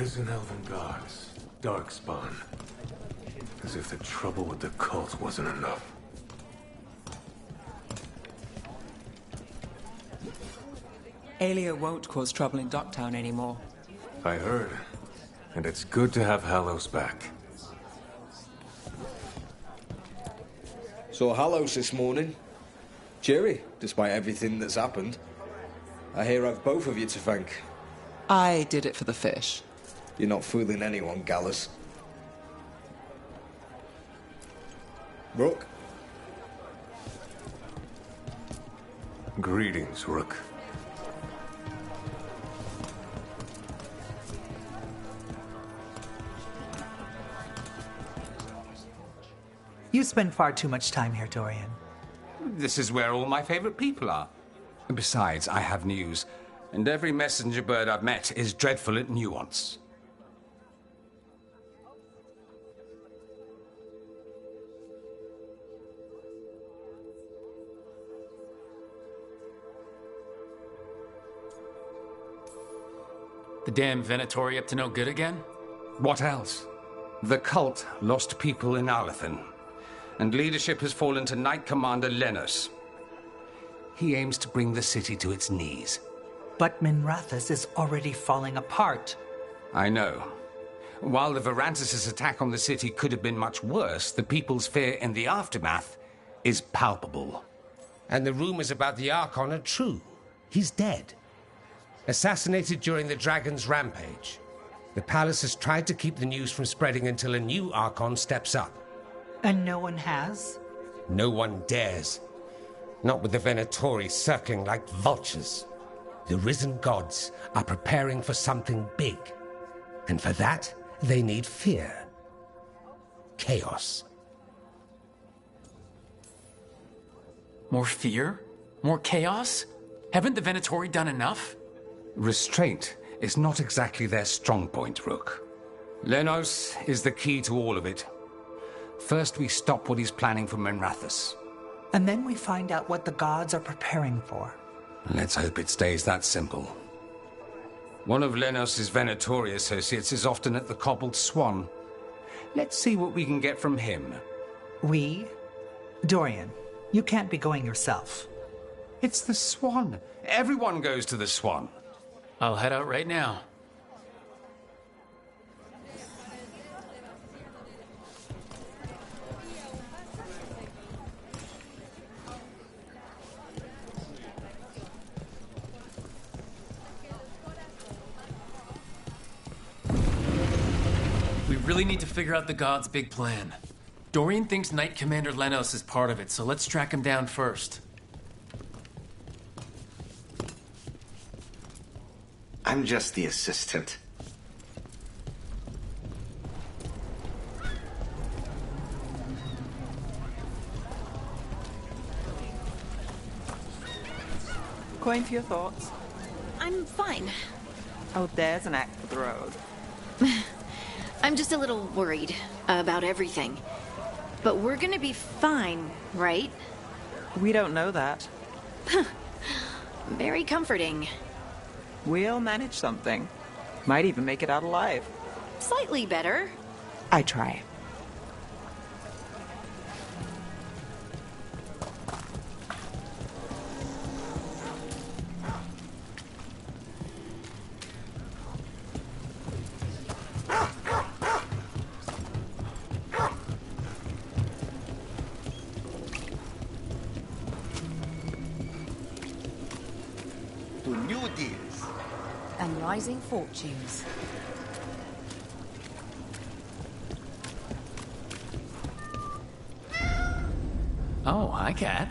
Risen elven gods. Darkspawn. As if the trouble with the cult wasn't enough. Aelia won't cause trouble in Docktown anymore. I heard. And it's good to have Hallows back. Saw Hallows this morning. Cheery, despite everything that's happened. I hear I've both of you to thank. I did it for the fish. You're not fooling anyone, Gallus. Rook? Greetings, Rook. You spend far too much time here, Dorian. This is where all my favorite people are. Besides, I have news, and every messenger bird I've met is dreadful at nuance. The damn Venatori up to no good again? What else? The cult lost people in Alathan, and leadership has fallen to Knight Commander Lenos. He aims to bring the city to its knees. But Minrathous is already falling apart. I know. While the Varantis' attack on the city could have been much worse, the people's fear in the aftermath is palpable. And the rumors about the Archon are true. He's dead. Assassinated during the Dragon's rampage. The palace has tried to keep the news from spreading until a new Archon steps up. And no one has? No one dares. Not with the Venatori circling like vultures. The risen gods are preparing for something big. And for that, they need fear. Chaos. More fear? More chaos? Haven't the Venatori done enough? Restraint is not exactly their strong point, Rook. Lenos is the key to all of it. First, we stop what he's planning for Minrathous. And then we find out what the gods are preparing for. Let's hope it stays that simple. One of Lenos' Venatori associates is often at the Cobbled Swan. Let's see what we can get from him. We? Dorian, you can't be going yourself. It's the Swan. Everyone goes to the Swan. I'll head out right now. We really need to figure out the gods' big plan. Dorian thinks Knight Commander Lenos is part of it, so let's track him down first. I'm just the assistant. Coin for your thoughts. I'm fine. Oh, there's an act for the road. I'm just a little worried about everything. But we're gonna be fine, right? We don't know that. Very comforting. We'll manage something. Might even make it out alive. Slightly better. I try. To new deals. And rising fortunes. Oh, hi, Cat.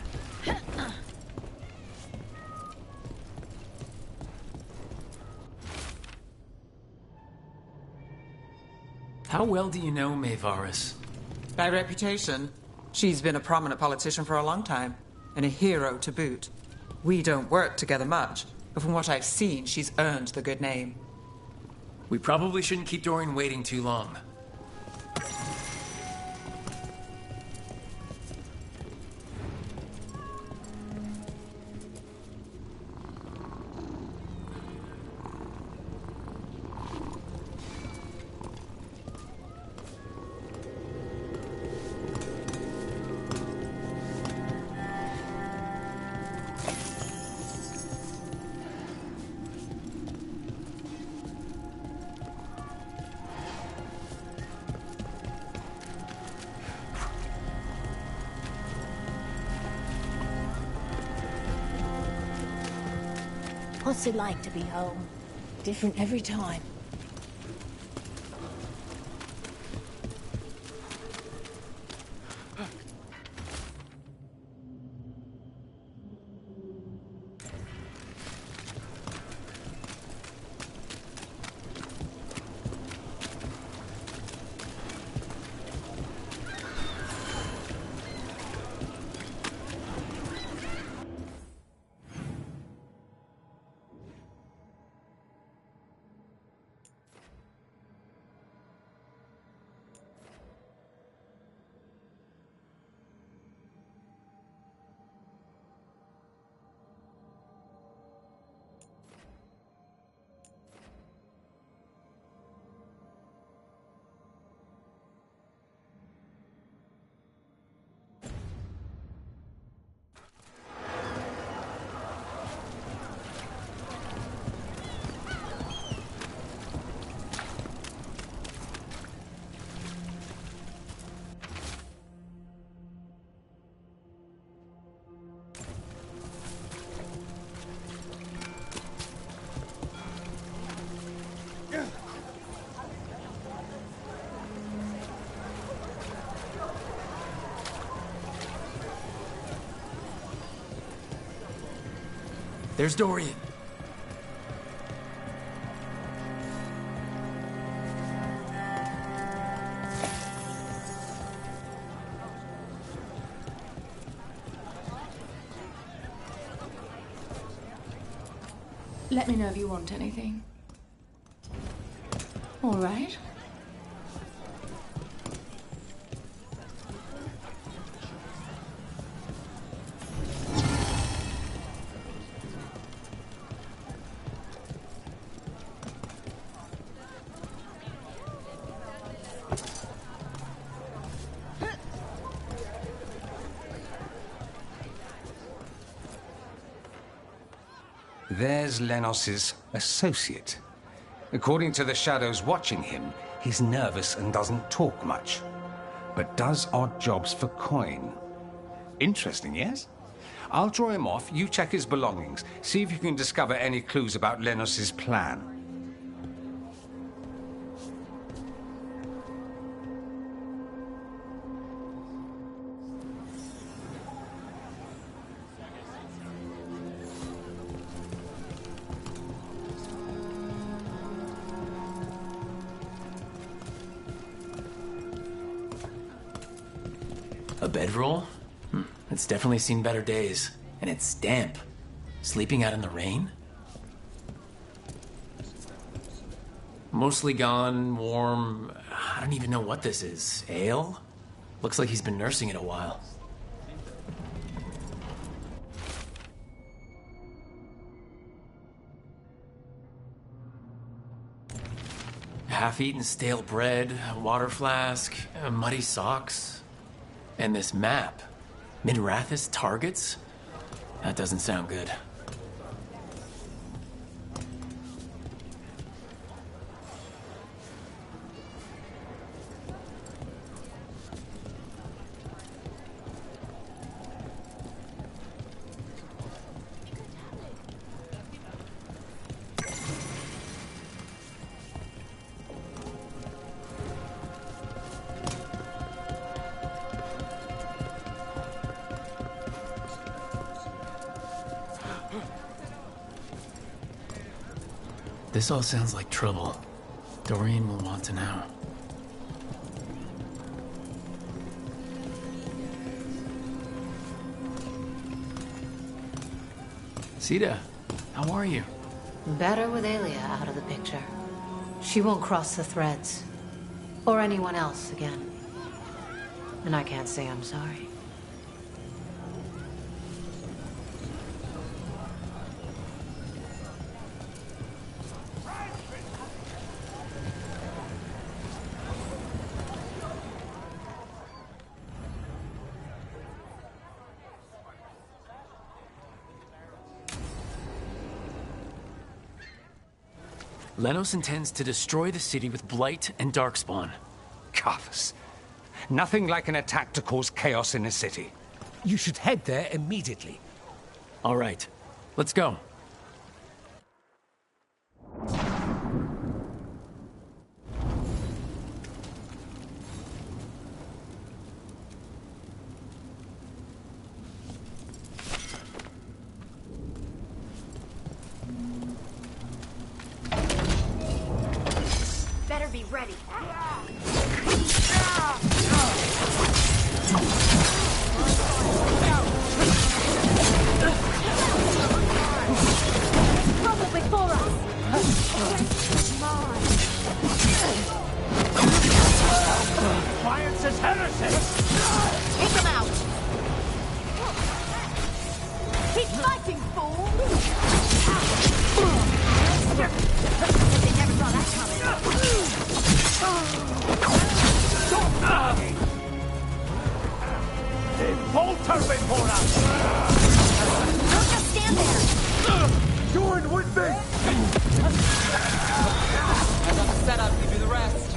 How well do you know Maevaris? By reputation, she's been a prominent politician for a long time, and a hero to boot. We don't work together much, but from what I've seen, she's earned the good name. We probably shouldn't keep Dorian waiting too long. What's it like to be home? Different every time. There's Dorian. Let me know if you want anything. All right. There's Lenos's associate. According to the shadows watching him, he's nervous and doesn't talk much, but does odd jobs for coin. Interesting, yes? I'll draw him off, you check his belongings, see if you can discover any clues about Lenos's plan. A bedroll? It's definitely seen better days. And it's damp. Sleeping out in the rain? Mostly gone, warm. I don't even know what this is. Ale? Looks like he's been nursing it a while. Half-eaten stale bread, a water flask, muddy socks. And this map. Minrathous targets? That doesn't sound good. This all sounds like trouble. Dorian will want to know. Sita, how are you? Better with Aelia out of the picture. She won't cross the threads. Or anyone else again. And I can't say I'm sorry. Lenos intends to destroy the city with Blight and Darkspawn. Carthus. Nothing like an attack to cause chaos in a city. You should head there immediately. All right, let's go. turbine porter! Don't just stand there! Join with me! I got the setup, you do the rest.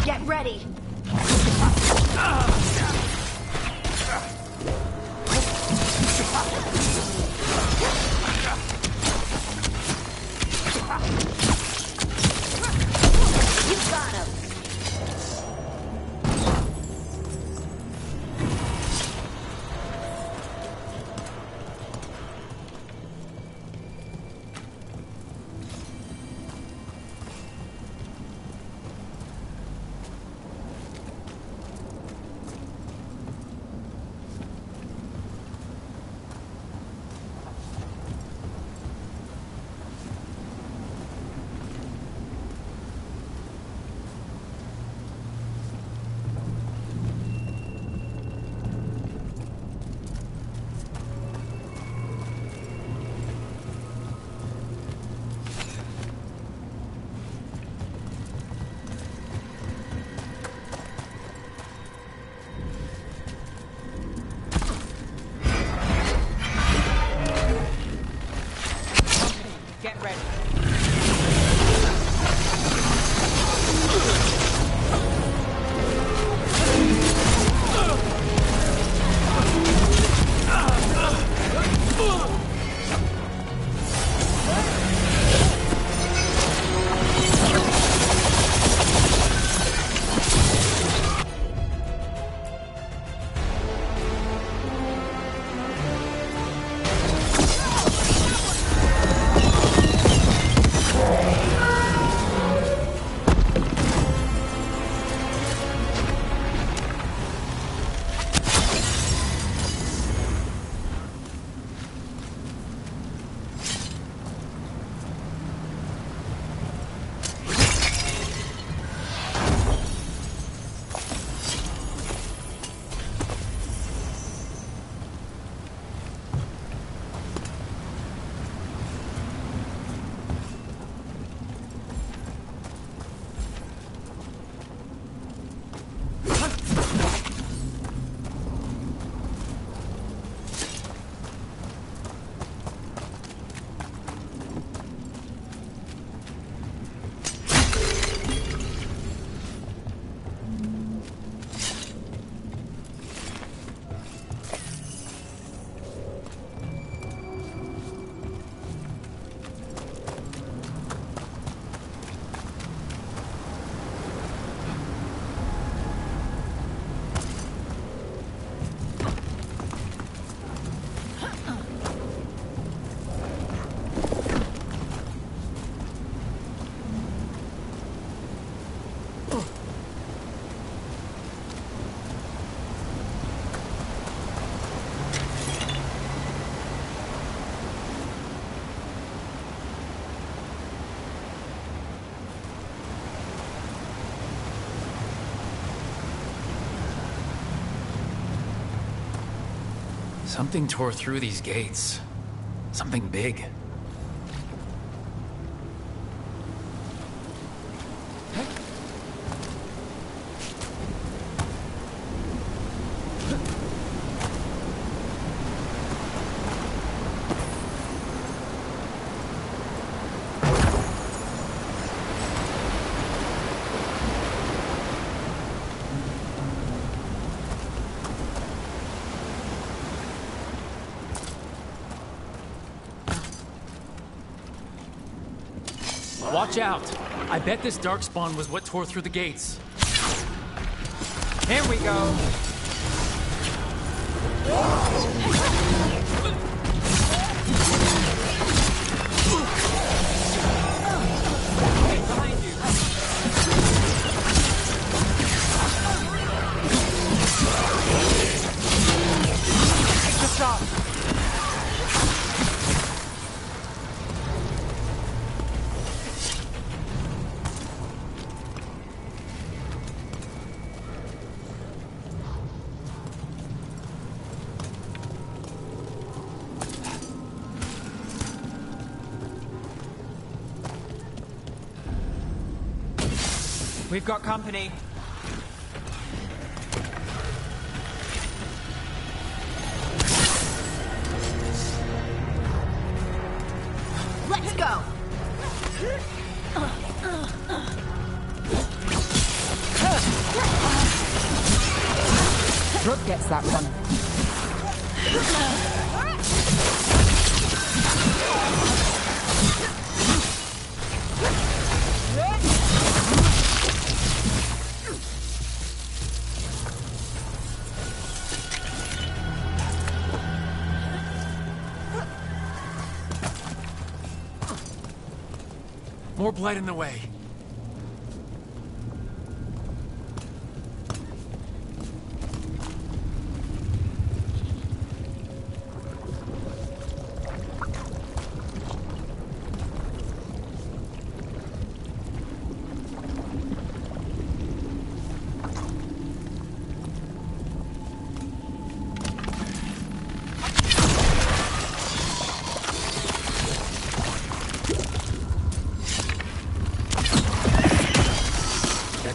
Get ready! You got him! Get ready. Something tore through these gates. Something big. Watch out! I bet this darkspawn was what tore through the gates. Here we go. Behind you. Take the shot. We've got company. Let's go. Brooke gets that one. More blight in the way.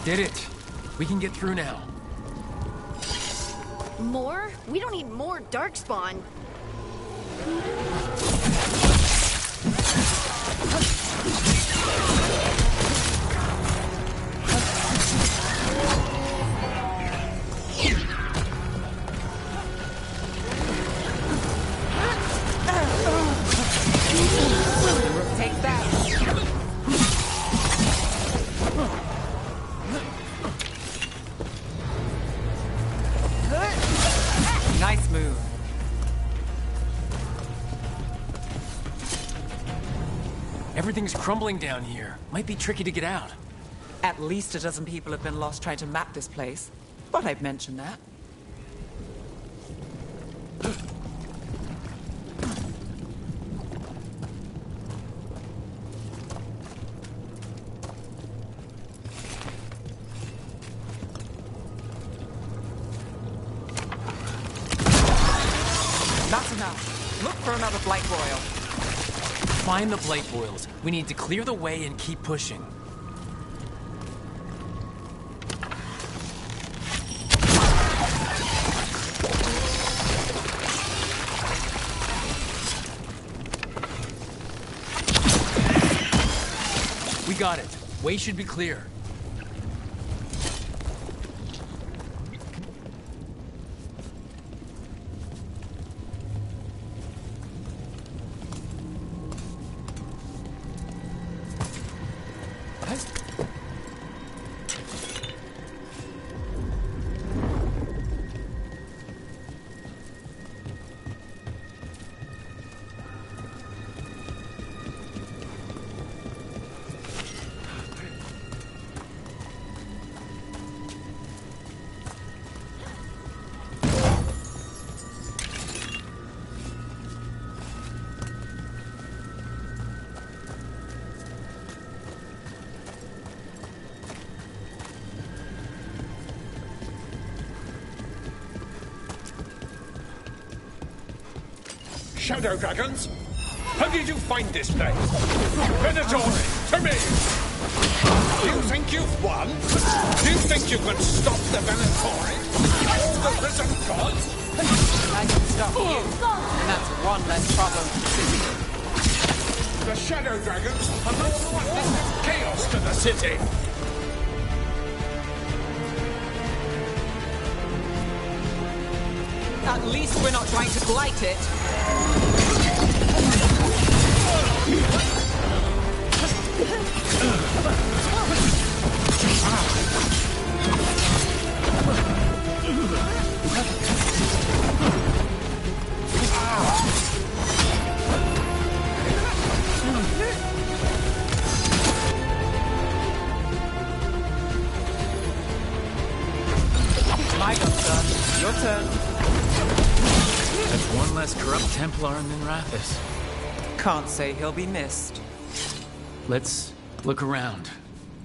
Did it. We can get through now. More? We don't need more darkspawn. Take that. Nice move. Everything's crumbling down here. Might be tricky to get out. At least a dozen people have been lost trying to map this place. Thought I'd mention that. That's enough. Look for another blight boil. Find the blight boils. We need to clear the way and keep pushing. We got it. Way should be clear. Shadow dragons? How did you find this place? Venatori, to me! Do you think you've won? Do you think you can stop the Venatori? The risen gods? I can stop you. And that's one less problem. The Shadow dragons are not the one that bring chaos to the city! At least we're not trying to blight it. My go, son. Your turn. That's one less corrupt Templar in Minrathis. Can't say he'll be missed. Let's look around,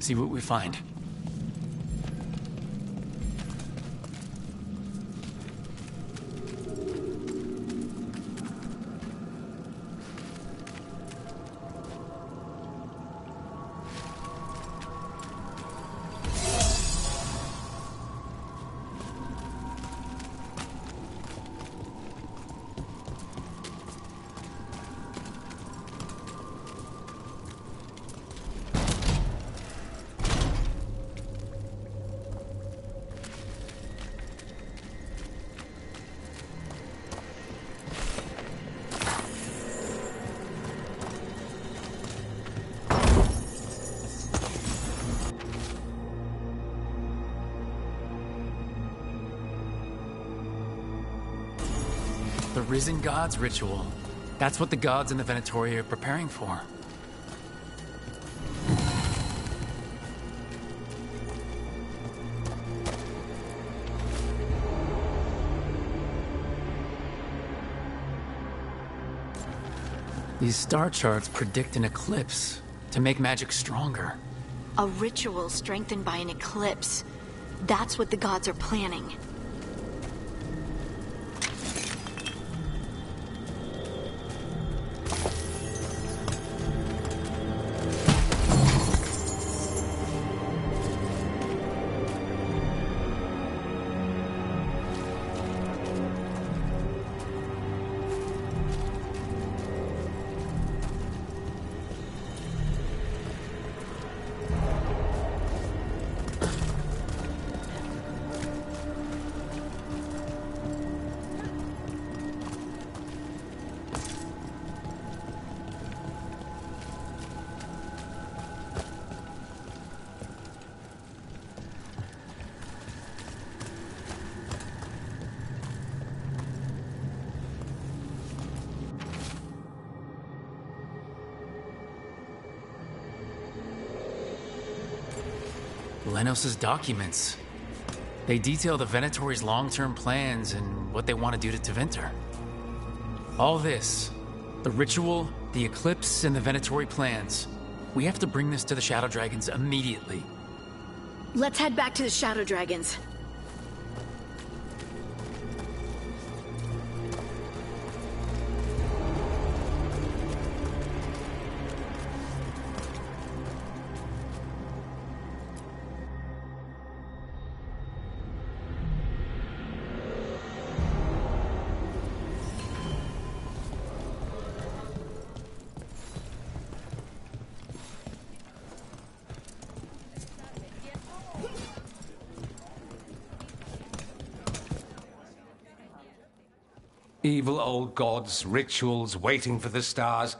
see what we find. The Risen Gods ritual. That's what the gods in the Venatori are preparing for. These star charts predict an eclipse to make magic stronger. A ritual strengthened by an eclipse. That's what the gods are planning. Lenos's documents. They detail the Venatori's long-term plans and what they want to do to Tevinter. All this, the ritual, the eclipse, and the Venatori plans. We have to bring this to the Shadow Dragons immediately. Let's head back to the Shadow Dragons. Evil old gods, rituals, waiting for the stars.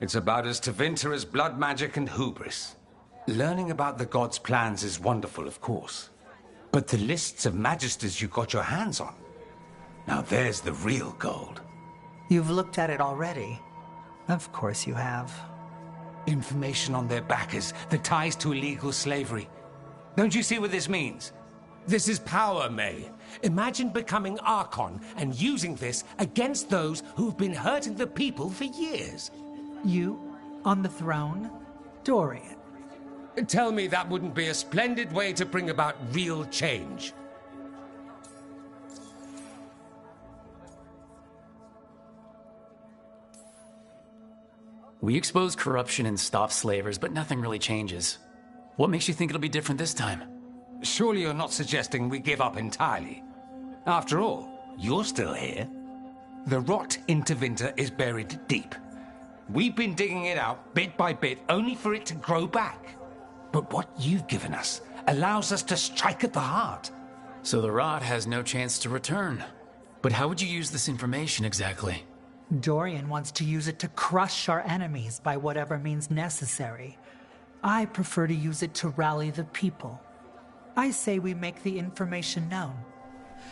It's about as Tevinter as blood magic and hubris. Learning about the gods' plans is wonderful, of course. But the lists of magisters you got your hands on, now there's the real gold. You've looked at it already. Of course you have. Information on their backers, the ties to illegal slavery. Don't you see what this means? This is power, May. Imagine becoming Archon and using this against those who've been hurting the people for years. You on the throne? Dorian. Tell me that wouldn't be a splendid way to bring about real change. We expose corruption and stop slavers, but nothing really changes. What makes you think it'll be different this time? Surely you're not suggesting we give up entirely. After all, you're still here. The rot in Tevinter is buried deep. We've been digging it out bit by bit, only for it to grow back. But what you've given us allows us to strike at the heart. So the rot has no chance to return. But how would you use this information exactly? Dorian wants to use it to crush our enemies by whatever means necessary. I prefer to use it to rally the people. I say we make the information known.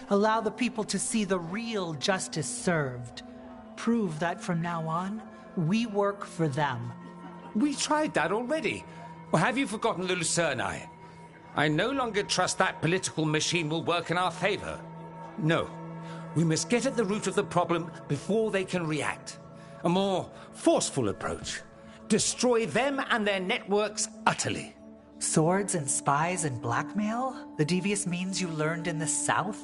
Allow the people to see the real justice served. Prove that from now on, we work for them. We tried that already. Or have you forgotten the Lucerni? I no longer trust that political machine will work in our favor. No. We must get at the root of the problem before they can react. A more forceful approach. Destroy them and their networks utterly. Swords and spies and blackmail? The devious means you learned in the South?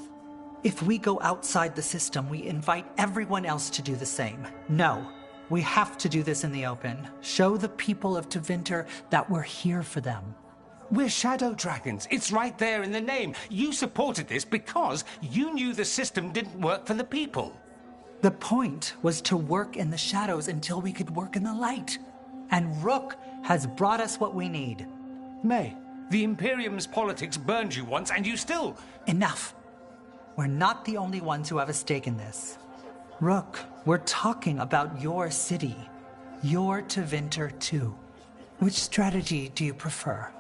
If we go outside the system, we invite everyone else to do the same. No. We have to do this in the open. Show the people of Tevinter that we're here for them. We're shadow dragons. It's right there in the name. You supported this because you knew the system didn't work for the people. The point was to work in the shadows until we could work in the light. And Rook has brought us what we need. May, the Imperium's politics burned you once and you still... Enough. We're not the only ones who have a stake in this. Rook, we're talking about your city. Your Tevinter too. Which strategy do you prefer?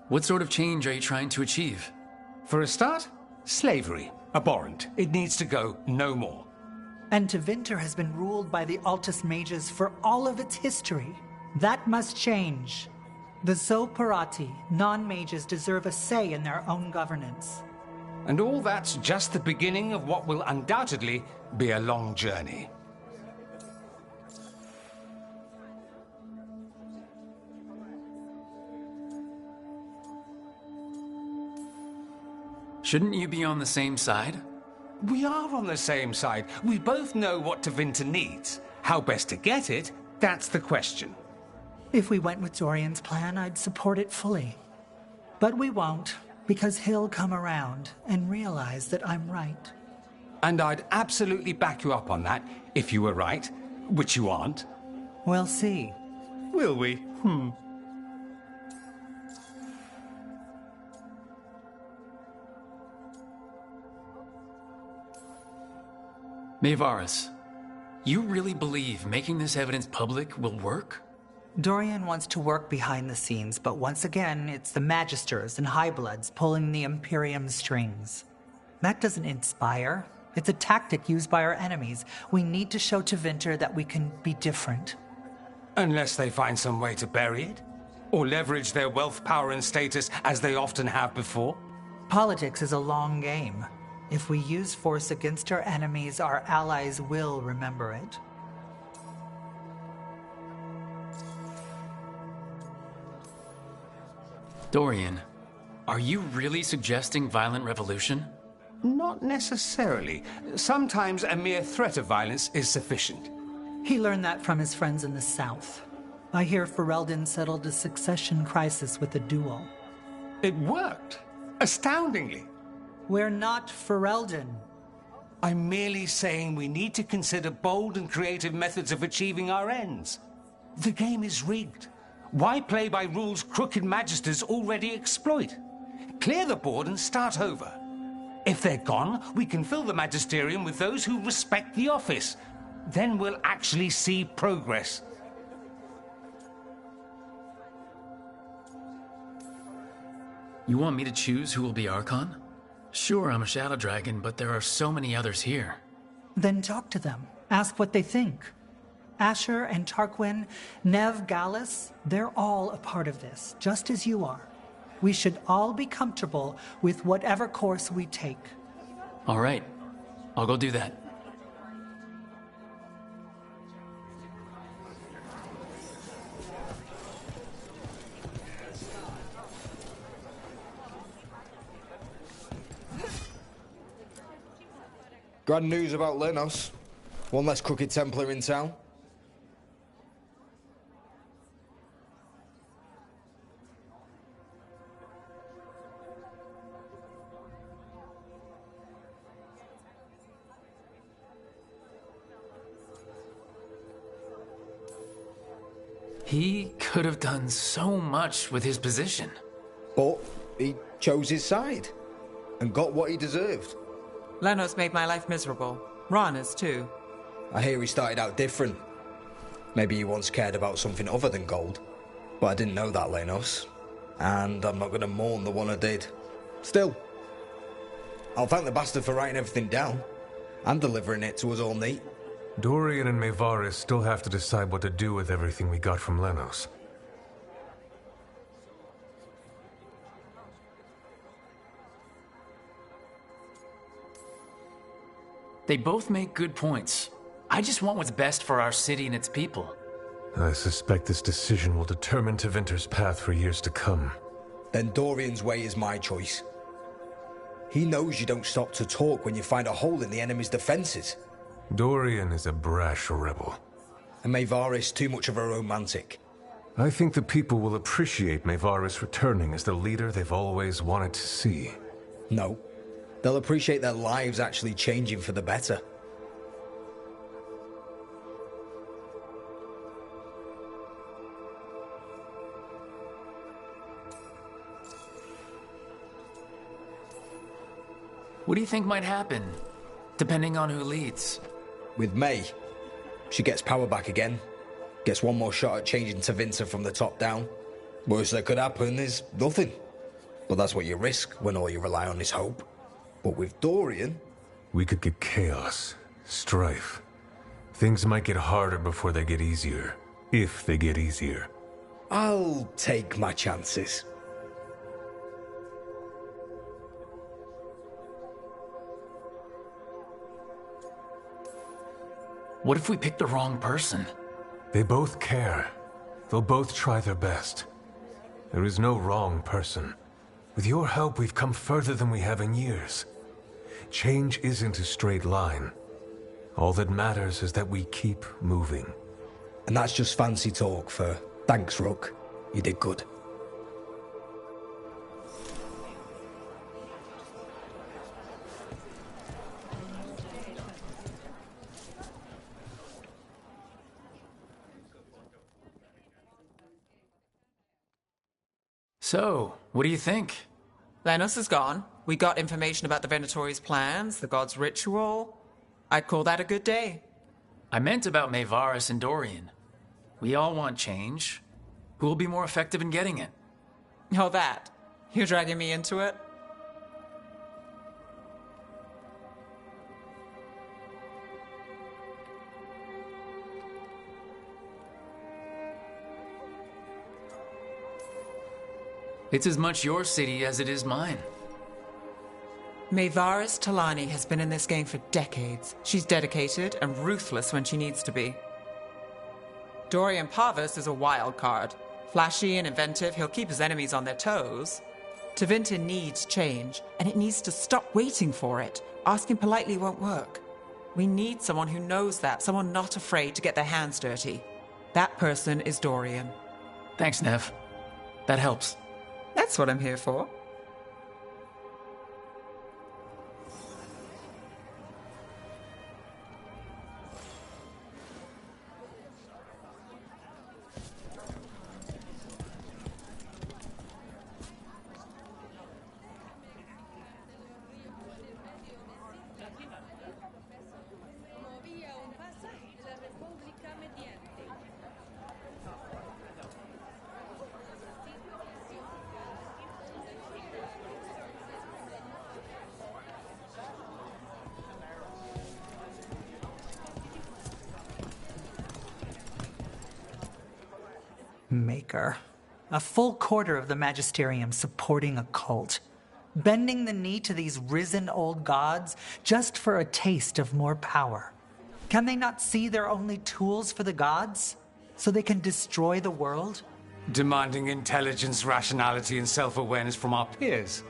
What sort of change are you trying to achieve? For a start, slavery. Abhorrent. It needs to go no more. And Tevinter has been ruled by the Altus Mages for all of its history. That must change. The Zoparati, non-mages, deserve a say in their own governance. And all that's just the beginning of what will undoubtedly be a long journey. Shouldn't you be on the same side? We are on the same side. We both know what Tevinter needs. How best to get it, that's the question. If we went with Dorian's plan, I'd support it fully. But we won't, because he'll come around and realize that I'm right. And I'd absolutely back you up on that, if you were right, which you aren't. We'll see. Will we? Maevaris, you really believe making this evidence public will work? Dorian wants to work behind the scenes, but once again, it's the Magisters and Highbloods pulling the Imperium's strings. That doesn't inspire. It's a tactic used by our enemies. We need to show Tevinter that we can be different. Unless they find some way to bury it? Or leverage their wealth, power, and status as they often have before? Politics is a long game. If we use force against our enemies, our allies will remember it. Dorian, are you really suggesting violent revolution? Not necessarily. Sometimes a mere threat of violence is sufficient. He learned that from his friends in the South. I hear Ferelden settled a succession crisis with a duel. It worked. Astoundingly. We're not Ferelden. I'm merely saying we need to consider bold and creative methods of achieving our ends. The game is rigged. Why play by rules crooked magisters already exploit? Clear the board and start over. If they're gone, we can fill the magisterium with those who respect the office. Then we'll actually see progress. You want me to choose who will be Archon? Sure, I'm a Shadow Dragon, but there are so many others here. Then talk to them. Ask what they think. Asher and Tarquin, Nev, Gallus, they're all a part of this, just as you are. We should all be comfortable with whatever course we take. All right. I'll go do that. Grand news about Lenos. One less crooked Templar in town. He could have done so much with his position. But he chose his side and got what he deserved. Lenos made my life miserable. Ron is too. I hear he started out different. Maybe he once cared about something other than gold. But I didn't know that, Lenos. And I'm not going to mourn the one I did. Still, I'll thank the bastard for writing everything down. And delivering it to us all neat. Dorian and Maevaris still have to decide what to do with everything we got from Lenos. They both make good points. I just want what's best for our city and its people. I suspect this decision will determine Tevinter's path for years to come. Then Dorian's way is my choice. He knows you don't stop to talk when you find a hole in the enemy's defenses. Dorian is a brash rebel. And Maevaris too much of a romantic. I think the people will appreciate Maevaris returning as the leader they've always wanted to see. No. They'll appreciate their lives actually changing for the better. What do you think might happen, depending on who leads? With May, she gets power back again. Gets one more shot at changing Tevinter from the top down. Worst that could happen is nothing. But that's what you risk when all you rely on is hope. But with Dorian... We could get chaos, strife. Things might get harder before they get easier. If they get easier. I'll take my chances. What if we pick the wrong person? They both care. They'll both try their best. There is no wrong person. With your help, we've come further than we have in years. Change isn't a straight line. All that matters is that we keep moving. And that's just fancy talk for thanks, Rook. You did good. So, what do you think? Lenos is gone. We got information about the Venatori's plans, the god's ritual. I'd call that a good day. I meant about Maevaris and Dorian. We all want change. Who will be more effective in getting it? Oh, that. You're dragging me into it? It's as much your city as it is mine. Maevaris Talani has been in this game for decades. She's dedicated and ruthless when she needs to be. Dorian Parvis is a wild card. Flashy and inventive, he'll keep his enemies on their toes. Tevinter needs change, and it needs to stop waiting for it. Asking politely won't work. We need someone who knows that, someone not afraid to get their hands dirty. That person is Dorian. Thanks, Nev. That helps. That's what I'm here for. Maker. A full quarter of the Magisterium supporting a cult. Bending the knee to these risen old gods just for a taste of more power. Can they not see they're only tools for the gods? So they can destroy the world? Demanding intelligence, rationality, and self-awareness from our peers.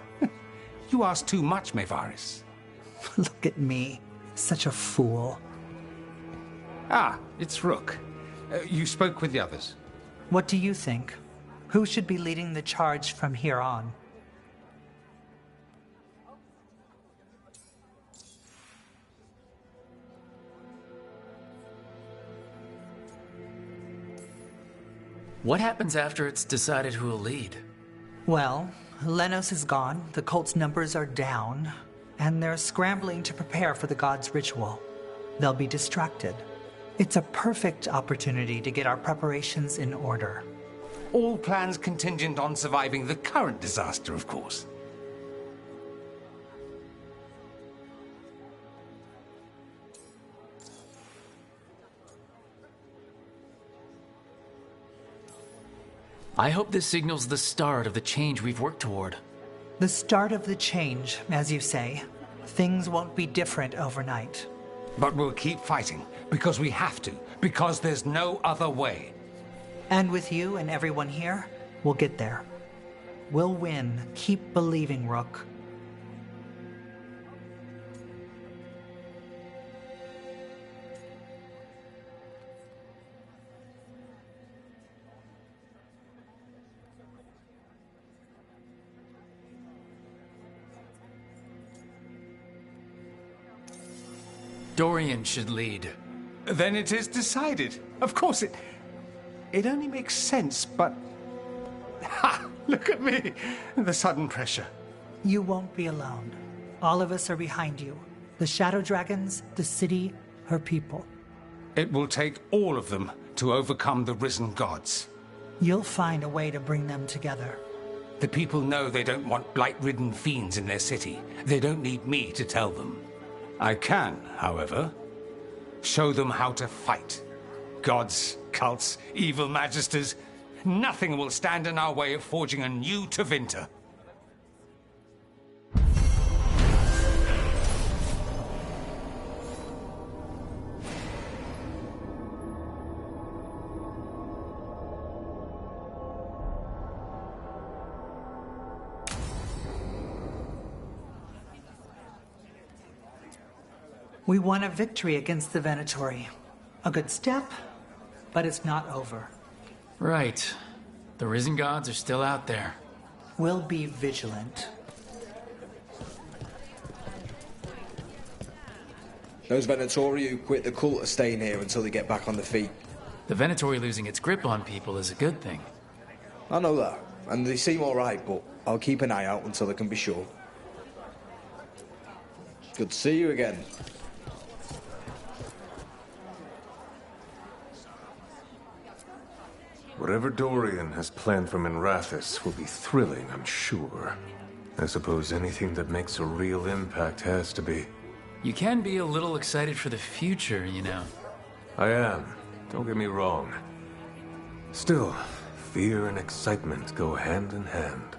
You ask too much, Maevaris. Look at me. Such a fool. Ah, it's Rook. You spoke with the others. What do you think? Who should be leading the charge from here on? What happens after it's decided who will lead? Well, Lenos is gone, the cult's numbers are down. and they're scrambling to prepare for the god's ritual. They'll be distracted. It's a perfect opportunity to get our preparations in order. All plans contingent on surviving the current disaster, of course. I hope this signals the start of the change we've worked toward. The start of the change, as you say. Things won't be different overnight. But we'll keep fighting, because we have to, because there's no other way. And with you and everyone here, we'll get there. We'll win. Keep believing, Rook. Dorian should lead. Then it is decided. Of course, it only makes sense, but... Ha! Look at me! The sudden pressure. You won't be alone. All of us are behind you. The Shadow Dragons, the city, her people. It will take all of them to overcome the risen gods. You'll find a way to bring them together. The people know they don't want blight-ridden fiends in their city. They don't need me to tell them. I can, however, show them how to fight. Gods, cults, evil magisters, nothing will stand in our way of forging a new Tevinter. We won a victory against the Venatori. A good step, but it's not over. Right. The risen gods are still out there. We'll be vigilant. Those Venatori who quit the cult are staying here until they get back on their feet. The Venatori losing its grip on people is a good thing. I know that, and they seem alright, but I'll keep an eye out until I can be sure. Good to see you again. Whatever Dorian has planned for Minrathous will be thrilling, I'm sure. I suppose anything that makes a real impact has to be. You can be a little excited for the future, you know. I am. Don't get me wrong. Still, fear and excitement go hand in hand.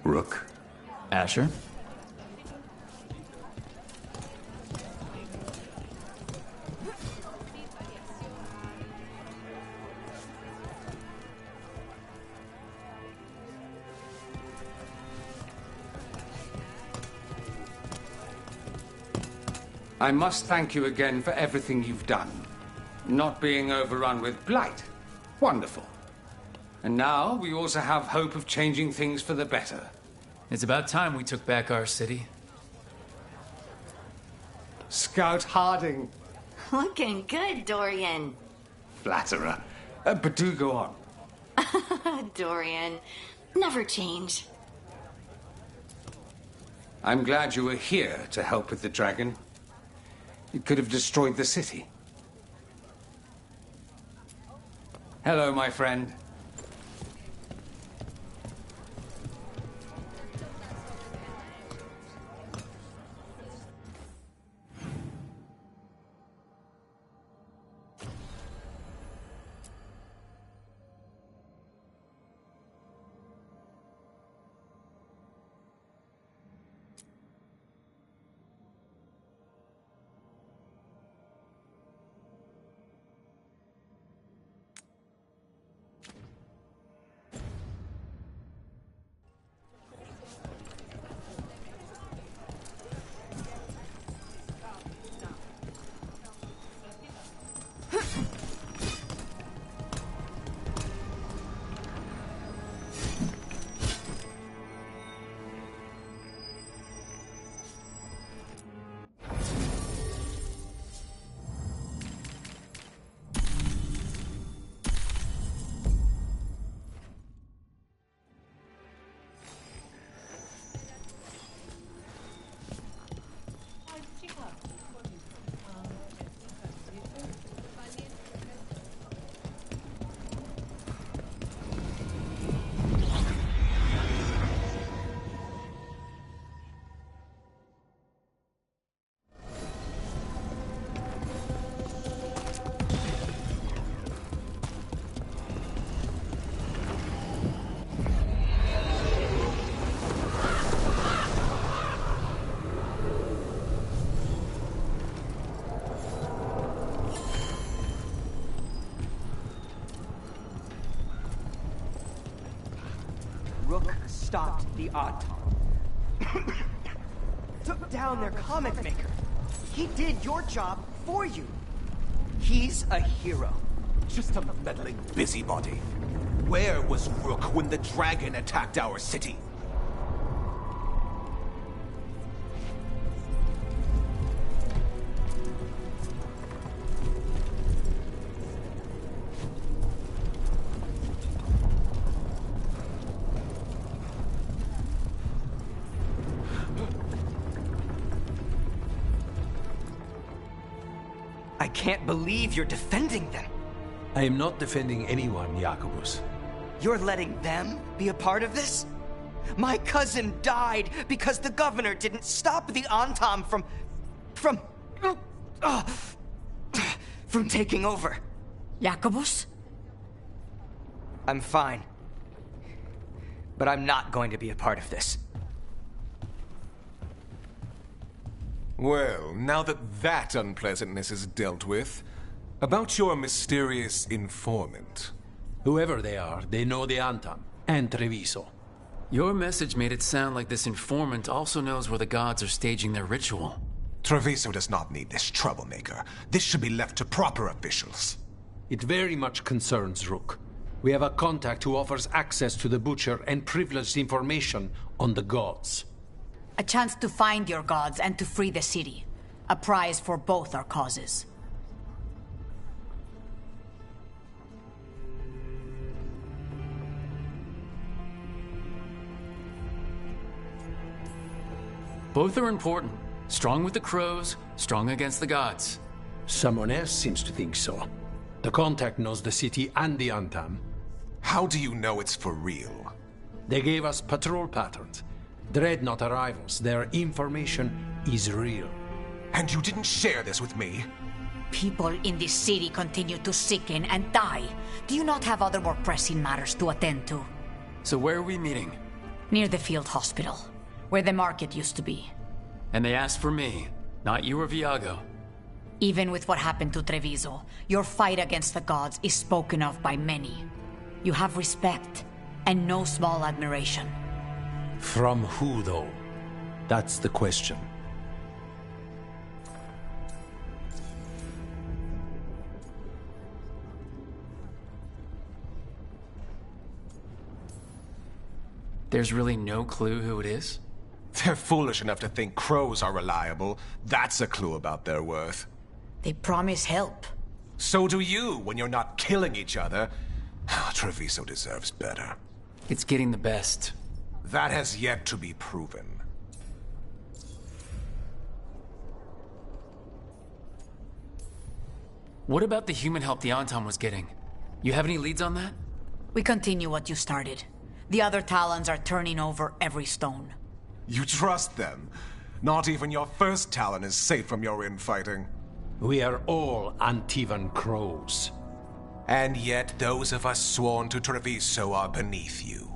Rook? Asher? I must thank you again for everything you've done. Not being overrun with blight. Wonderful. And now we also have hope of changing things for the better. It's about time we took back our city. Scout Harding. Looking good, Dorian. Flatterer. But do go on. Dorian, never change. I'm glad you were here to help with the dragon. It could have destroyed the city. Hello, my friend. stopped the Autumn. Took down their comic maker. He did your job for you. He's a hero. Just a meddling busybody. Where was Rook when the dragon attacked our city? I can't believe you're defending them. I am not defending anyone, Jacobus. You're letting them be a part of this? My cousin died because the governor didn't stop the Antam from taking over. Jacobus? I'm fine. But I'm not going to be a part of this. Well, now that unpleasantness is dealt with, about your mysterious informant. Whoever they are, they know the Antam and Treviso. Your message made it sound like this informant also knows where the gods are staging their ritual. Treviso does not need this troublemaker. This should be left to proper officials. It very much concerns Rook. We have a contact who offers access to the Butcher and privileged information on the gods. A chance to find your gods and to free the city. A prize for both our causes. Both are important. Strong with the crows, strong against the gods. Someone else seems to think so. The contact knows the city and the Antam. How do you know it's for real? They gave us patrol patterns. Dreadnought arrivals. Their information is real. And you didn't share this with me? People in this city continue to sicken and die. Do you not have other more pressing matters to attend to? So where are we meeting? Near the field hospital, where the market used to be. And they asked for me, not you or Viago. Even with what happened to Treviso, your fight against the gods is spoken of by many. You have respect, and no small admiration. From who, though? That's the question. There's really no clue who it is? They're foolish enough to think crows are reliable. That's a clue about their worth. They promise help. So do you when you're not killing each other. Treviso deserves better. It's getting the best. That has yet to be proven. What about the human help the Anton was getting? You have any leads on that? We continue what you started. The other Talons are turning over every stone. You trust them? Not even your first Talon is safe from your infighting. We are all Antivan crows. And yet those of us sworn to Treviso are beneath you.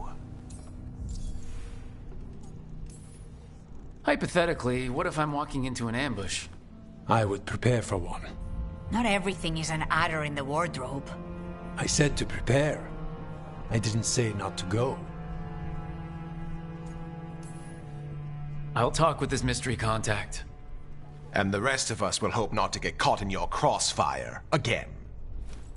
Hypothetically, what if I'm walking into an ambush? I would prepare for one. Not everything is an adder in the wardrobe. I said to prepare. I didn't say not to go. I'll talk with this mystery contact. And the rest of us will hope not to get caught in your crossfire again.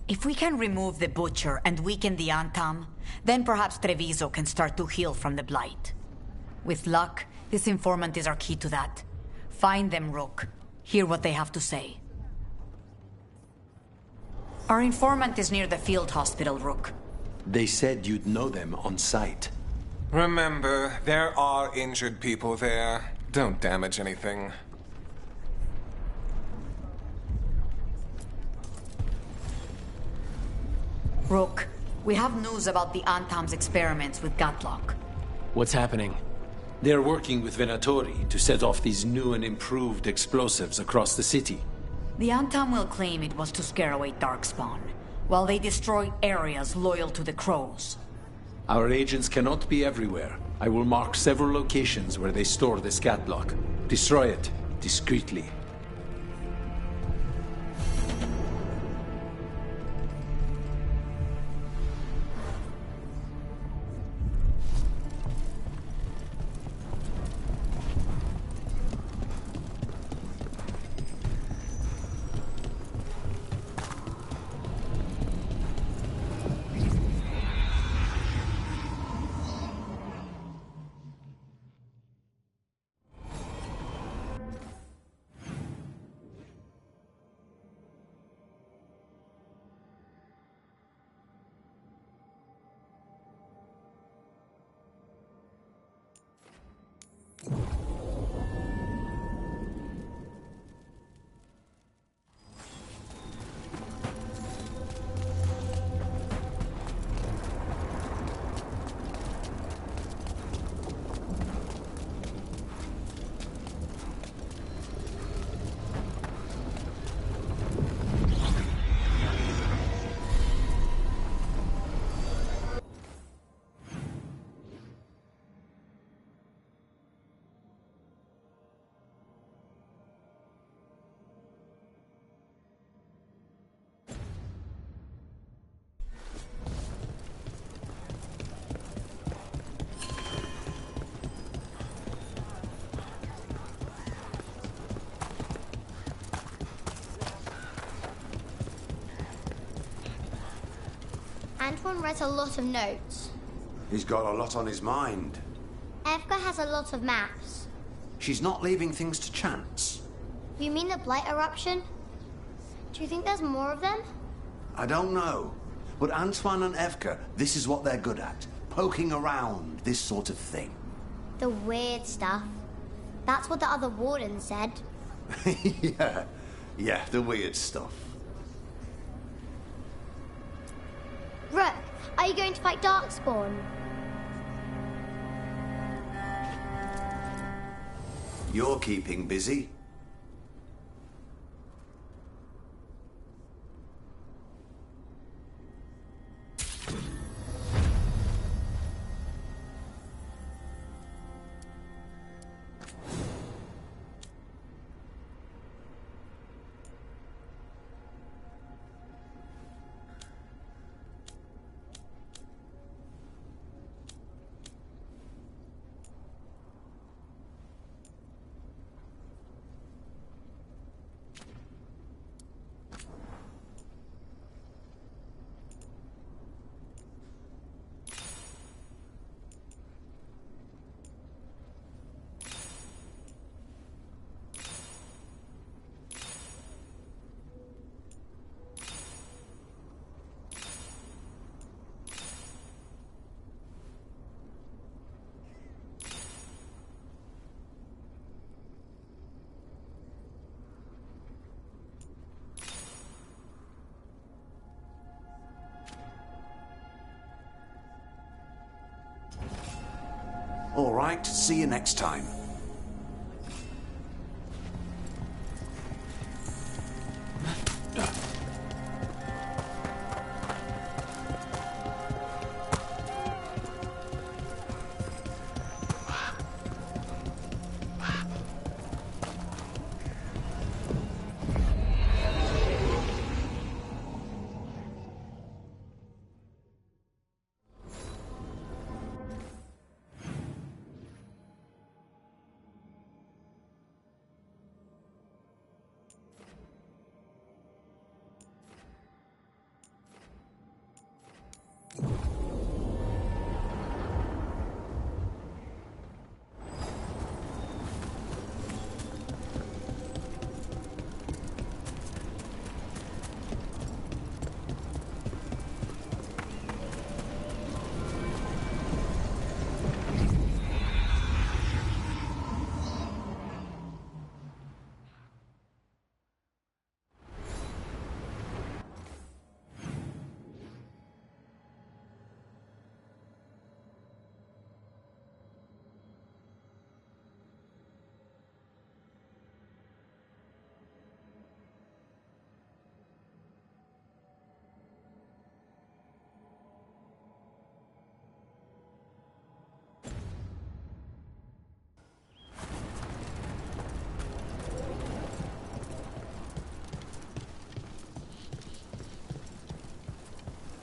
If we can remove the Butcher and weaken the Antam, then perhaps Treviso can start to heal from the Blight. With luck, this informant is our key to that. Find them, Rook. Hear what they have to say. Our informant is near the field hospital, Rook. They said you'd know them on sight. Remember, there are injured people there. Don't damage anything. Rook, we have news about the Antam's experiments with Gatlock. What's happening? They're working with Venatori to set off these new and improved explosives across the city. The Antam will claim it was to scare away Darkspawn, while they destroy areas loyal to the Crows. Our agents cannot be everywhere. I will mark several locations where they store the Scatlock. Destroy it, discreetly. Antoine writes a lot of notes. He's got a lot on his mind. Evka has a lot of maps. She's not leaving things to chance. You mean the Blight eruption? Do you think there's more of them? I don't know. But Antoine and Evka, this is what they're good at. Poking around this sort of thing. The weird stuff. That's what the other warden said. Yeah, the weird stuff. Rook, are you going to fight Darkspawn? You're keeping busy. All right, see you next time.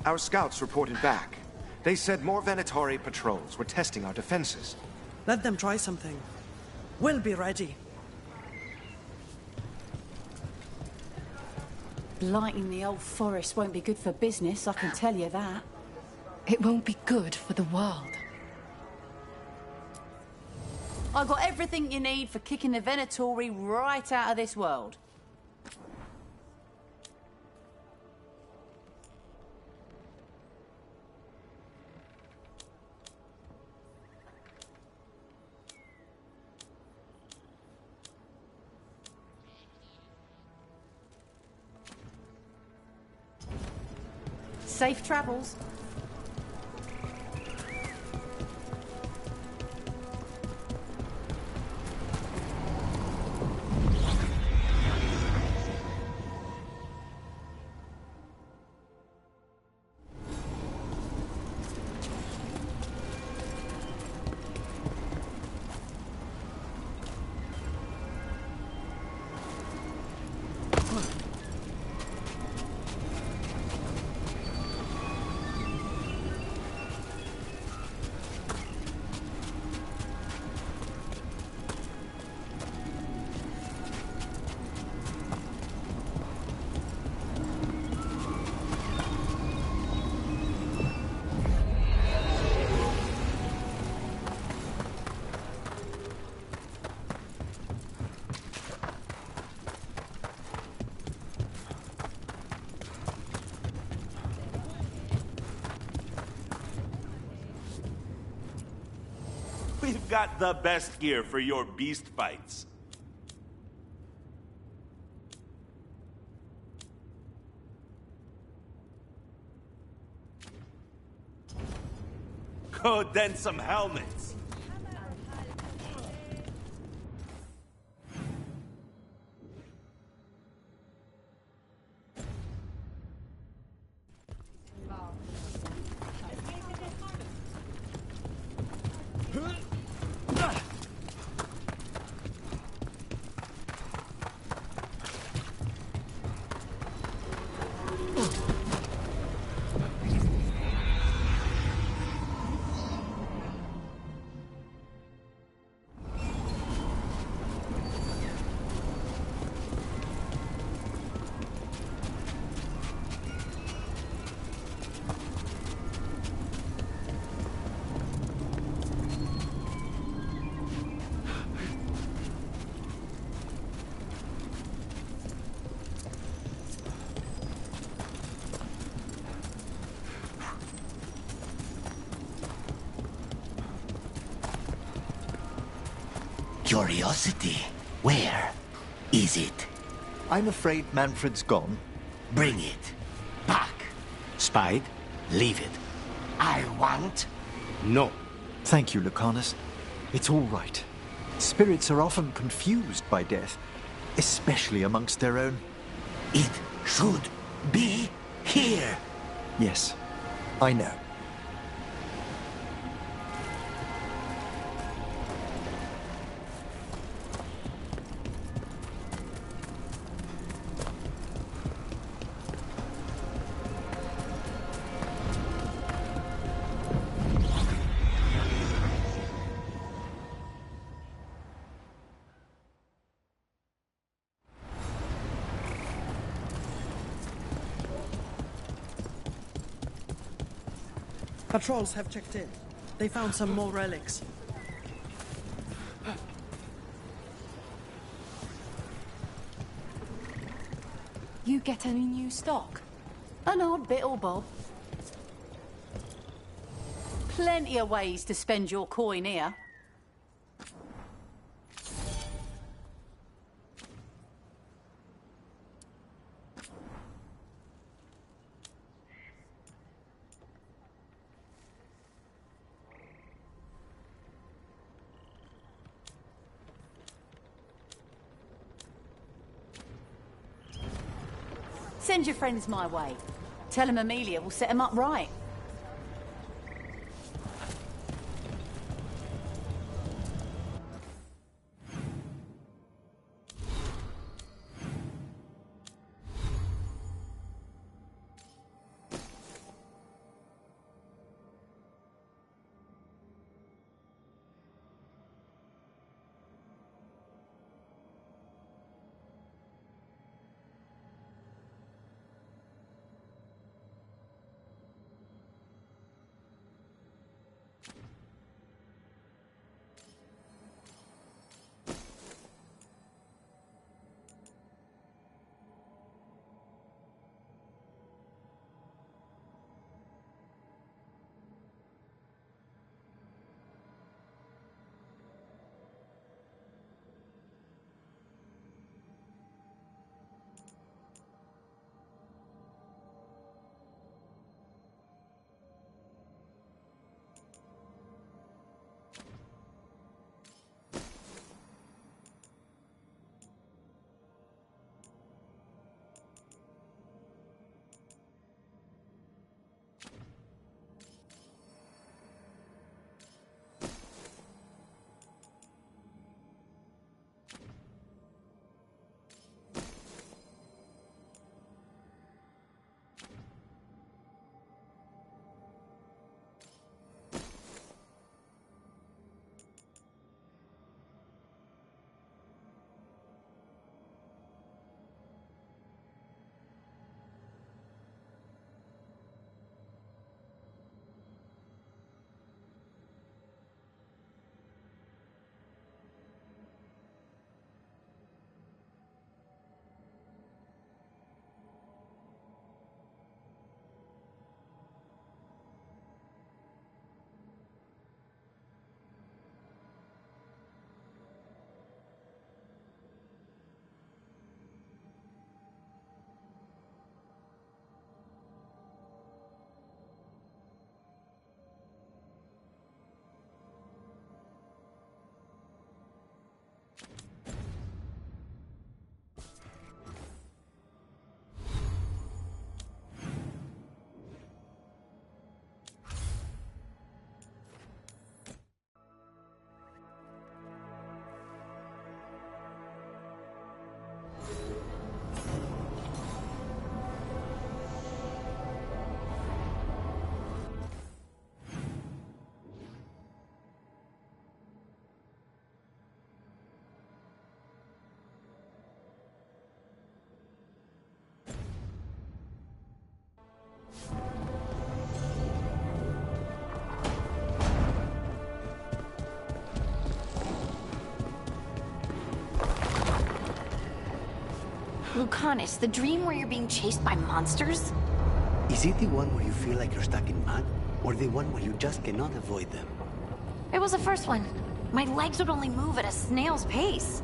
Our scouts reported back. They said more Venatori patrols were testing our defenses. Let them try something. We'll be ready. Blighting the old forest won't be good for business, I can tell you that. It won't be good for the world. I've got everything you need for kicking the Venatori right out of this world. Safe travels. we've got the best gear for your beast fights. Good, then some helmets. Curiosity. Where is it? I'm afraid Manfred's gone. Bring it. Back. Spied? Leave it. I want. No. Thank you, Lucanus. It's all right. Spirits are often confused by death, especially amongst their own. It should be here. Yes, I know. Patrols have checked in. They found some more relics. You get any new stock? An odd bit or bob. Plenty of ways to spend your coin here. Send your friends my way. Tell them Amelia will set them up right. Lucanus, the dream where you're being chased by monsters? Is it the one where you feel like you're stuck in mud, or the one where you just cannot avoid them? It was the first one. My legs would only move at a snail's pace.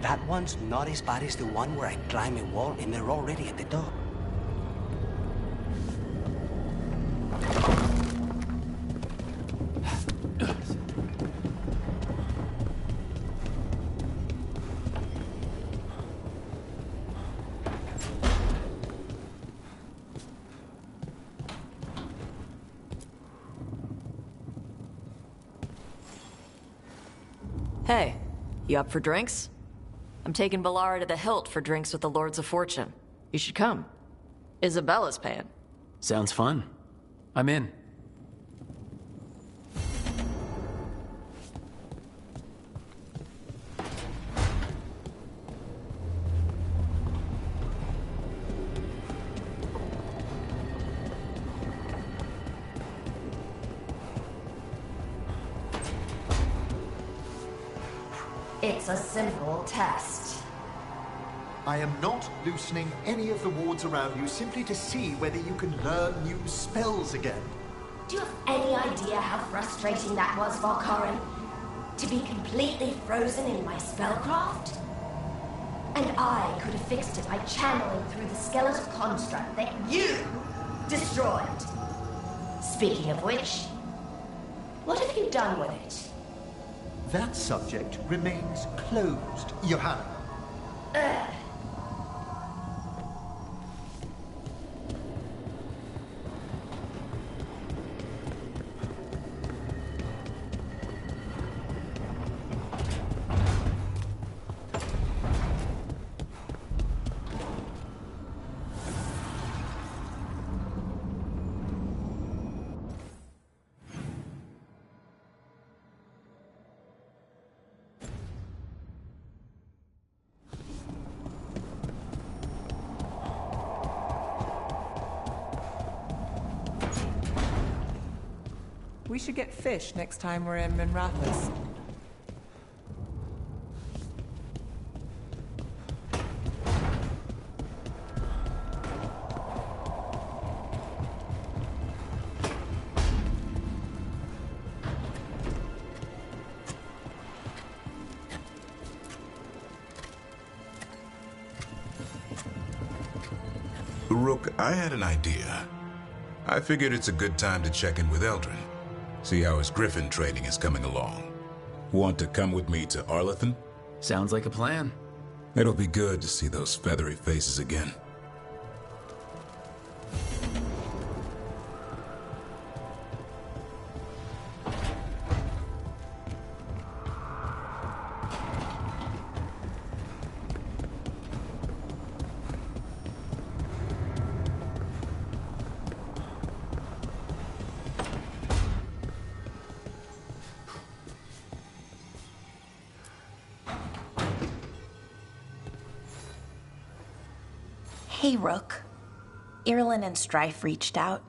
That one's not as bad as the one where I climb a wall and they're already at the top. Hey, you up for drinks? I'm taking Ballara to the Hilt for drinks with the Lords of Fortune. You should come. Isabella's paying. Sounds fun. I'm in. It's a simple test. I am not loosening any of the wards around you simply to see whether you can learn new spells again. Do you have any idea how frustrating that was, Valkarin? To be completely frozen in my spellcraft? And I could have fixed it by channeling through the skeletal construct that you destroyed. Speaking of which, what have you done with it? That subject remains closed, Johanna. Ugh. We should get fish next time we're in Minrathous. Rook, I had an idea. I figured it's a good time to check in with Eldrin. See how his griffin training is coming along. Want to come with me to Arlathan? Sounds like a plan. It'll be good to see those feathery faces again. Hey, Rook. Irulan and Strife reached out.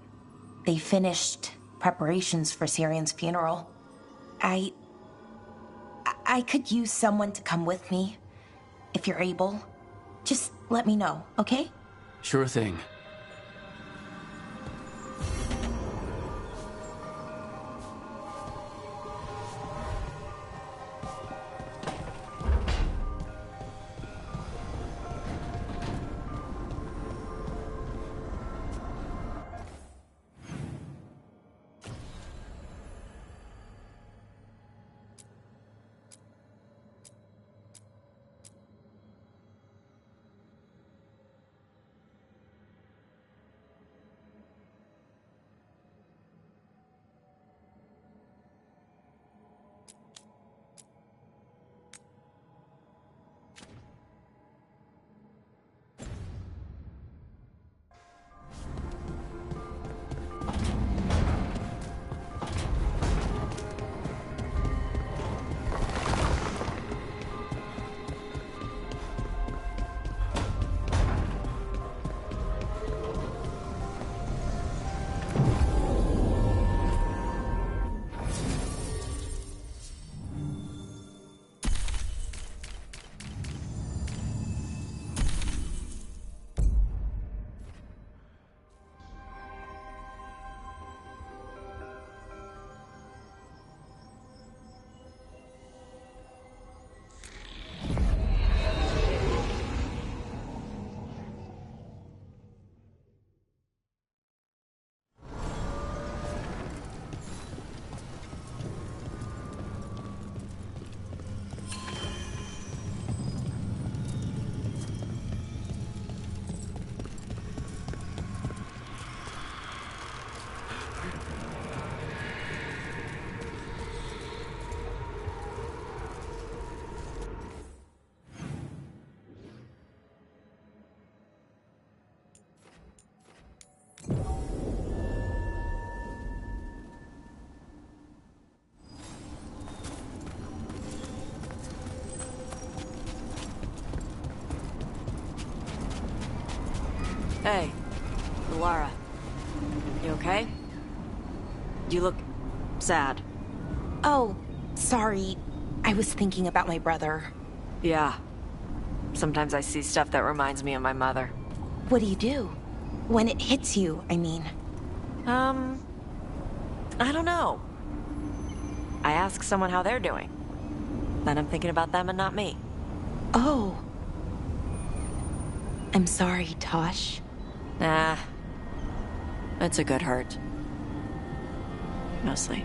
They finished preparations for Syrian's funeral. I could use someone to come with me, if you're able. Just let me know, okay? Sure thing. Hey, Lara. You okay? You look sad. Oh, sorry. I was thinking about my brother. Yeah. Sometimes I see stuff that reminds me of my mother. What do you do? When it hits you, I mean. I don't know. I ask someone how they're doing. Then I'm thinking about them and not me. Oh. I'm sorry, Tosh. Nah. It's a good hurt. Mostly.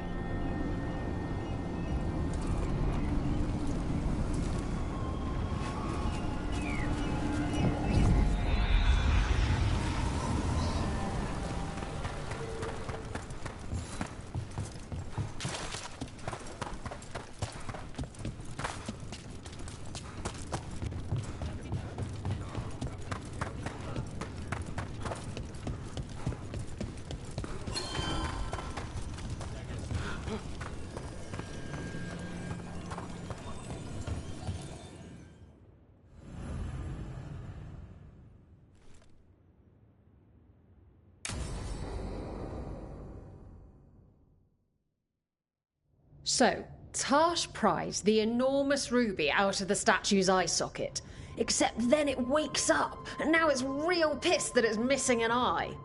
So, Tash pries the enormous ruby out of the statue's eye socket. Except then it wakes up, and now it's real pissed that it's missing an eye.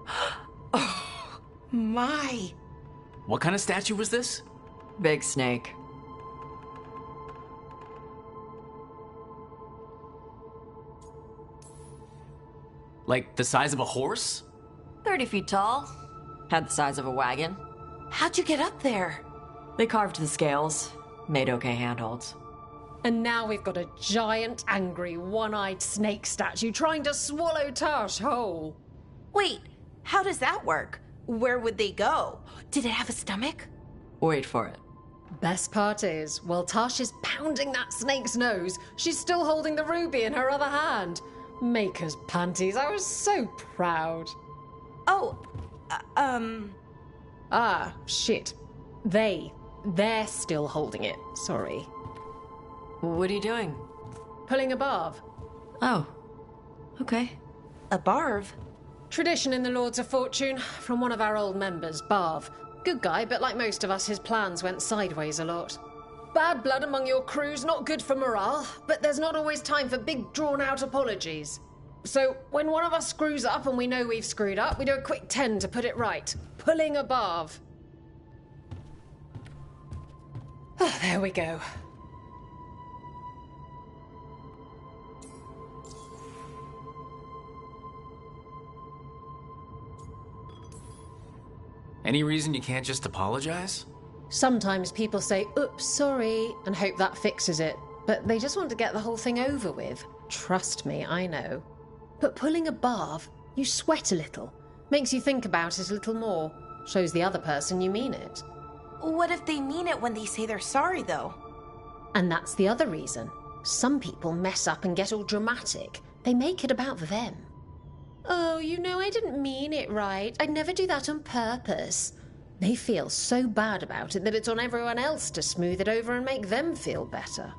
Oh, my. What kind of statue was this? Big snake. Like the size of a horse? 30 feet tall. Had the size of a wagon. How'd you get up there? They carved the scales. Made okay handholds. And now we've got a giant, angry, one-eyed snake statue trying to swallow Tash whole. Wait, how does that work? Where would they go? Did it have a stomach? Wait for it. Best part is, while Tash is pounding that snake's nose, she's still holding the ruby in her other hand. Maker's panties, I was so proud. Oh, Ah, shit. They're still holding it, sorry. What are you doing? Pulling a barv. Oh, okay. A barv? Tradition in the Lords of Fortune, from one of our old members, Barv. Good guy, but like most of us, his plans went sideways a lot. Bad blood among your crew's not good for morale, but there's not always time for big, drawn-out apologies. So, when one of us screws up and we know we've screwed up, we do a quick 10 to put it right. Pulling a barv. Oh, there we go. Any reason you can't just apologize? Sometimes people say, oops, sorry, and hope that fixes it. But they just want to get the whole thing over with. Trust me, I know. But pulling a barv, you sweat a little. Makes you think about it a little more. Shows the other person you mean it. What if they mean it when they say they're sorry, though? And that's the other reason. Some people mess up and get all dramatic. They make it about them. Oh, you know, I didn't mean it right. I'd never do that on purpose. They feel so bad about it that it's on everyone else to smooth it over and make them feel better.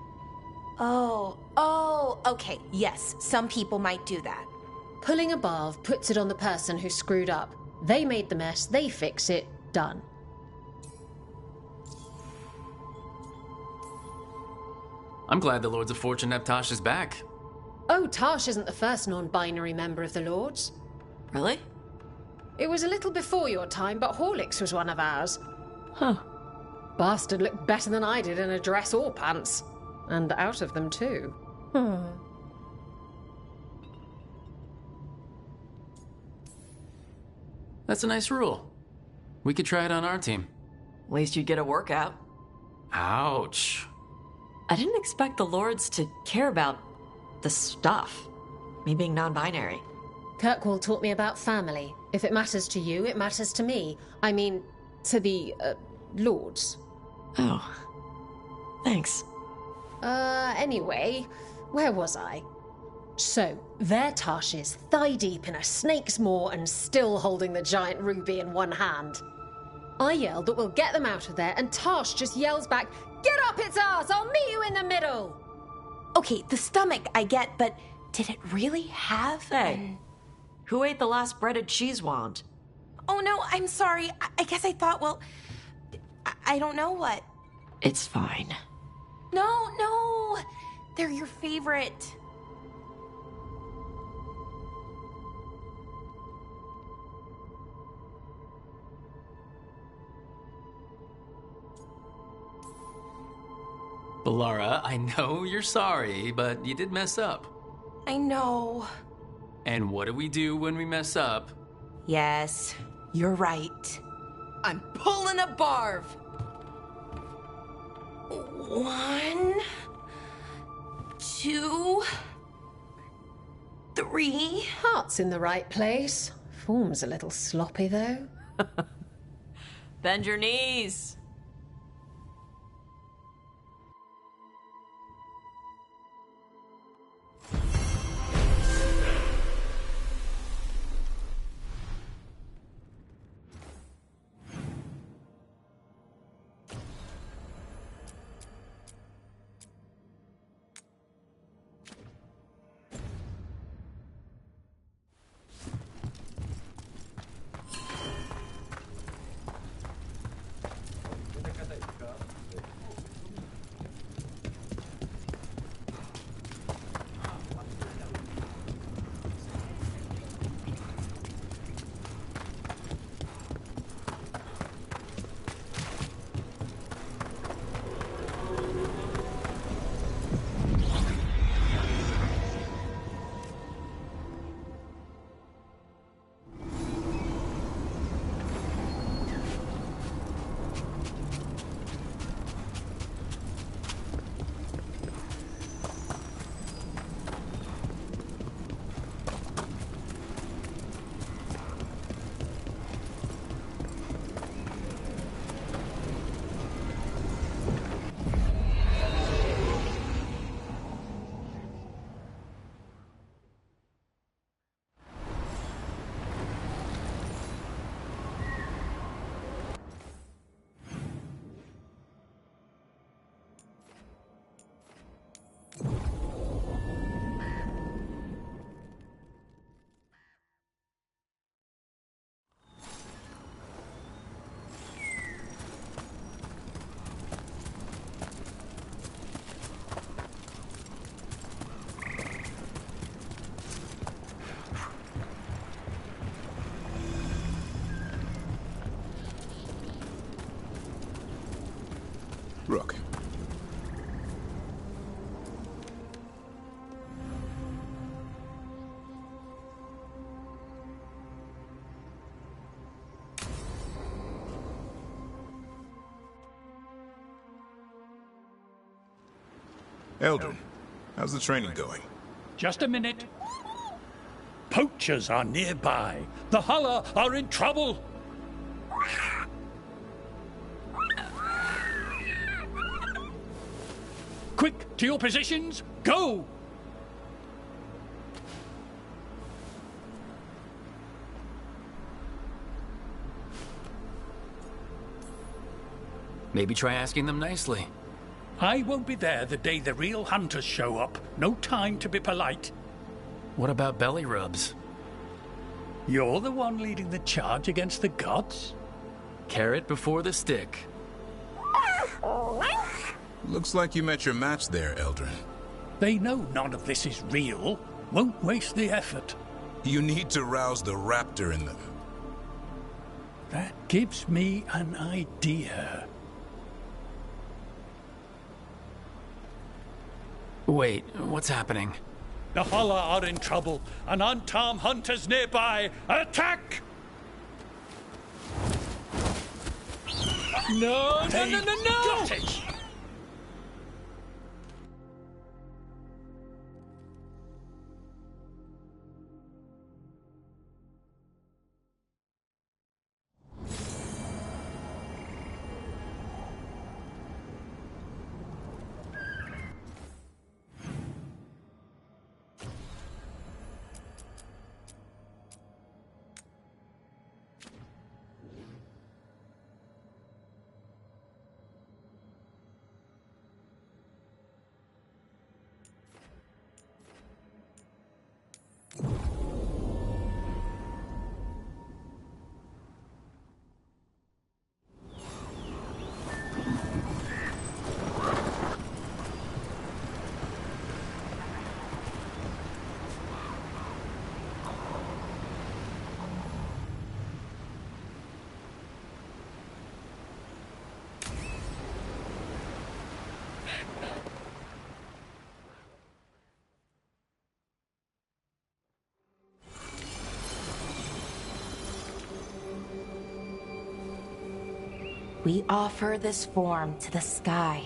Oh, okay, yes, some people might do that. Pulling a barv puts it on the person who screwed up. They made the mess, they fix it, done. I'm glad the Lords of Fortune have Tash is back. Oh, Tash isn't the first non-binary member of the Lords. Really? It was a little before your time, but Horlicks was one of ours. Huh. Bastard looked better than I did in a dress or pants. And out of them, too. That's a nice rule. We could try it on our team. At least you'd get a workout. Ouch. I didn't expect the Lords to care about the stuff. Me being non-binary. Kirkwall taught me about family. If it matters to you, it matters to me. I mean, to the, Lords. Oh. Thanks. Anyway, where was I? So, there Tash is, thigh-deep in a snake's maw and still holding the giant ruby in one hand. I yelled that we'll get them out of there, and Tash just yells back, "Get up its ass! I'll meet you in the middle!" Okay, the stomach I get, but did it really have... Hey, Who ate the last breaded cheese wand? Oh no, I'm sorry. I guess I thought, well, I don't know what. It's fine. No. They're your favorite. Balara, I know you're sorry, but you did mess up. I know. And what do we do when we mess up? Yes, you're right. I'm pulling a barv. 1, 2, 3. Heart's in the right place. Form's a little sloppy, though. Bend your knees. Rook. Eldrin, how's the training going? Just a minute. Poachers are nearby. The Hulla are in trouble. Quick, to your positions. Go! Maybe try asking them nicely. I won't be there the day the real hunters show up. No time to be polite. What about belly rubs? You're the one leading the charge against the gods? Carrot before the stick. Looks like you met your match there, Eldrin. They know none of this is real. Won't waste the effort. You need to rouse the raptor in them. That gives me an idea. Wait, what's happening? The Hulla are in trouble, and unarmed hunters nearby. Attack! No! Got it! We offer this form to the sky,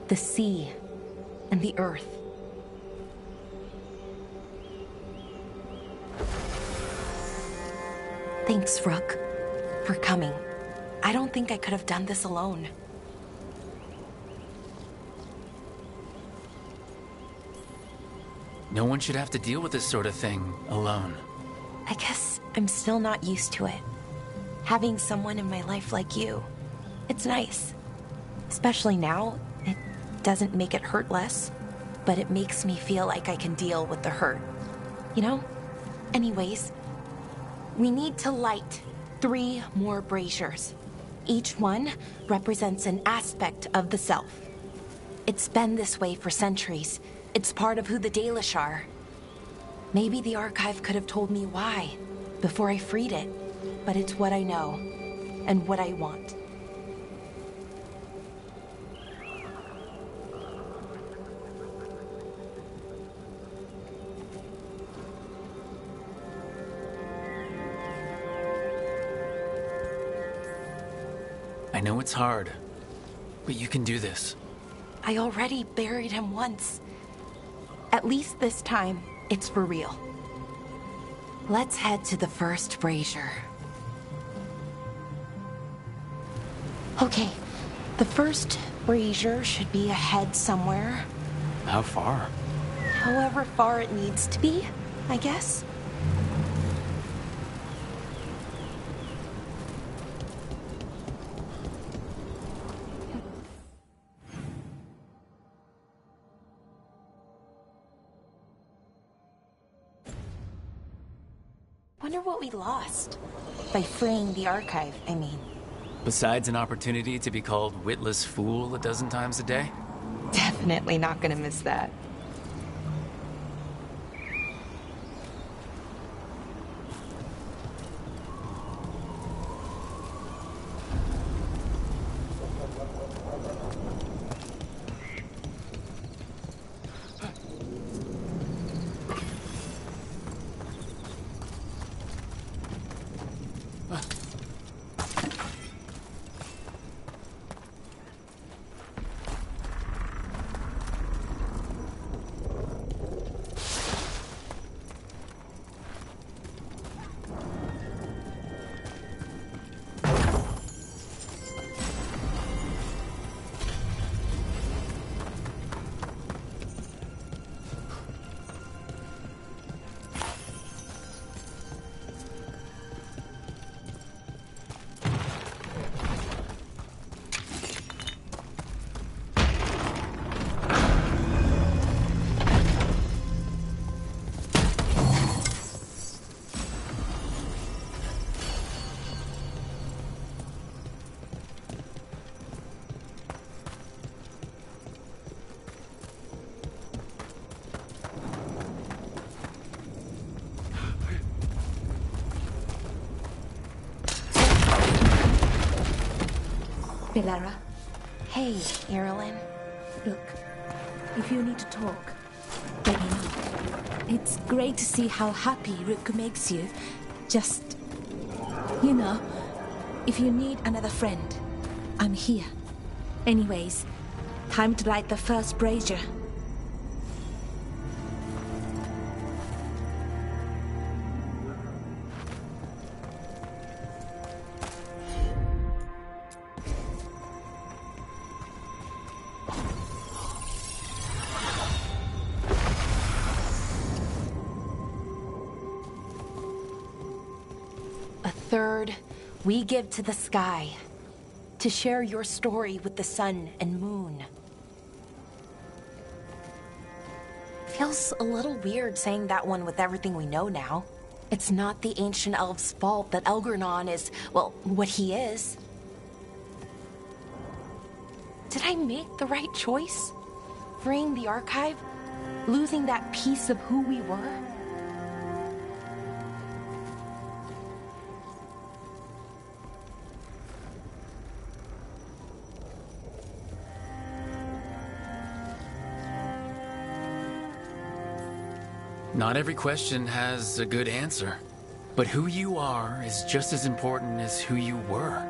the sea, and the earth. Thanks, Rook, for coming. I don't think I could have done this alone. No one should have to deal with this sort of thing alone. I guess I'm still not used to it. Having someone in my life like you, it's nice. Especially now, it doesn't make it hurt less, but it makes me feel like I can deal with the hurt. You know? Anyways, we need to light 3 more braziers. Each one represents an aspect of the self. It's been this way for centuries. It's part of who the Dalish are. Maybe the Archive could have told me why before I freed it, but it's what I know and what I want. I know it's hard, but you can do this. I already buried him once. At least this time, it's for real. Let's head to the first brazier. Okay, the first brazier should be ahead somewhere. How far? However far it needs to be, I guess. Wonder what we lost. By freeing the Archive, I mean. Besides an opportunity to be called witless fool a dozen times a day? Definitely not gonna miss that. Belara. Hey, Erilyn. Look, if you need to talk, let me know. It's great to see how happy Rook makes you. Just, you know, if you need another friend, I'm here. Anyways, time to light the first brazier. Third, we give to the sky, to share your story with the sun and moon. Feels a little weird saying that one with everything we know now. It's not the ancient elves' fault that Elgernon is, well, what he is. Did I make the right choice? Freeing the Archive? Losing that piece of who we were? Not every question has a good answer, but who you are is just as important as who you were.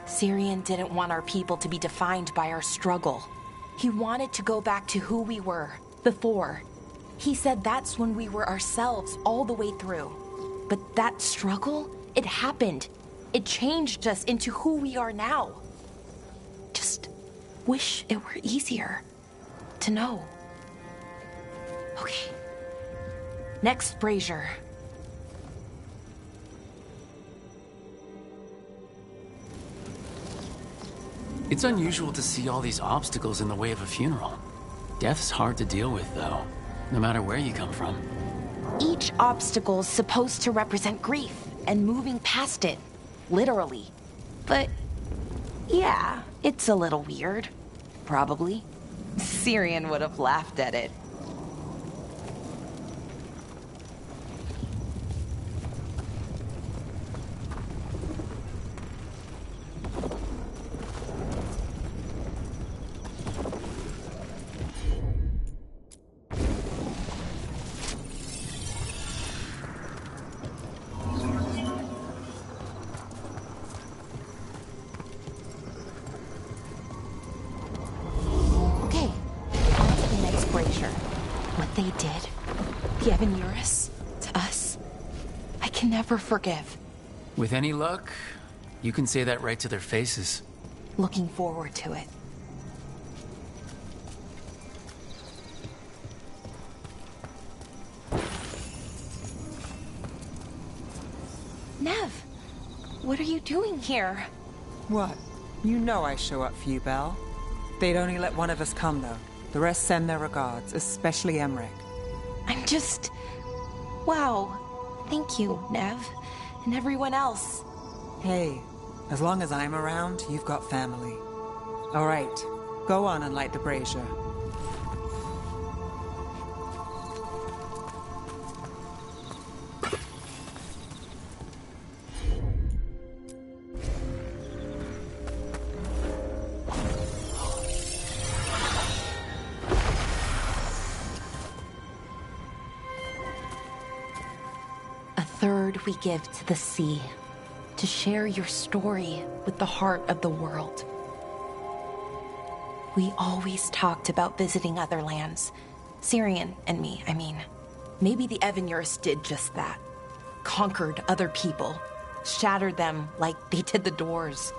Syrian didn't want our people to be defined by our struggle. He wanted to go back to who we were before. He said that's when we were ourselves all the way through. But that struggle, it happened. It changed us into who we are now. Just wish it were easier to know. Okay. Next, Brazier. It's unusual to see all these obstacles in the way of a funeral. Death's hard to deal with, though, no matter where you come from. Each obstacle's supposed to represent grief and moving past it, literally. But, yeah, it's a little weird. Probably. Syrian would have laughed at it. Never forgive. With any luck, you can say that right to their faces. Looking forward to it. Nev, what are you doing here? What? You know I show up for you, Belle. They'd only let one of us come, though. The rest send their regards, especially Emmerich. I'm just... Wow. Thank you, Nev, and everyone else. Hey, as long as I'm around, you've got family. All right, go on and light the brazier. We give to the sea, to share your story with the heart of the world. We always talked about visiting other lands. Syrian and me, I mean. Maybe the Evanurus did just that. Conquered other people, shattered them like they did the Doors.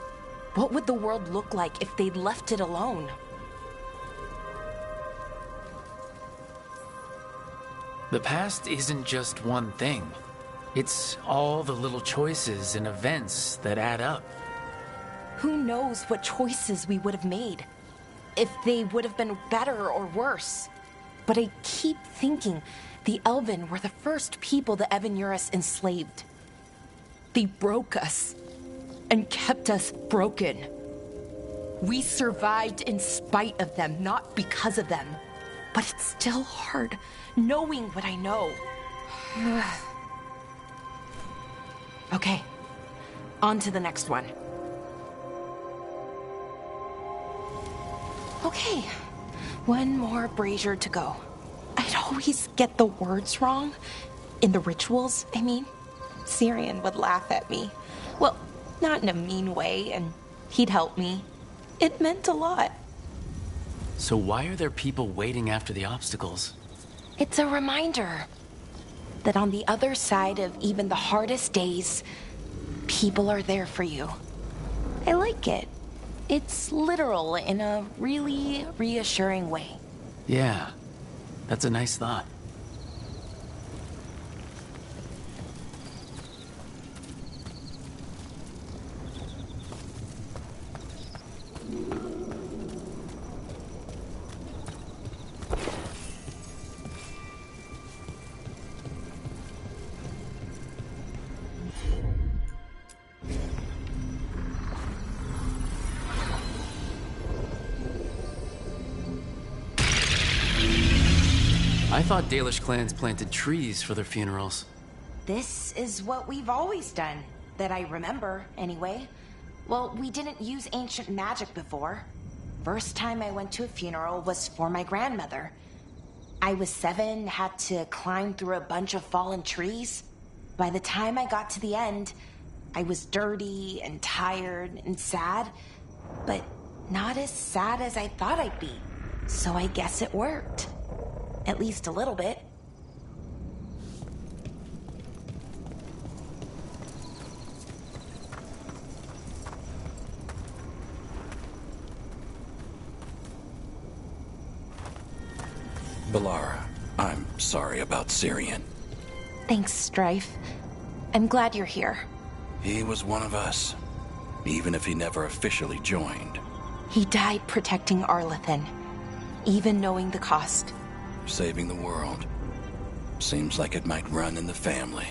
What would the world look like if they'd left it alone? The past isn't just one thing. It's all the little choices and events that add up. Who knows what choices we would have made? If they would have been better or worse. But I keep thinking the Elven were the first people the Evanurus enslaved. They broke us and kept us broken. We survived in spite of them, not because of them. But it's still hard knowing what I know. Okay, on to the next one. Okay, one more brazier to go. I'd always get the words wrong. In the rituals, I mean. Syrian would laugh at me. Well, not in a mean way, and he'd help me. It meant a lot. So why are there people waiting after the obstacles? It's a reminder that on the other side of even the hardest days, people are there for you. I like it. It's literal in a really reassuring way. Yeah, that's a nice thought. I thought Dalish clans planted trees for their funerals. This is what we've always done, that I remember, anyway. Well, we didn't use ancient magic before. First time I went to a funeral was for my grandmother. I was 7, had to climb through a bunch of fallen trees. By the time I got to the end, I was dirty and tired and sad, but not as sad as I thought I'd be. So I guess it worked. At least a little bit. Balara, I'm sorry about Syrian. Thanks, Strife. I'm glad you're here. He was one of us, even if he never officially joined. He died protecting Arlathan, even knowing the cost. Saving the world. Seems like it might run in the family.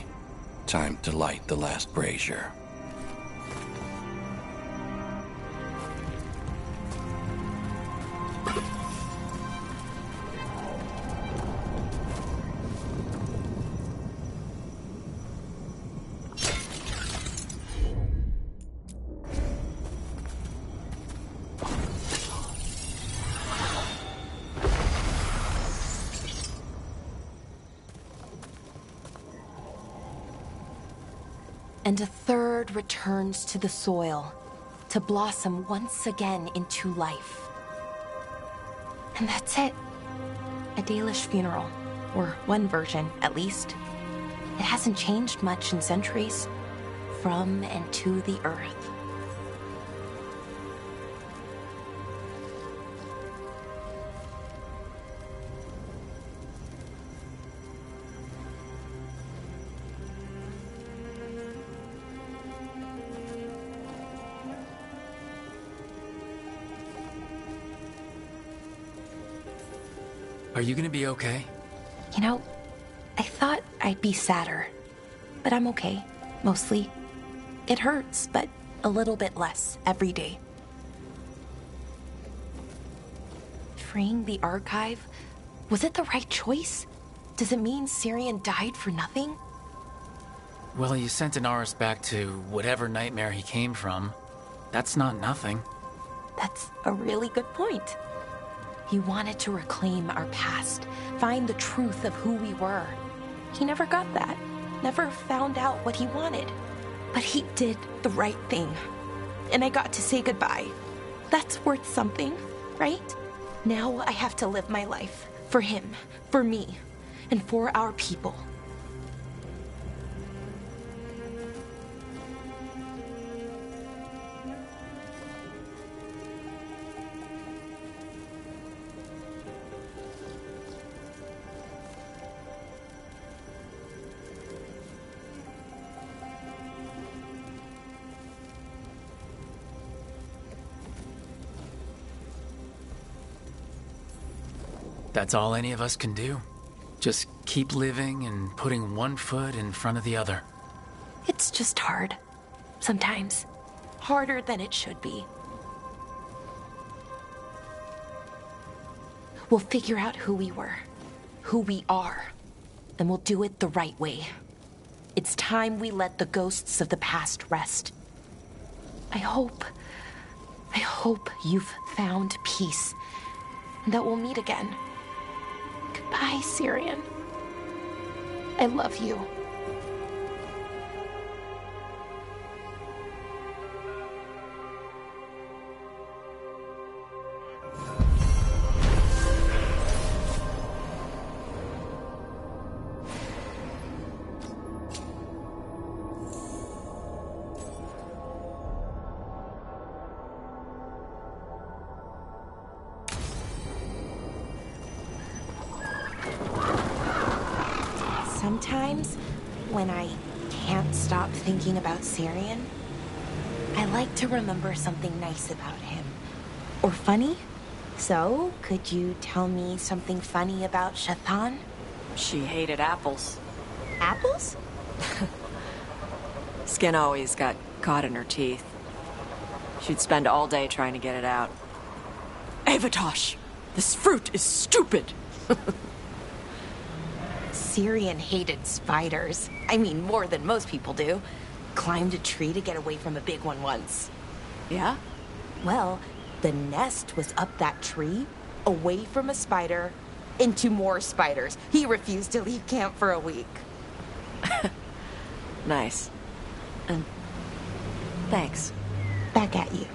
Time to light the last brazier. And a third returns to the soil, to blossom once again into life. And that's it. A Dalish funeral, or one version, at least. It hasn't changed much in centuries, from and to the earth. Are you gonna be okay? You know, I thought I'd be sadder, but I'm okay, mostly. It hurts, but a little bit less every day. Freeing the archive, was it the right choice? Does it mean Syrian died for nothing? Well, you sent Inaris back to whatever nightmare he came from. That's not nothing. That's a really good point. He wanted to reclaim our past, find the truth of who we were. He never got that, never found out what he wanted. But he did the right thing, and I got to say goodbye. That's worth something, right? Now I have to live my life for him, for me, and for our people. That's all any of us can do. Just keep living and putting one foot in front of the other. It's just hard. Sometimes. Harder than it should be. We'll figure out who we were, who we are, and we'll do it the right way. It's time we let the ghosts of the past rest. I hope you've found peace, and that we'll meet again. Goodbye, Syrian. I love you. Sometimes, when I can't stop thinking about Syrian, I like to remember something nice about him. Or funny. So, could you tell me something funny about Shathan? She hated apples. Apples? Skin always got caught in her teeth. She'd spend all day trying to get it out. Avatosh! This fruit is stupid! Syrian hated spiders. I mean, more than most people do. Climbed a tree to get away from a big one once. Yeah? Well, the nest was up that tree, away from a spider, into more spiders. He refused to leave camp for a week. Nice. And Thanks. Back at you.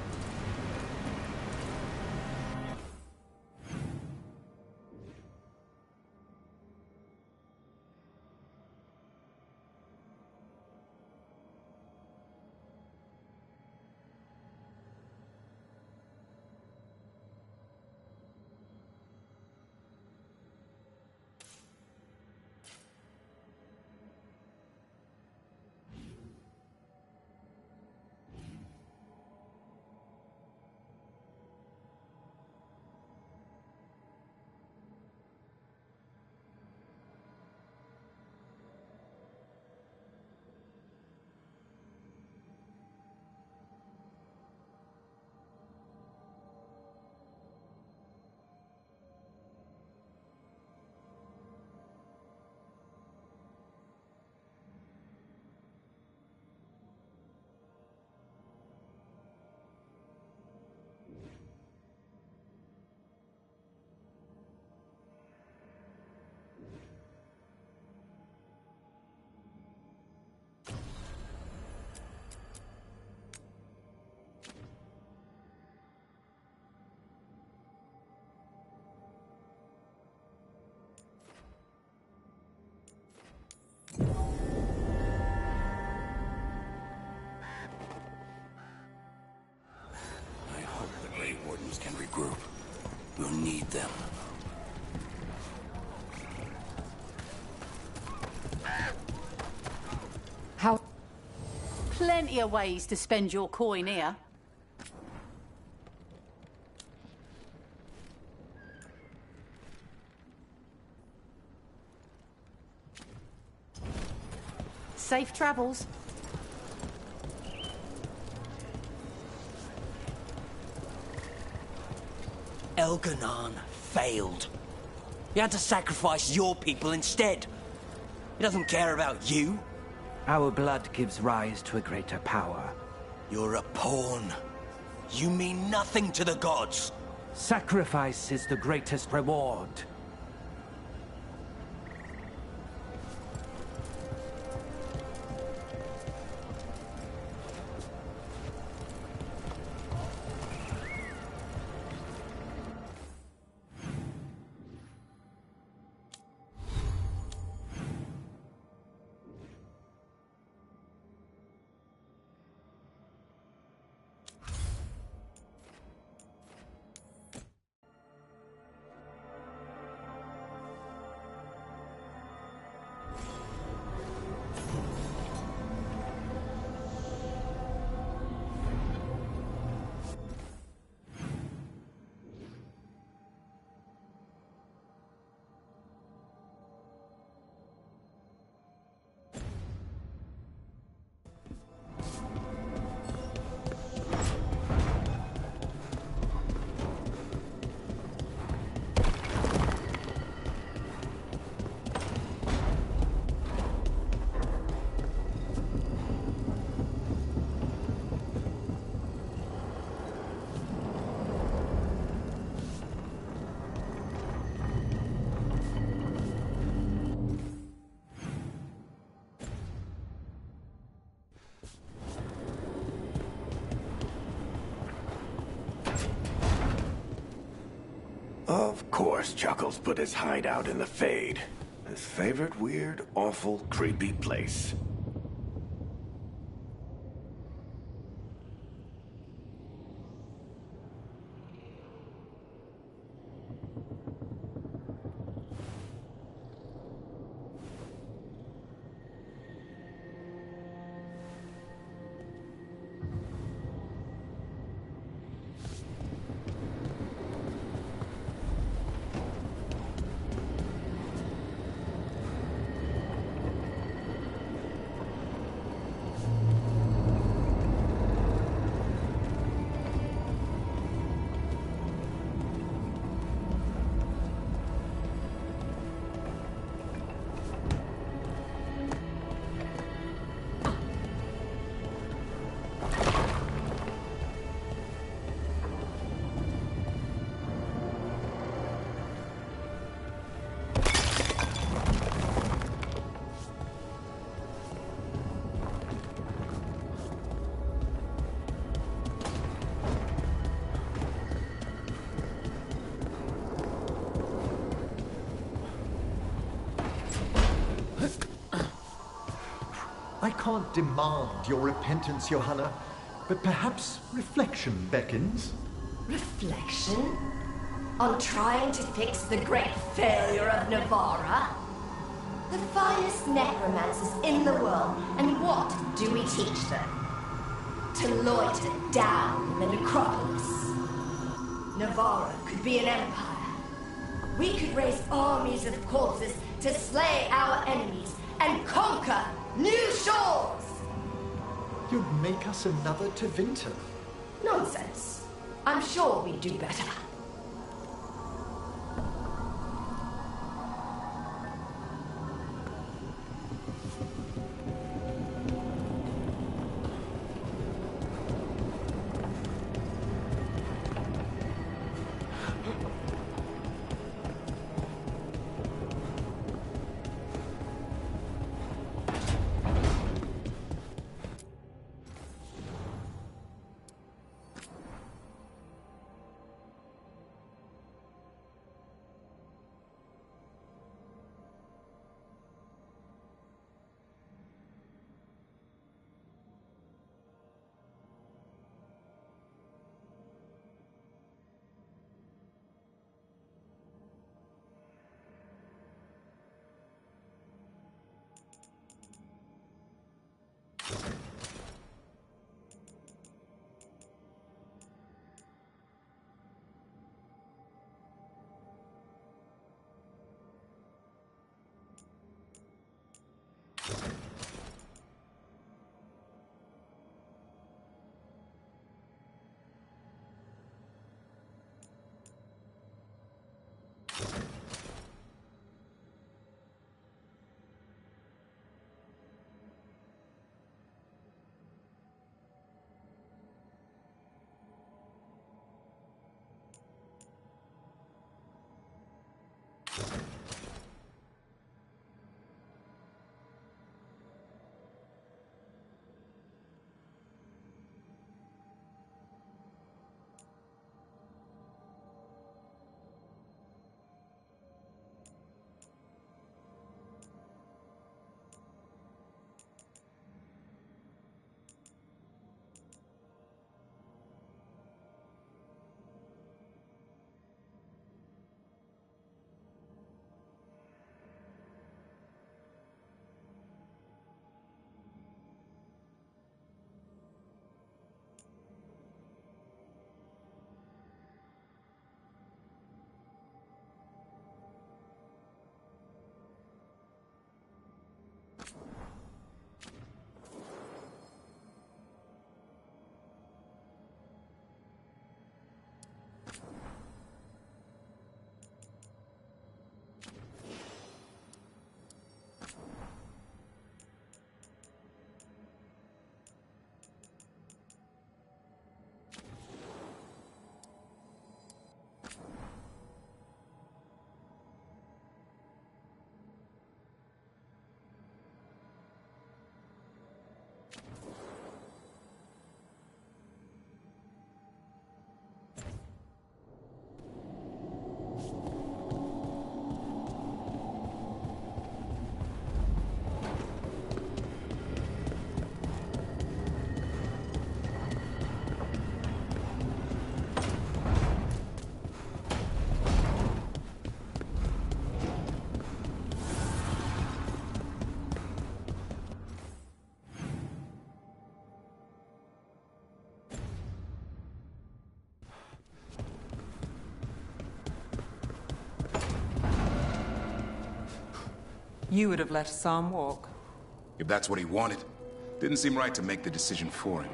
I hope the Grey Wardens can regroup. We'll need them. How? Plenty of ways to spend your coin here. Safe travels. Elganon failed. He had to sacrifice your people instead. He doesn't care about you. Our blood gives rise to a greater power. You're a pawn. You mean nothing to the gods. Sacrifice is the greatest reward. Of course, Chuckles put his hideout in the Fade. His favorite weird, awful, creepy place. can't demand your repentance, Johanna, but perhaps reflection beckons. Reflection? On trying to fix the great failure of Navarra? The finest necromancers in the world, and what do we teach them? To loiter down in the necropolis. Navarra could be an empire. We could raise armies of corpses to slay our enemies and conquer new shores! You'd make us another Tevinter. Nonsense. I'm sure we'd do better. You would have let Sam walk. If that's what he wanted, didn't seem right to make the decision for him.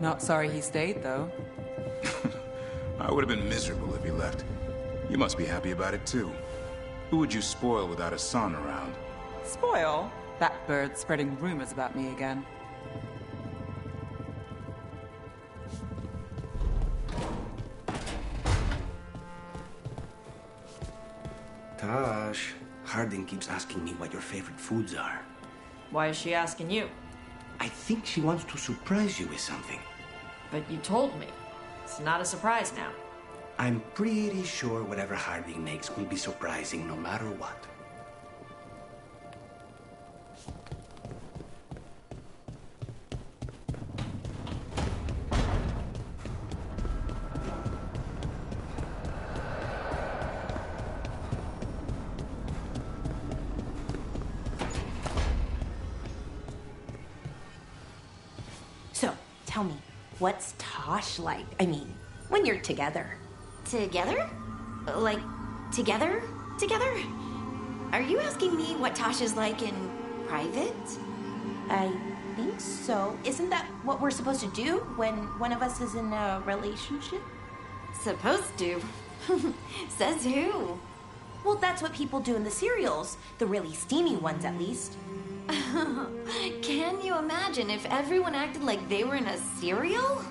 Not sorry he stayed, though. I would have been miserable if he left. You must be happy about it, too. Who would you spoil without a son around? Spoil? That bird's spreading rumors about me again. Tosh, Harding keeps asking me what your favorite foods are. Why is she asking you? I think she wants to surprise you with something. But you told me. It's not a surprise now. I'm pretty sure whatever Harding makes will be surprising no matter what. tell me, what's Tosh like? I mean, when you're together. Together? Like, together? Together? Are you asking me what Tosh is like in private? I think so. Isn't that what we're supposed to do when one of us is in a relationship? Supposed to? Says who? Well, that's what people do in the serials. The really steamy ones, at least. Can you imagine if everyone acted like they were in a serial?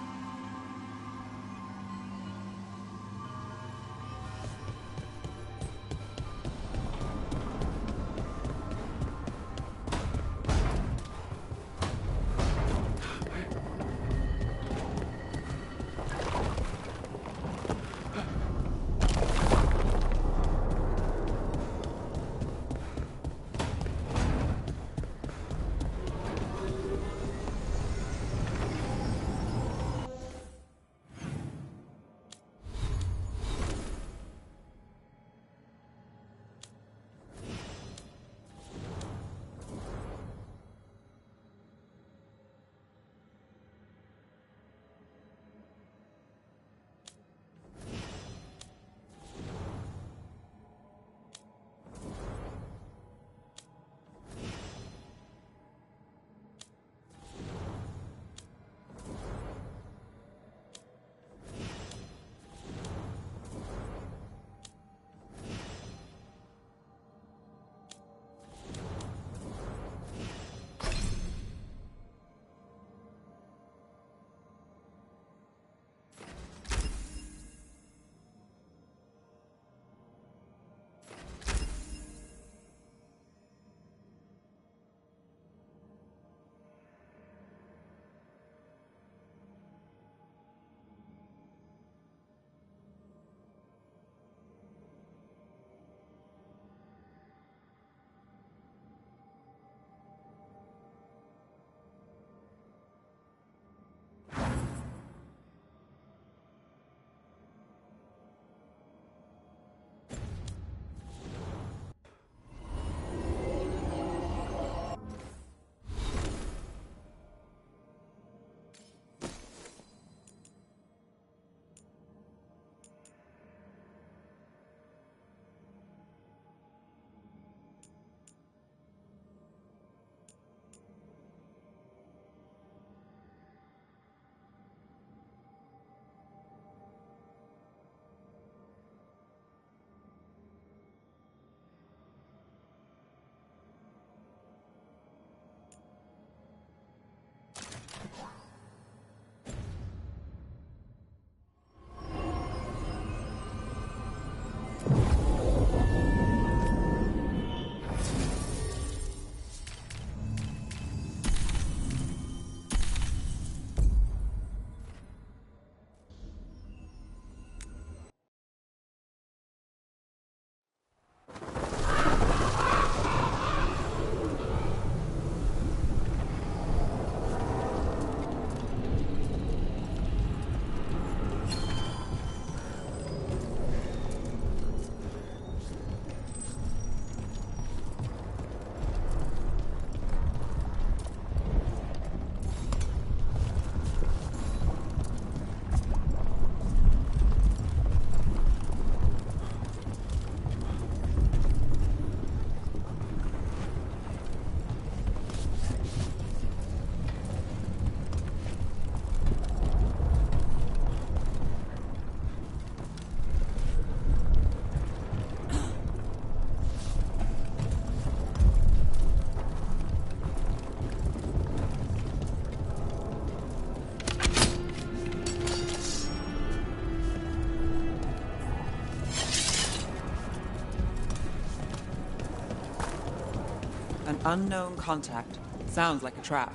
An unknown contact. Sounds like a trap.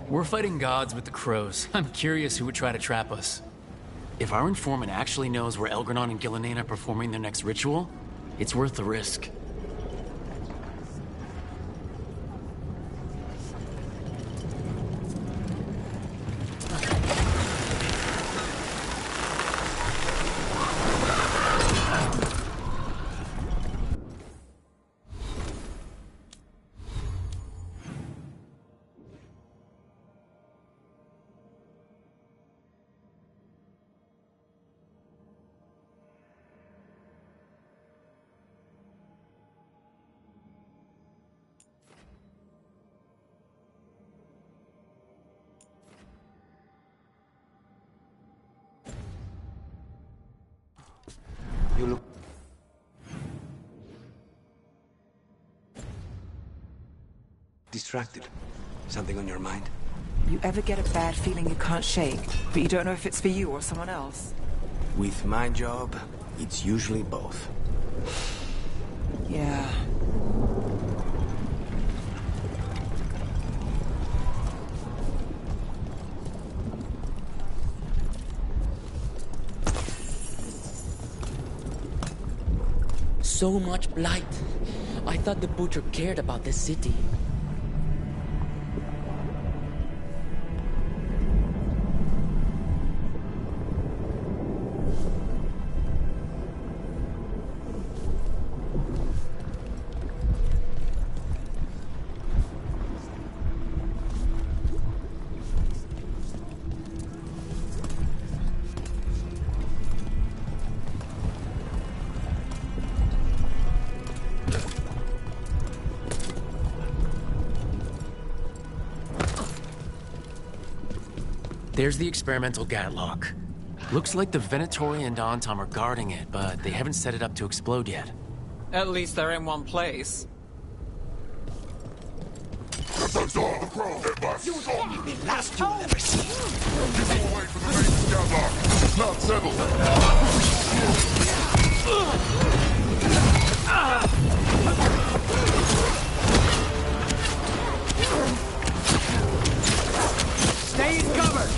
We're fighting gods with the crows. I'm curious who would try to trap us. If our informant actually knows where Elgranon and Gillenane are performing their next ritual, it's worth the risk. You look... distracted. Something on your mind? You ever get a bad feeling you can't shake, but you don't know if it's for you or someone else? With my job, it's usually both. Yeah. So much blight. I thought the Butcher cared about this city. There's the experimental Gatlock. Looks like the Venatori and Antom are guarding it, but they haven't set it up to explode yet. At least they're in one place. Last you'll ever see. Not settled. Stay in cover!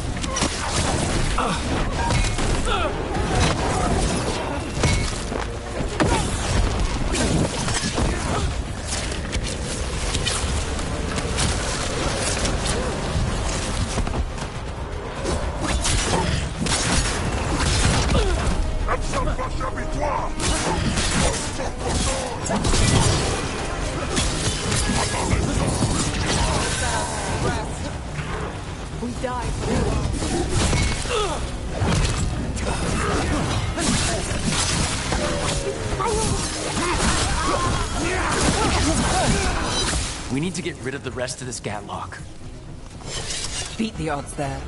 We die for the We need to get rid of the rest of this Gatlock. Beat the odds there.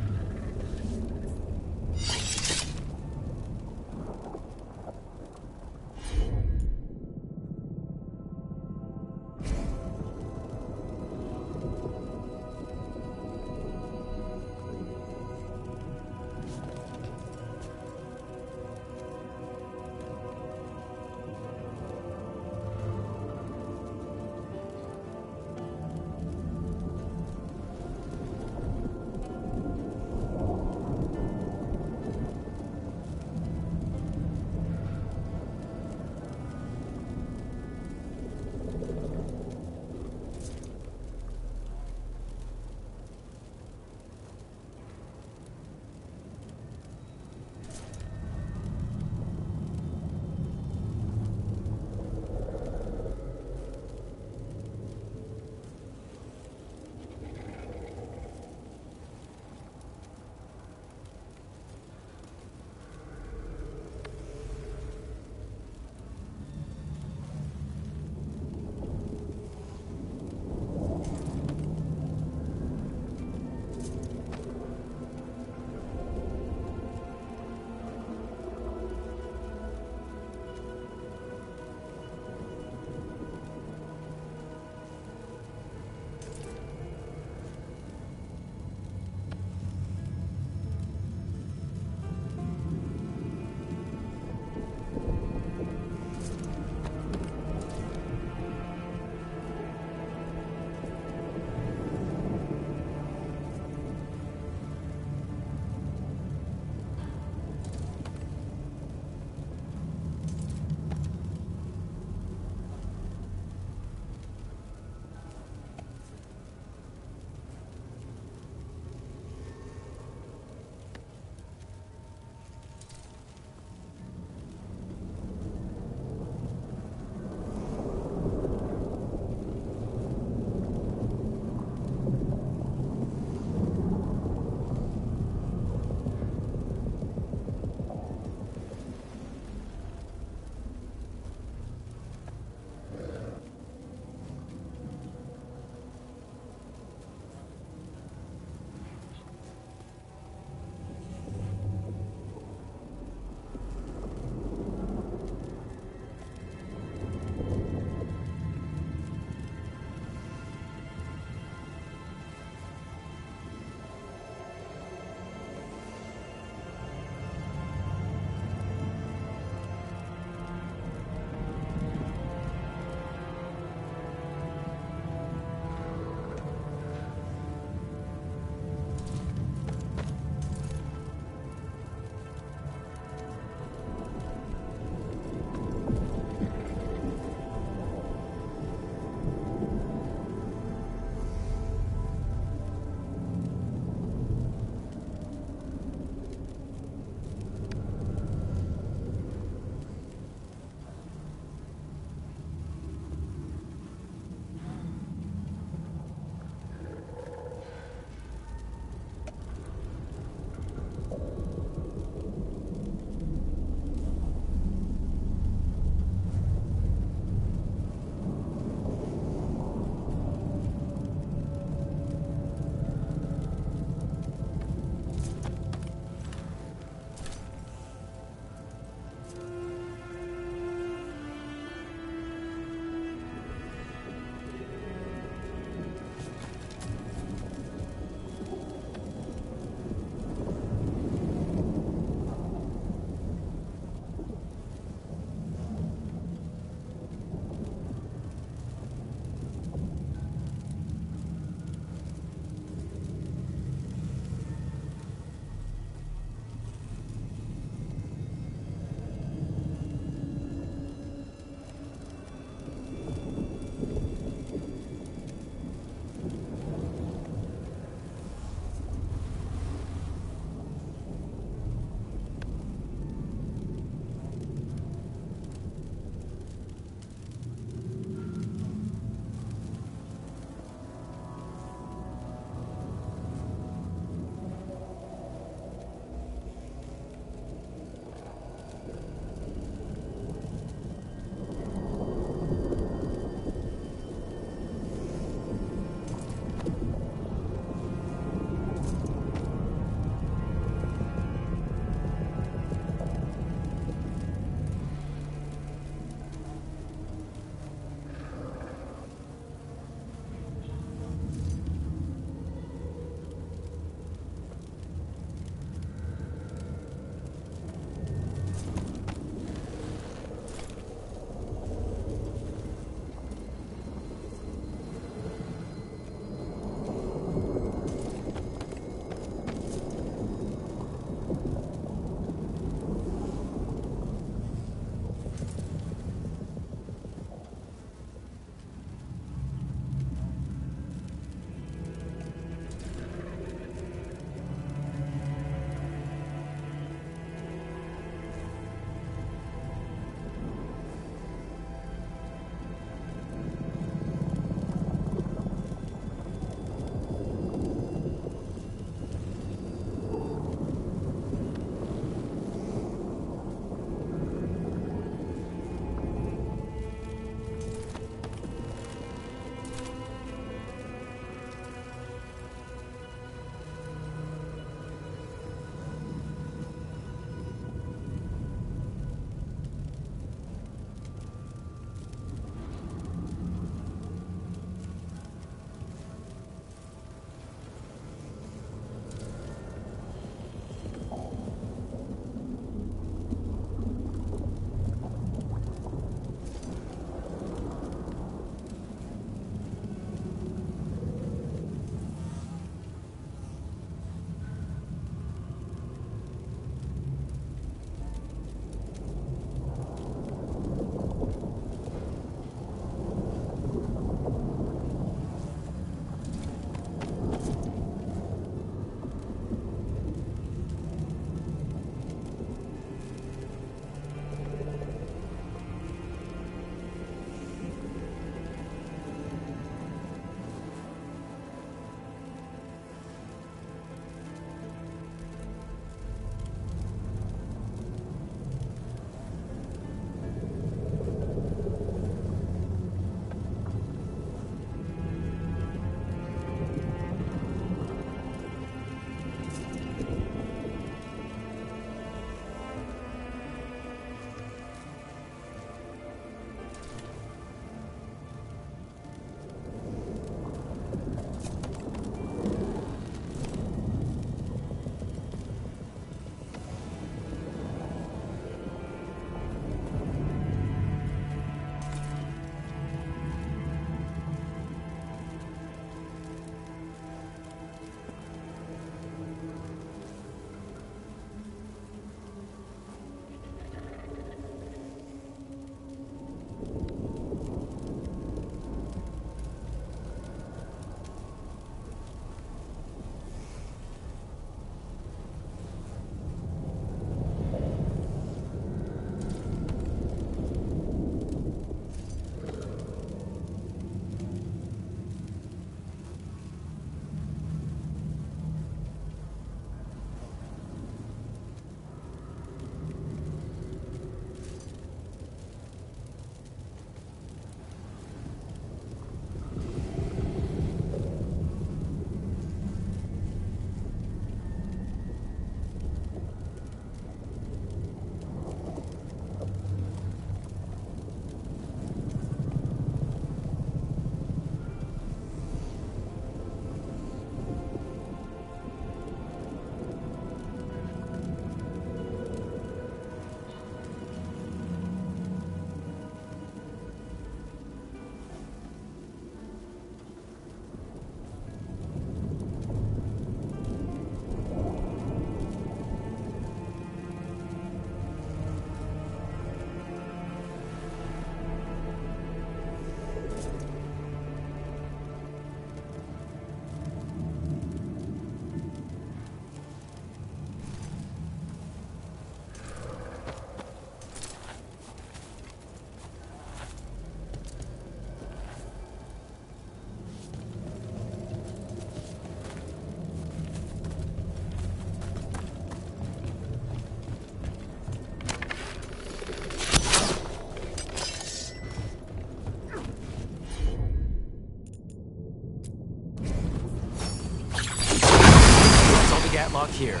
Catlock here.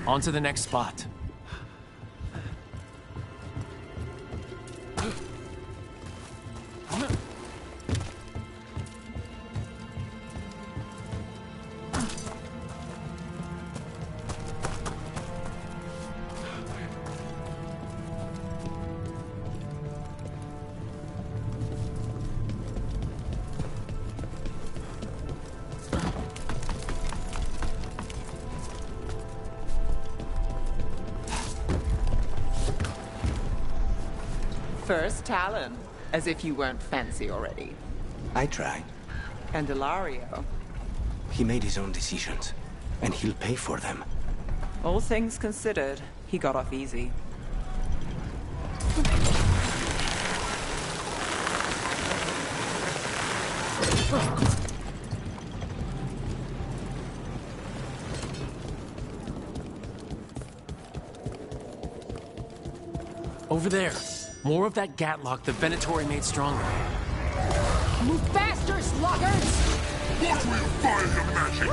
On to the next spot. First Talon, as if you weren't fancy already. I tried. Candelario. He made his own decisions, and he'll pay for them. All things considered, he got off easy. Over there. More of that Gatlock the Venatori made stronger. Move faster, sluggards! What will fire magic?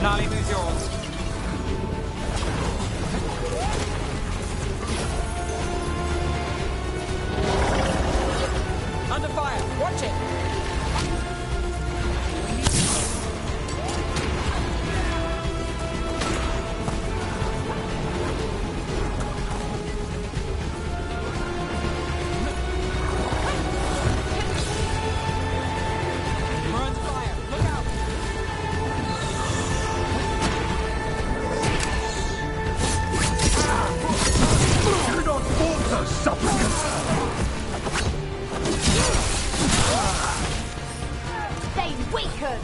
Nali, who's yours? Under fire! Watch it! We're under fire! Look out! Do not falter, supplicants! They weaken!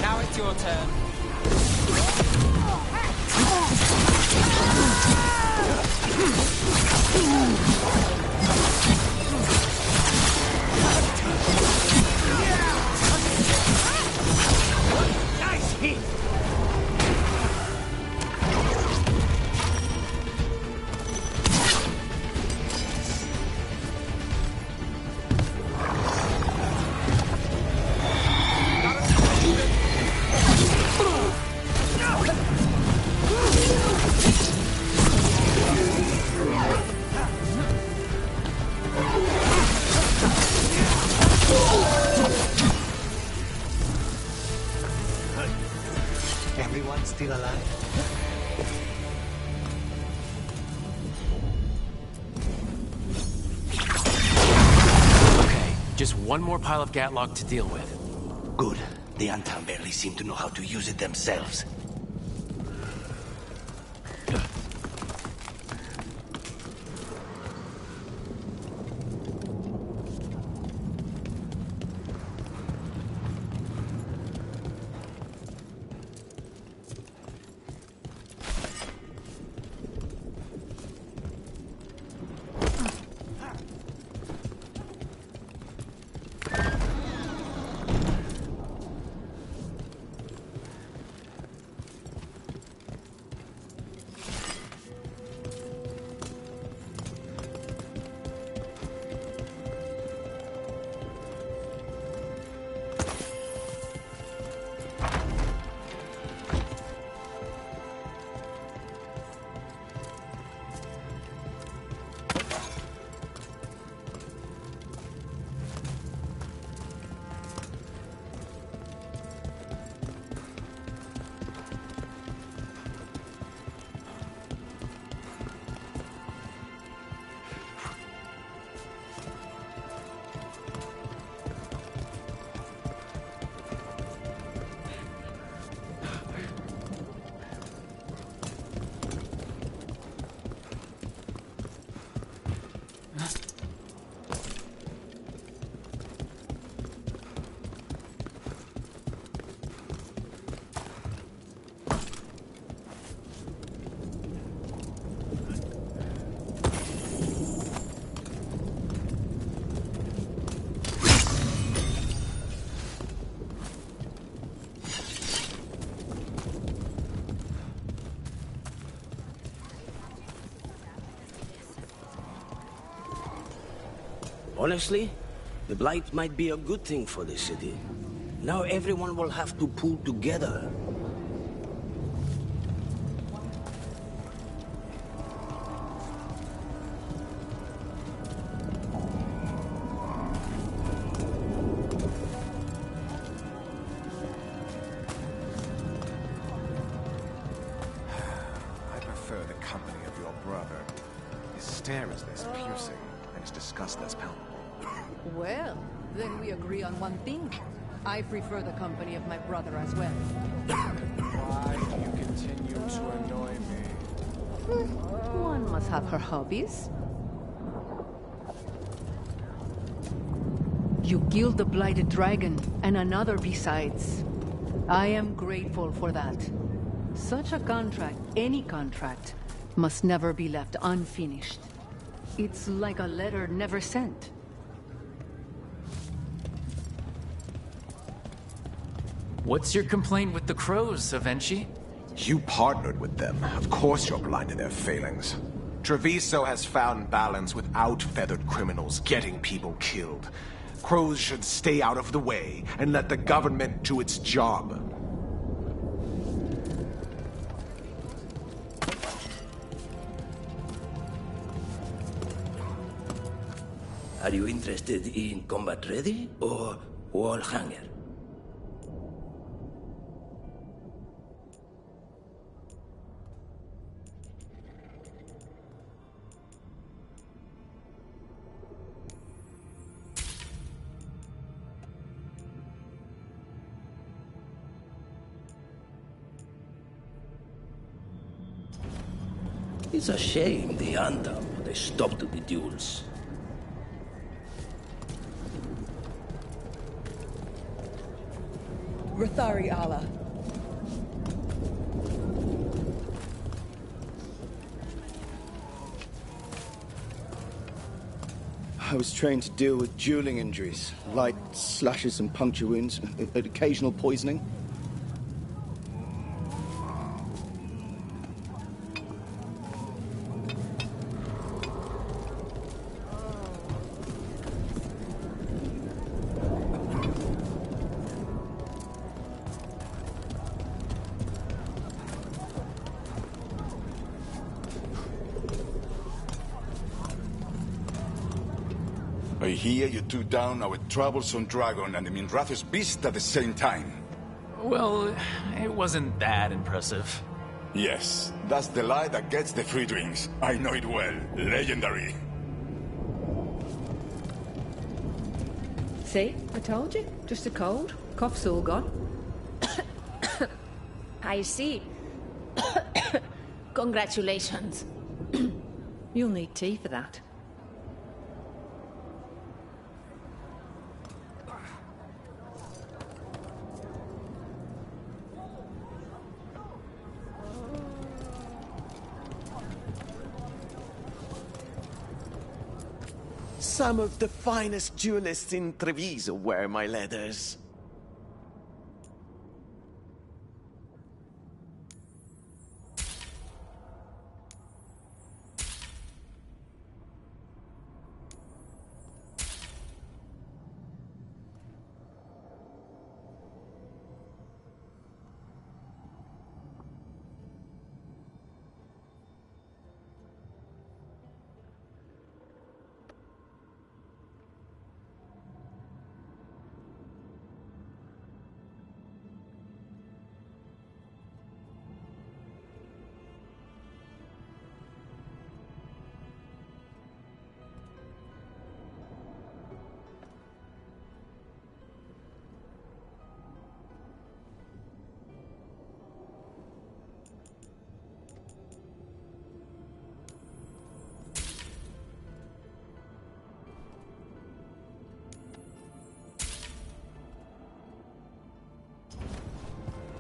Now it's your turn. Nice hit! Everyone still alive? Okay, just one more pile of Gatlock to deal with. Good. The Antam barely seem to know how to use it themselves. Honestly, the Blight might be a good thing for the city. Now everyone will have to pull together. I prefer the company of your brother. His stare is less piercing, and his disgust less palpable. Well, then we agree on one thing. I prefer the company of my brother as well. Why do you continue to annoy me? One must have her hobbies. You killed the blighted dragon, and another besides. I am grateful for that. Such a contract, any contract, must never be left unfinished. It's like a letter never sent. What's your complaint with the crows, Avenchi? You partnered with them. Of course you're blind to their failings. Treviso has found balance without feathered criminals getting people killed. Crows should stay out of the way and let the government do its job. Are you interested in combat ready or wall hanger? It's a shame the Andam, they stopped the duels. Rathari Allah. I was trained to deal with dueling injuries, light slashes and puncture wounds, occasional poisoning. I hear you took down our troublesome dragon and the Minrath's beast at the same time. Well, it wasn't that impressive. Yes, that's the lie that gets the free drinks. I know it well. Legendary. See? I told you. Just a cold. Cough's all gone. I see. Congratulations. You'll need tea for that. Some of the finest duelists in Treviso wear my leathers.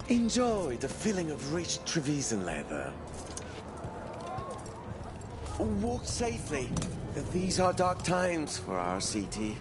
Enjoy the feeling of rich Trevisan leather. Walk safely. These are dark times for our city.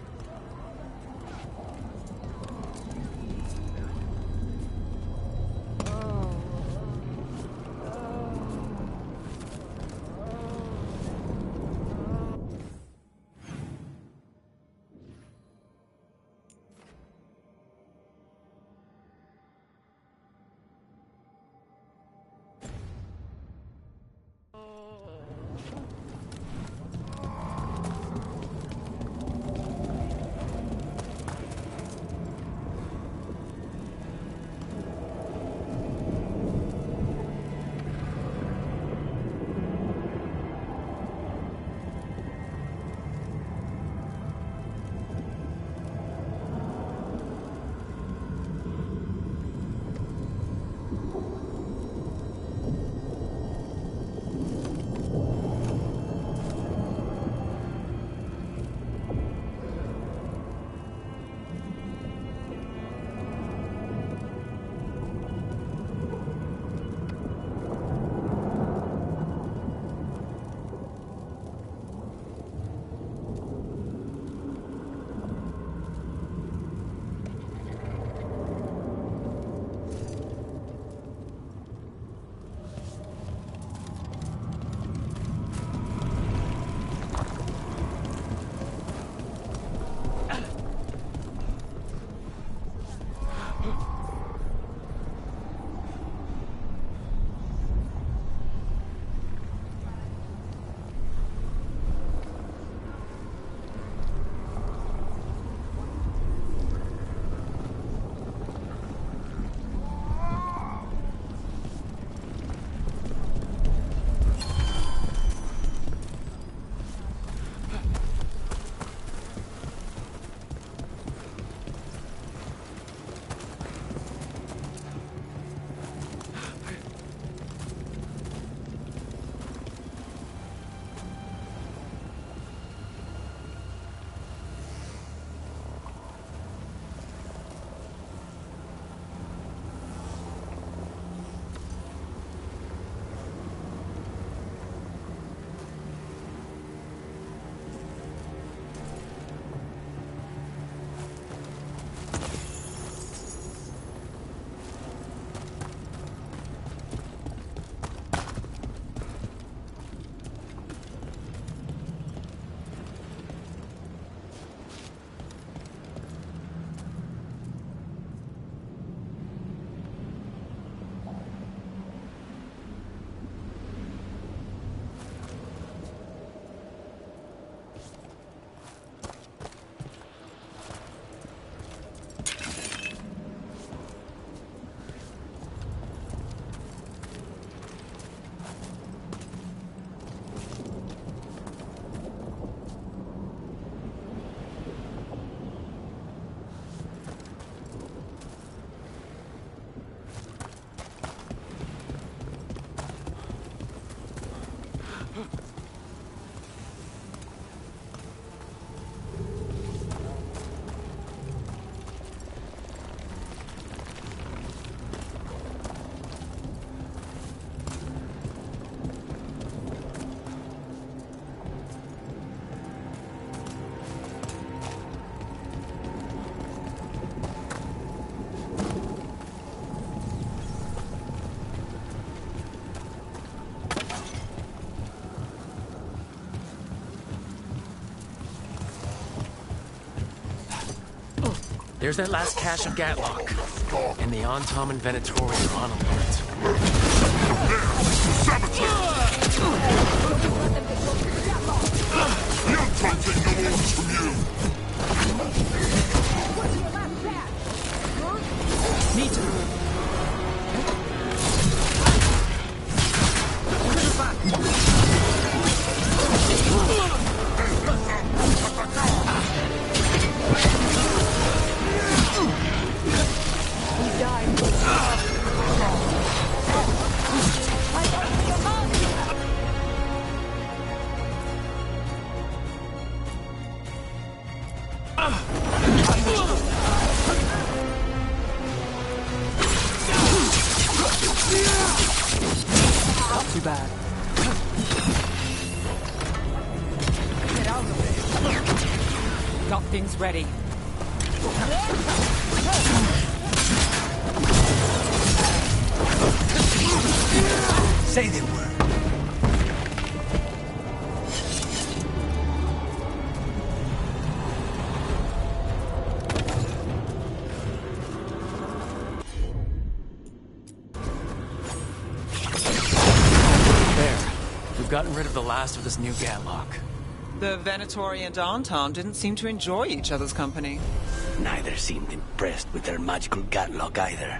There's that last cache of Gatlock. And the Antom and Venatori are on alert. The Antom take no orders from you! Me too. Not too bad. Get out of there. Got things ready. Say the word. We've gotten rid of the last of this new Gatlock. The Venatori and Antom didn't seem to enjoy each other's company. Neither seemed impressed with their magical Gatlock either.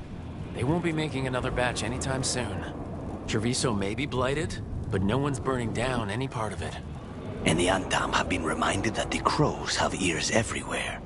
They won't be making another batch anytime soon. Treviso may be blighted, but no one's burning down any part of it. And the Antom have been reminded that the crows have ears everywhere.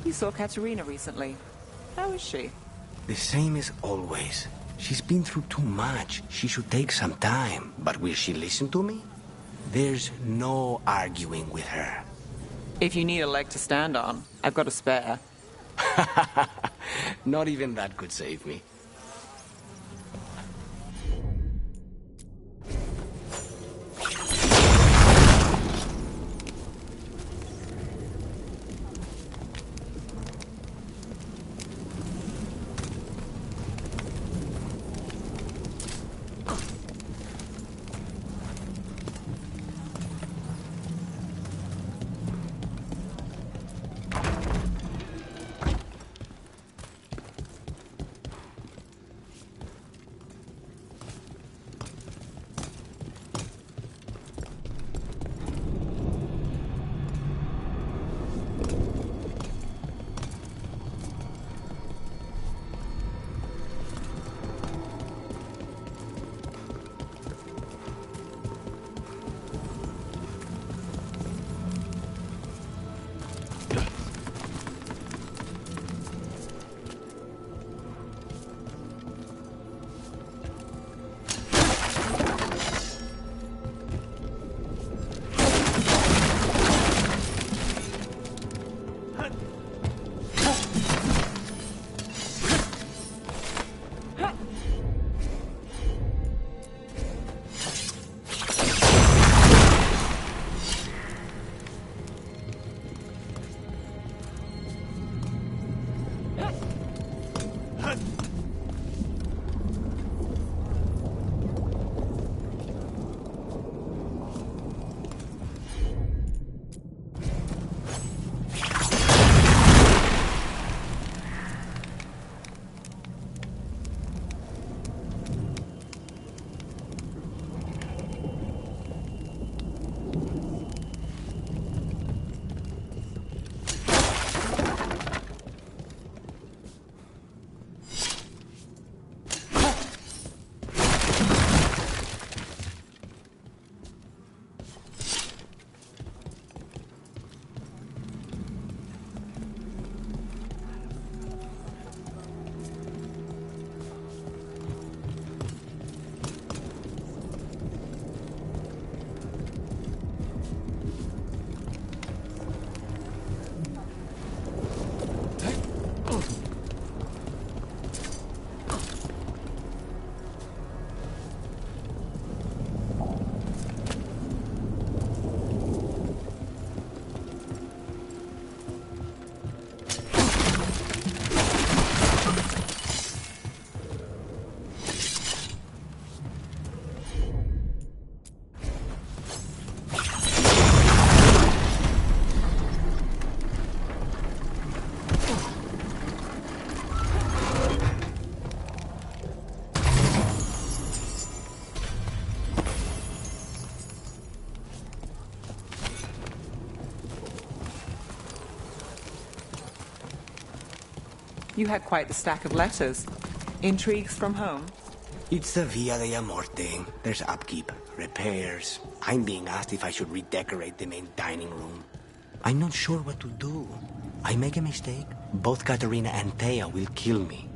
You saw Katerina recently. How is she? The same as always. She's been through too much. She should take some time. But will she listen to me? There's no arguing with her. If you need a leg to stand on, I've got a spare. Not even that could save me. You had quite the stack of letters. Intrigues from home? It's the Via de Amor thing. There's upkeep, repairs. I'm being asked if I should redecorate the main dining room. I'm not sure what to do. I make a mistake, both Katerina and Thea will kill me.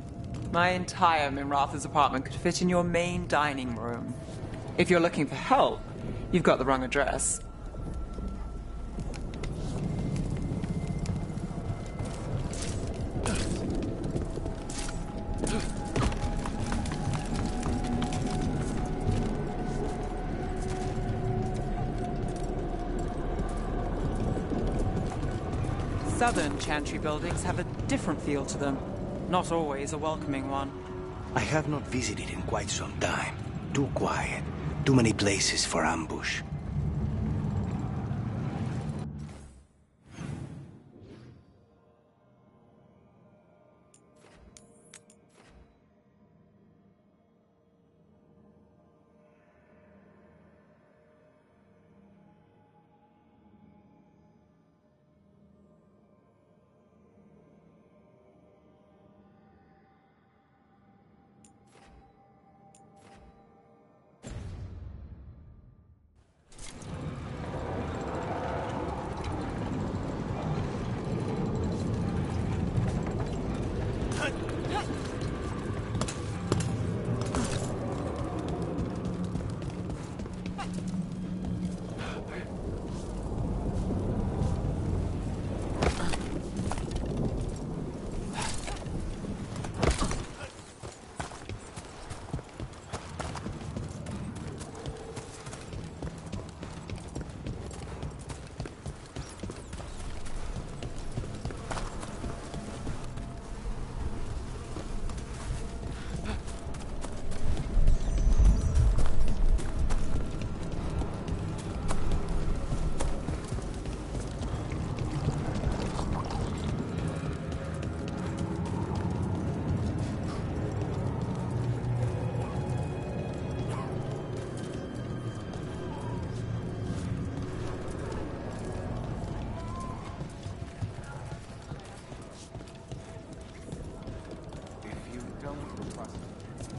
My entire Minratha's apartment could fit in your main dining room. If you're looking for help, you've got the wrong address. Southern Chantry buildings have a different feel to them. Not always a welcoming one. I have not visited in quite some time. Too quiet. Too many places for ambush.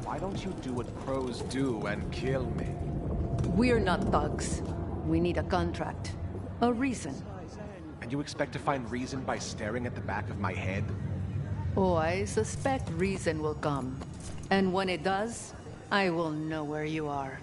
Why don't you do what crows do and kill me? We're not thugs. We need a contract. A reason. And you expect to find reason by staring at the back of my head? Oh, I suspect reason will come. And when it does, I will know where you are.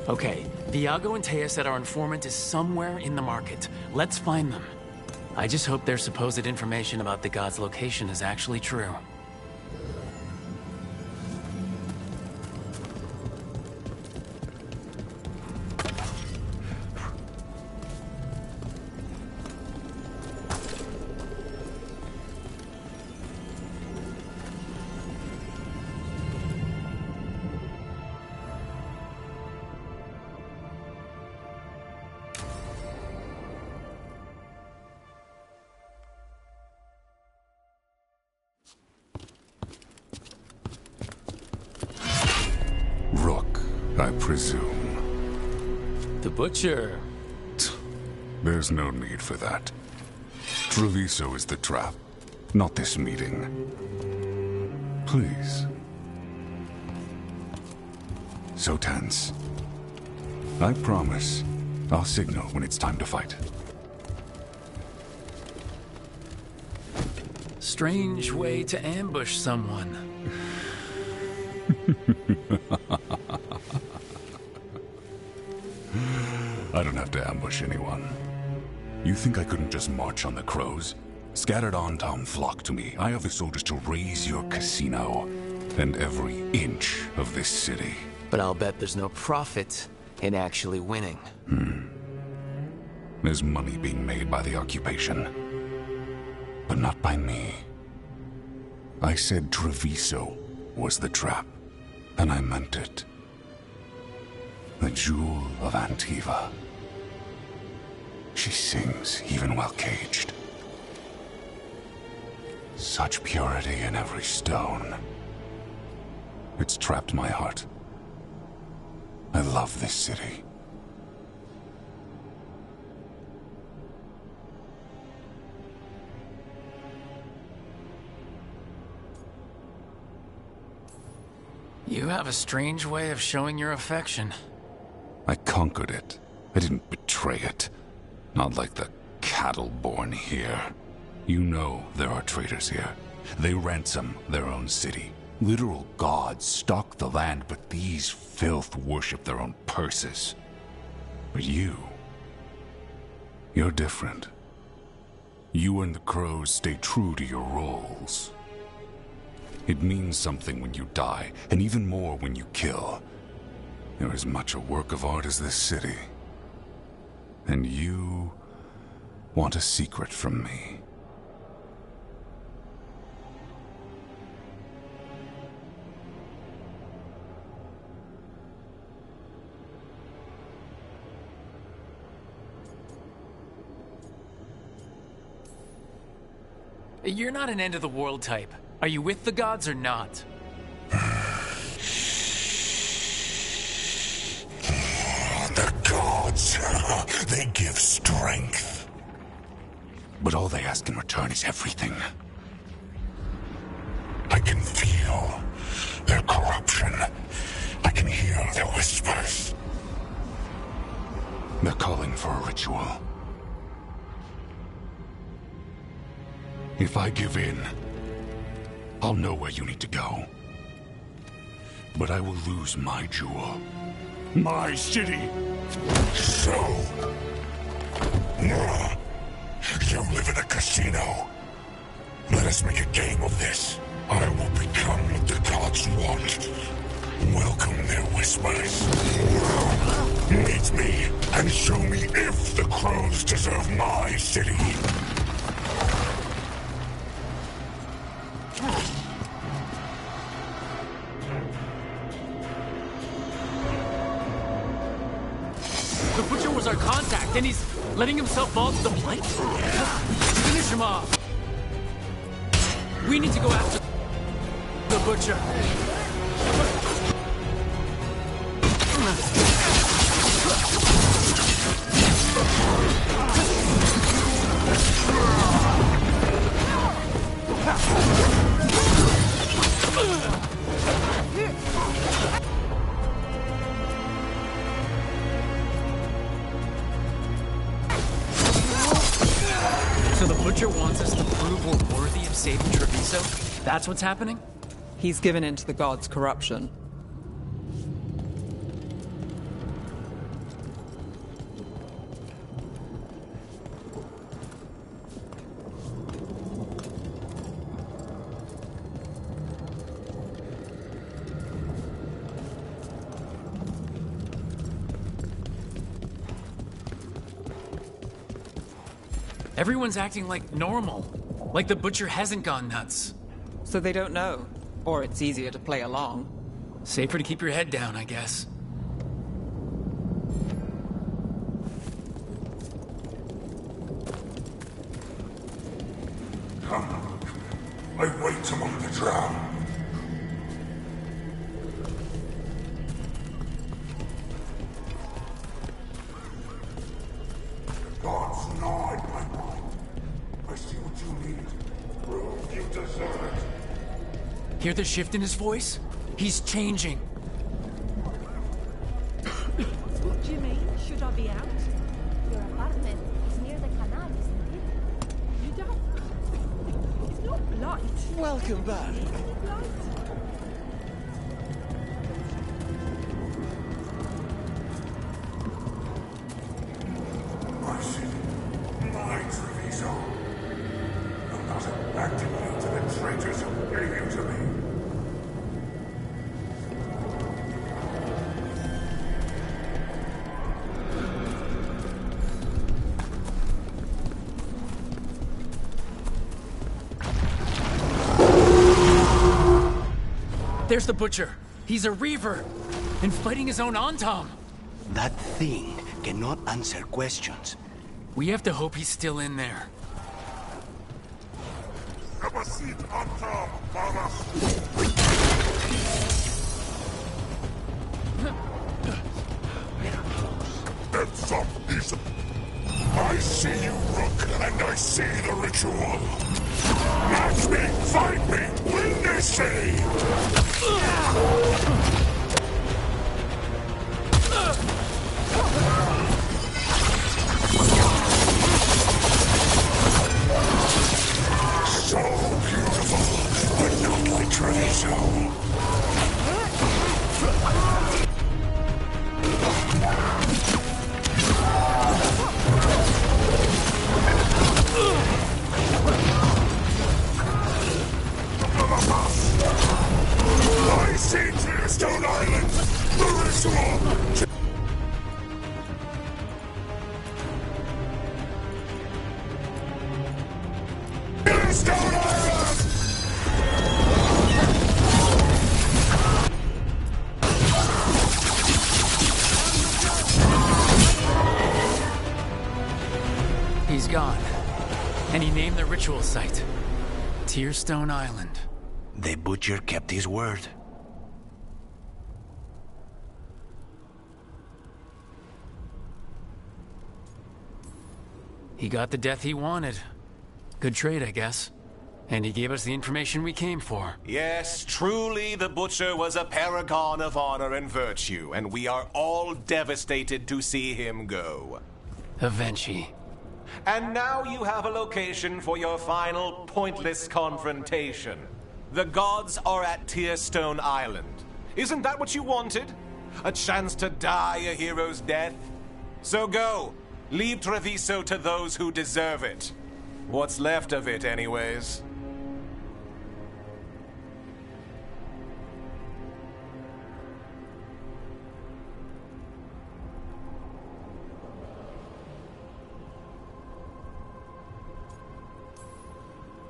Okay, Viago and Thea said our informant is somewhere in the market. Let's find them. I just hope their supposed information about the god's location is actually true. I presume. The Butcher. There's no need for that. Treviso is the trap, not this meeting. Please. So tense. I promise, I'll signal when it's time to fight. Strange way to ambush someone. I don't have to ambush anyone. You think I couldn't just march on the crows? Scattered on town flock to me. I have the soldiers to raise your casino and every inch of this city. But I'll bet there's no profit in actually winning. There's money being made by the occupation. But not by me. I said Treviso was the trap, and I meant it. The Jewel of Antiva. She sings even while caged. Such purity in every stone. It's trapped my heart. I love this city. You have a strange way of showing your affection. I conquered it. I didn't betray it. Not like the cattle born here. You know there are traitors here. They ransom their own city. Literal gods stalk the land, but these filth worship their own purses. But you're different. You and the crows stay true to your roles. It means something when you die, and even more when you kill. You're as much a work of art as this city. And you want a secret from me. You're not an end-of-the-world type. Are you with the gods or not? The gods, they give strength. But all they ask in return is everything. I can feel their corruption. I can hear their whispers. They're calling for a ritual. If I give in, I'll know where you need to go. But I will lose my jewel. My city! So... you live in a casino. Let us make a game of this. I will become what the gods want. Welcome their whispers. Meet me and show me if the crows deserve my city. The Butcher was our contact, and he's letting himself fall to the blight? Finish him off. We need to go after the Butcher. So the Butcher wants us to prove we're worthy of saving Treviso? That's what's happening? He's given in to the gods' corruption. Everyone's acting like normal. Like the Butcher hasn't gone nuts. So they don't know. Or it's easier to play along. Safer to keep your head down, I guess. Come. I wait among the drowned. God's gnawed my mind. I see what you need. Prove you deserve it. Hear the shift in his voice? He's changing. What do you mean? Should I be out? Your apartment is near the canal, isn't it? You don't... It's not blight. Welcome back. My city, my Treviso. I'm not acting to the traitors who gave you to me. There's the Butcher. He's a Reaver. And fighting his own Antom. That thing cannot answer questions. We have to hope he's still in there. I see you, Rook, and I see the ritual. Match me, fight me, win this city! So beautiful, but not like Treviso. I see Tearstone Island! The ritual! Tearstone Island! He's gone. And he named the ritual site Tearstone Island. The butcher kept his word. He got the death he wanted. Good trade, I guess. And he gave us the information we came for. Yes, truly the Butcher was a paragon of honor and virtue, and we are all devastated to see him go. Eventually. And now you have a location for your final pointless confrontation. The gods are at Tearstone Island. Isn't that what you wanted? A chance to die a hero's death? So go. Leave Treviso to those who deserve it. What's left of it, anyways.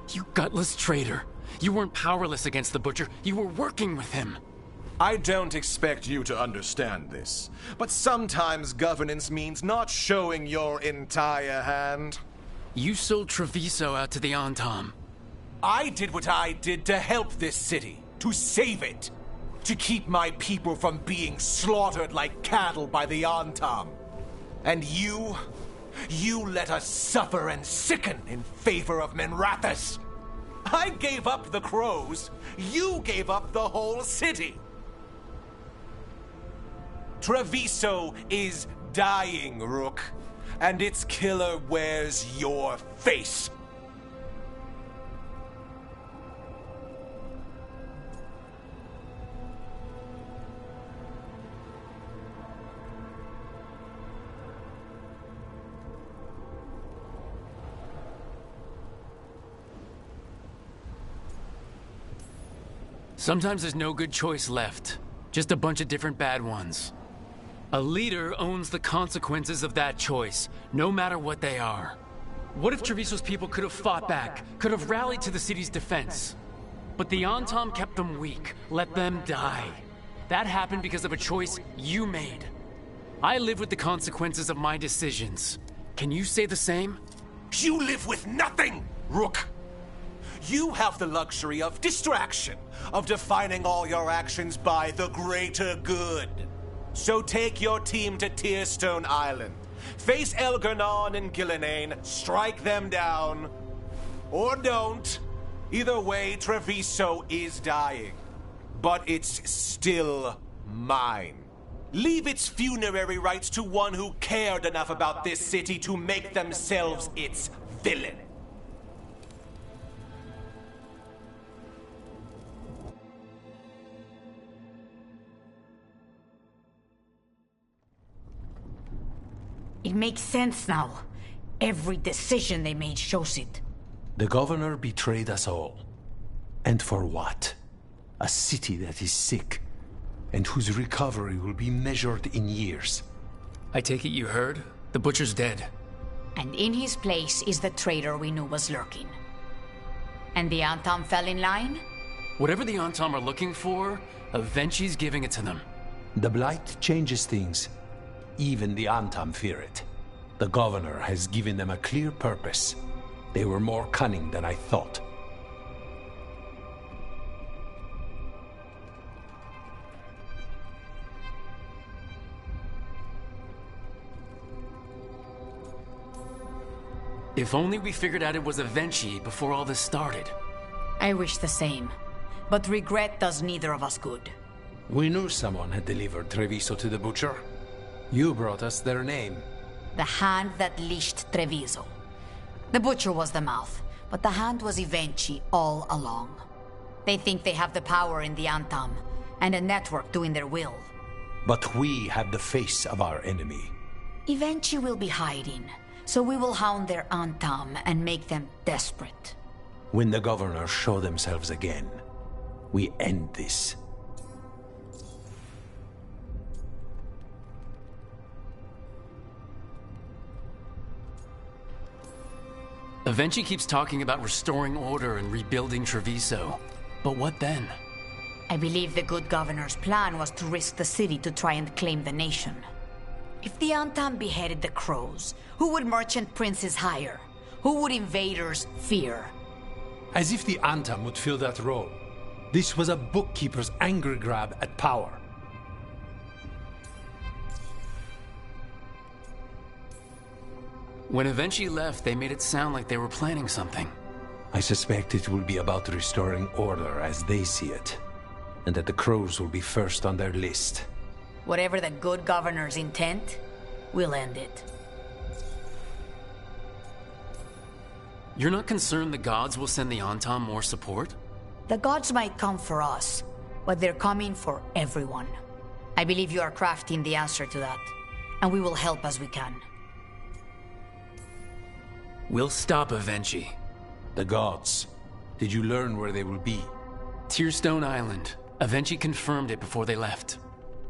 You gutless traitor. You weren't powerless against the Butcher. You were working with him. I don't expect you to understand this, but sometimes governance means not showing your entire hand. You sold Treviso out to the Antam. I did what I did to help this city, to save it, to keep my people from being slaughtered like cattle by the Antam. And you let us suffer and sicken in favor of Minrathous. I gave up the crows, you gave up the whole city. Treviso is dying, Rook, and its killer wears your face. Sometimes there's no good choice left. Just a bunch of different bad ones. A leader owns the consequences of that choice, no matter what they are. What if Treviso's people could have fought back, could have rallied to the city's defense? But the Antam kept them weak, let them die. That happened because of a choice you made. I live with the consequences of my decisions. Can you say the same? You live with nothing, Rook! You have the luxury of distraction, of defining all your actions by the greater good. So take your team to Tearstone Island. Face Elgarnon and Gillinane, strike them down. Or don't. Either way, Treviso is dying. But it's still mine. Leave its funerary rites to one who cared enough about this city to make themselves its villain. It makes sense now. Every decision they made shows it. The governor betrayed us all. And for what? A city that is sick, and whose recovery will be measured in years. I take it you heard? The Butcher's dead. And in his place is the traitor we knew was lurking. And the Antam fell in line? Whatever the Antam are looking for, Avenci's giving it to them. The Blight changes things. Even the Antam fear it. The governor has given them a clear purpose. They were more cunning than I thought. If only we figured out it was Avenchi before all this started. I wish the same. But regret does neither of us good. We knew someone had delivered Treviso to the Butcher. You brought us their name. The hand that leashed Treviso. The Butcher was the mouth, but the hand was Avenchi all along. They think they have the power in the Antam, and a network doing their will. But we have the face of our enemy. Avenchi will be hiding, so we will hound their Antam and make them desperate. When the governors show themselves again, we end this. Avenchi keeps talking about restoring order and rebuilding Treviso. But what then? I believe the good governor's plan was to risk the city to try and claim the nation. If the Antam beheaded the crows, who would merchant princes hire? Who would invaders fear? As if the Antam would fill that role. This was a bookkeeper's angry grab at power. When Avenchi left, they made it sound like they were planning something. I suspect it will be about restoring order as they see it, and that the crows will be first on their list. Whatever the good governor's intent, we'll end it. You're not concerned the gods will send the Antam more support? The gods might come for us, but they're coming for everyone. I believe you are crafting the answer to that, and we will help as we can. We'll stop Avenchi. The gods. Did you learn where they will be? Tearstone Island. Avenchi confirmed it before they left.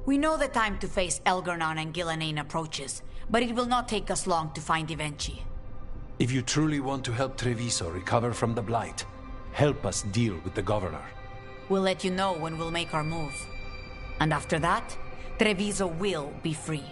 We know the time to face Elgarnon and Gillanane approaches, but it will not take us long to find Avenchi. If you truly want to help Treviso recover from the Blight, help us deal with the governor. We'll let you know when we'll make our move. And after that, Treviso will be free.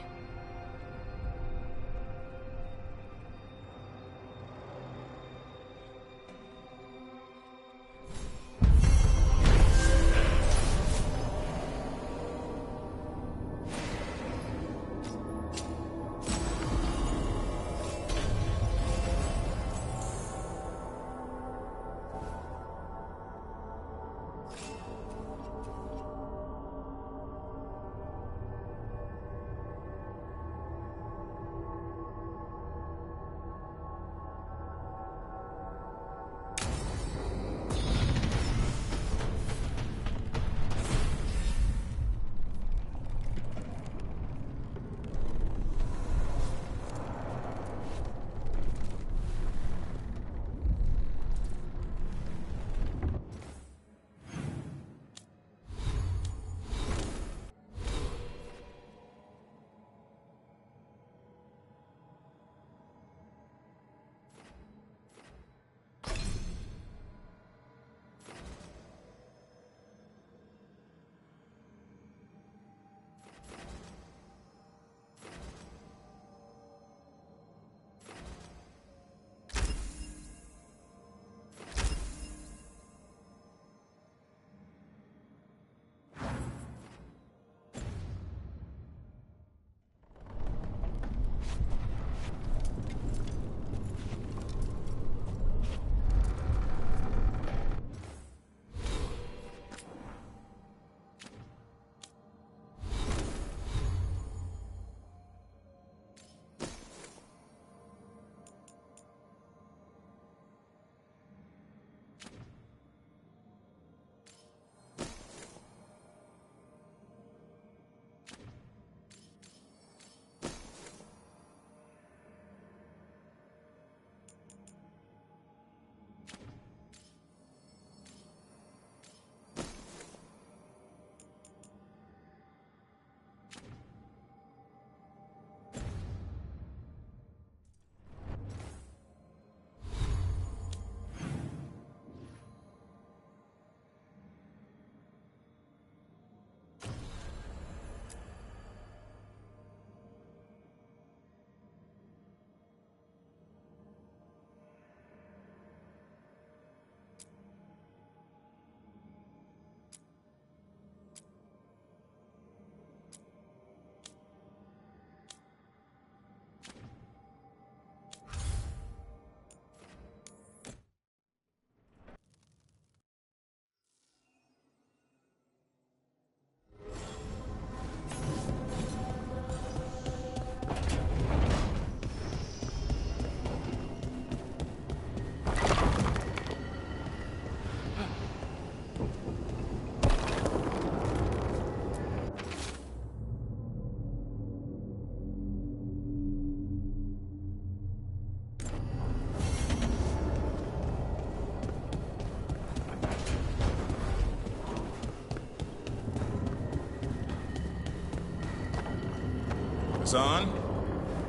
Son?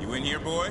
You in here, boy?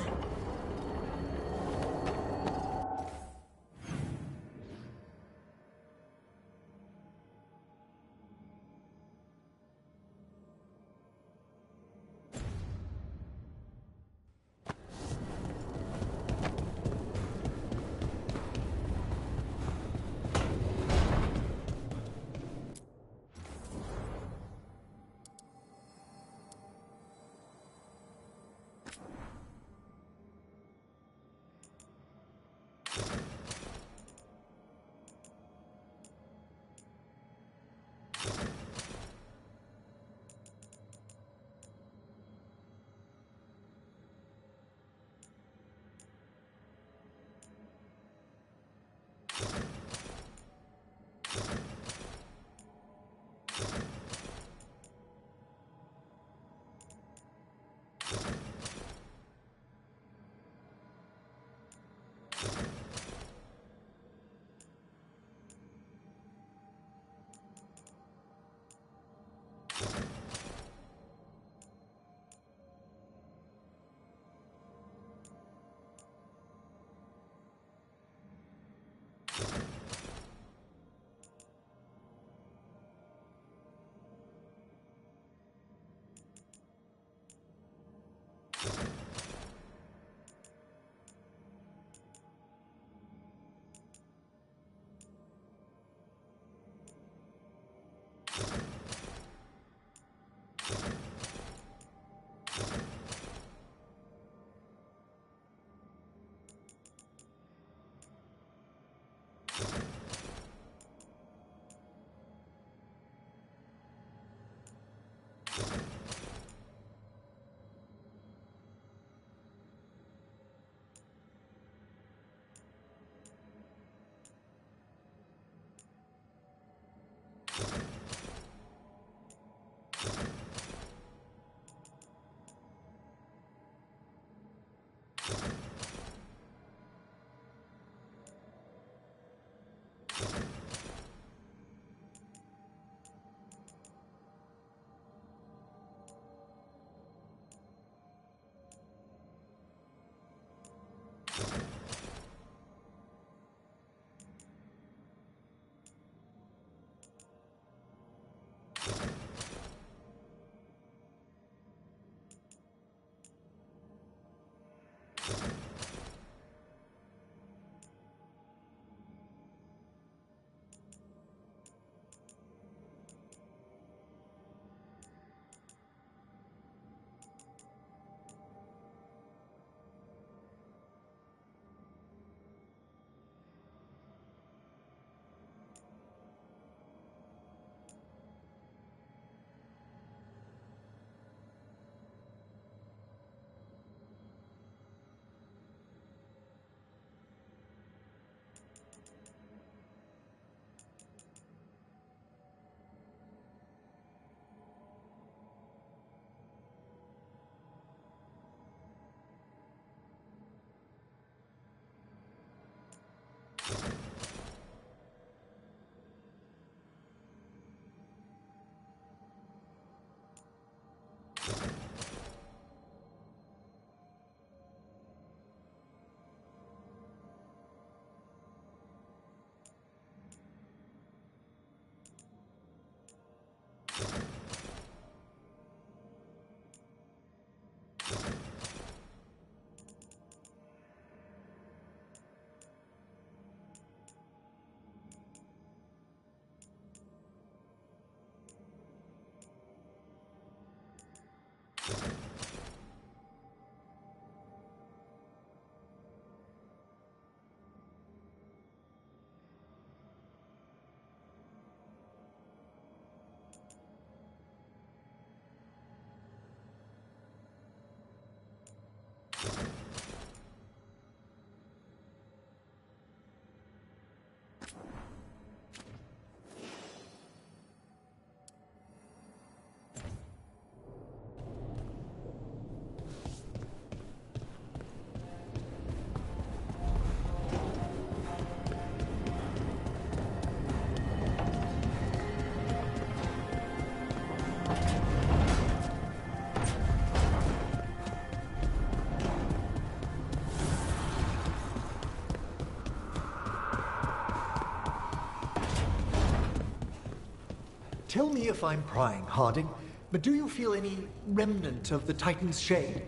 Tell me if I'm prying, Harding, but do you feel any remnant of the Titan's shade?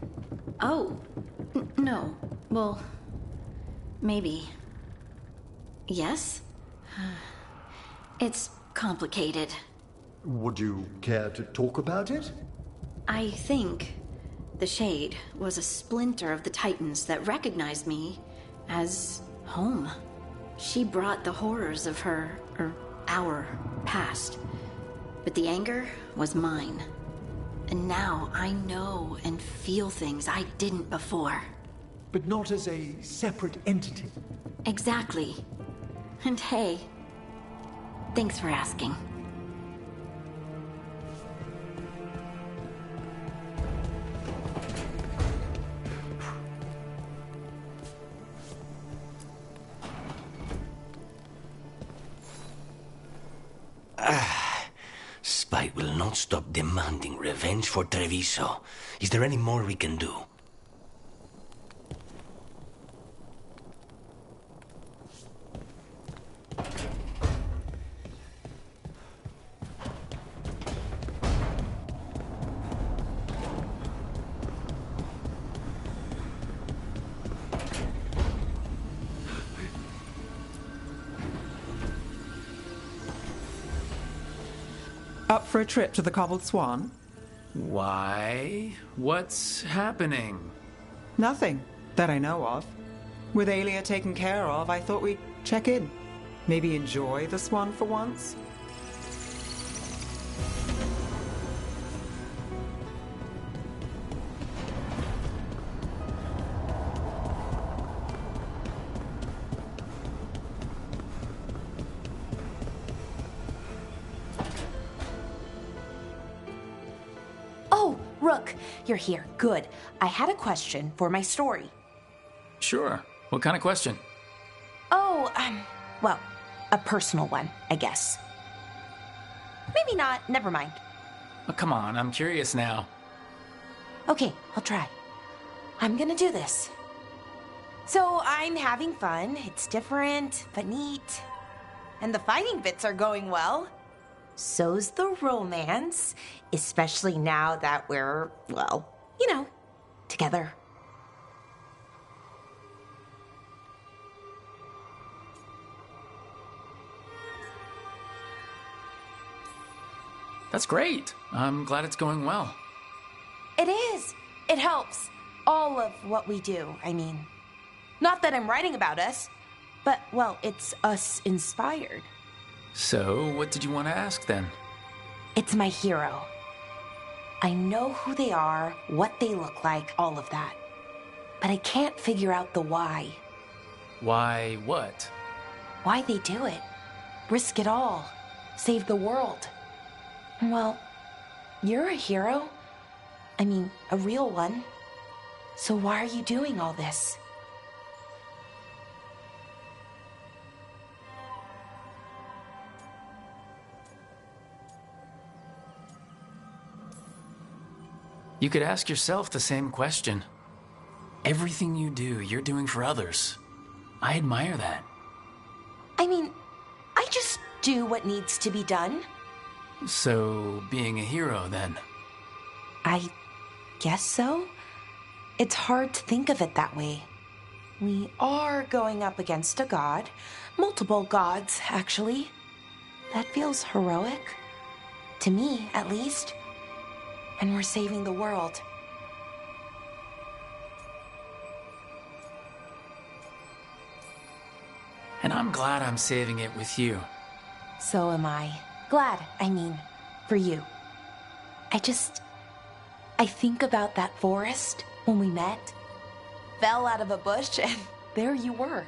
Oh, no. Well, maybe. Yes? It's complicated. Would you care to talk about it? I think the Shade was a splinter of the Titans that recognized me as home. She brought the horrors of our past. But the anger was mine. And now I know and feel things I didn't before. But not as a separate entity. Exactly. And hey, thanks for asking. Spite will not stop demanding revenge for Treviso. Is there any more we can do? Up for a trip to the Cobbled Swan? Why? What's happening? Nothing that I know of. With Aelia taken care of, I thought we'd check in. Maybe enjoy the Swan for once? Rook, you're here. Good. I had a question for my story. Sure. What kind of question? Oh, well, a personal one, I guess. Maybe not. Never mind. Oh, come on, I'm curious now. Okay, I'll try. I'm gonna do this. So I'm having fun. It's different, but neat. And the fighting bits are going well. So's the romance, especially now that we're, well, you know, together. That's great. I'm glad it's going well. It is. It helps. All of what we do, I mean. Not that I'm writing about us, but, well, it's us inspired. So, what did you want to ask then? It's my hero. I know who they are, what they look like, all of that. But I can't figure out the why. Why what? Why they do it. Risk it all. Save the world. Well, you're a hero. I mean, a real one. So why are you doing all this? You could ask yourself the same question. Everything you do, you're doing for others. I admire that. I mean, I just do what needs to be done. So, being a hero, then? I guess so. It's hard to think of it that way. We are going up against a god. Multiple gods, actually. That feels heroic. To me, at least. And we're saving the world. And I'm glad I'm saving it with you. So am I. Glad, I mean, for you. I think about that forest when we met. Fell out of a bush and there you were.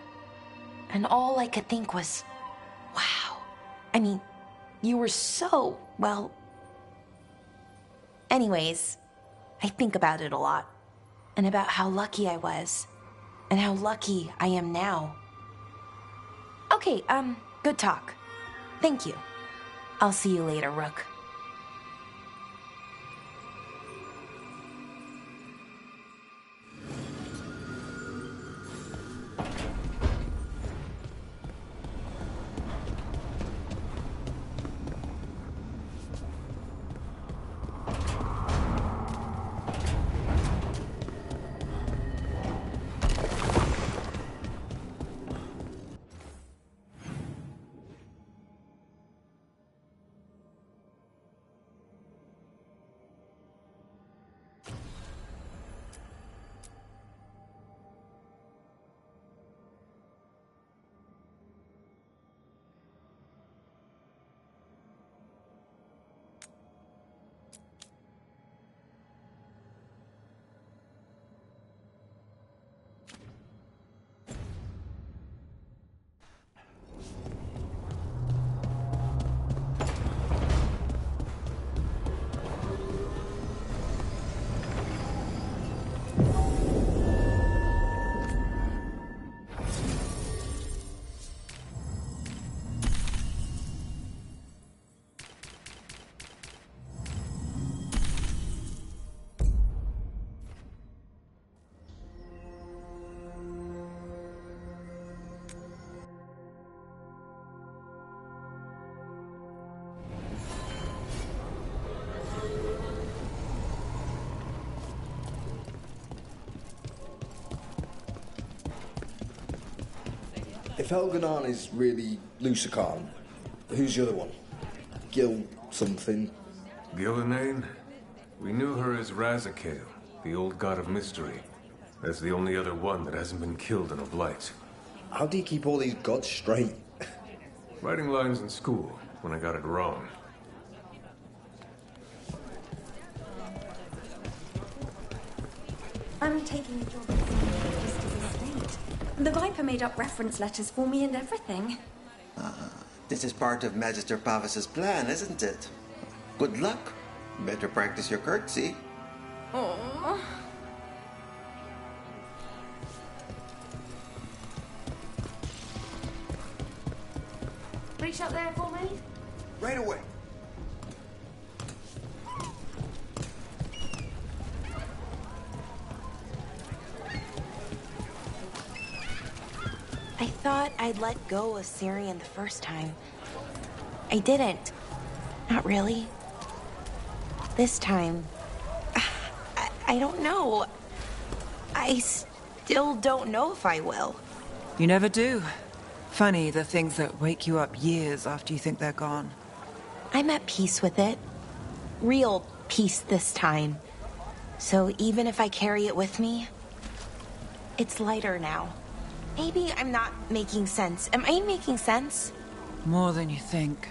And all I could think was, wow. I mean, you were so, well... Anyways, I think about it a lot. And about how lucky I was. And how lucky I am now. Okay, good talk. Thank you. I'll see you later, Rook. If Elganon is really Lucican, who's the other one? Gil something. Gillenane? We knew her as Razakale, the old god of mystery. That's the only other one that hasn't been killed in a blight. How do you keep all these gods straight? Writing lines in school, when I got it wrong. I'm taking a job at the Sister's estate. The Viper made up reference letters for me and everything. This is part of Magister Pavis's plan, isn't it? Good luck. Better practice your curtsy. Aww. Reach up there for me? Right away. I thought I'd let go of Syrian the first time. I didn't. Not really. This time, I don't know. I still don't know if I will. You never do. Funny, the things that wake you up years after you think they're gone. I'm at peace with it. Real peace this time. So even if I carry it with me, it's lighter now. Maybe I'm not making sense. Am I making sense? More than you think.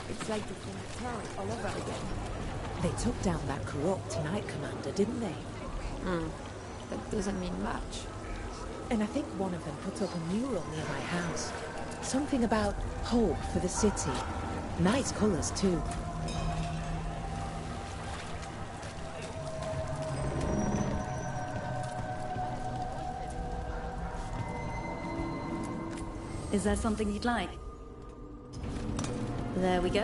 It's like the turret all over again. They took down that corrupt Knight Commander, didn't they? That doesn't mean much. And I think one of them put up a mural near my house. Something about hope for the city. Nice colors, too. Is there something you'd like? There we go.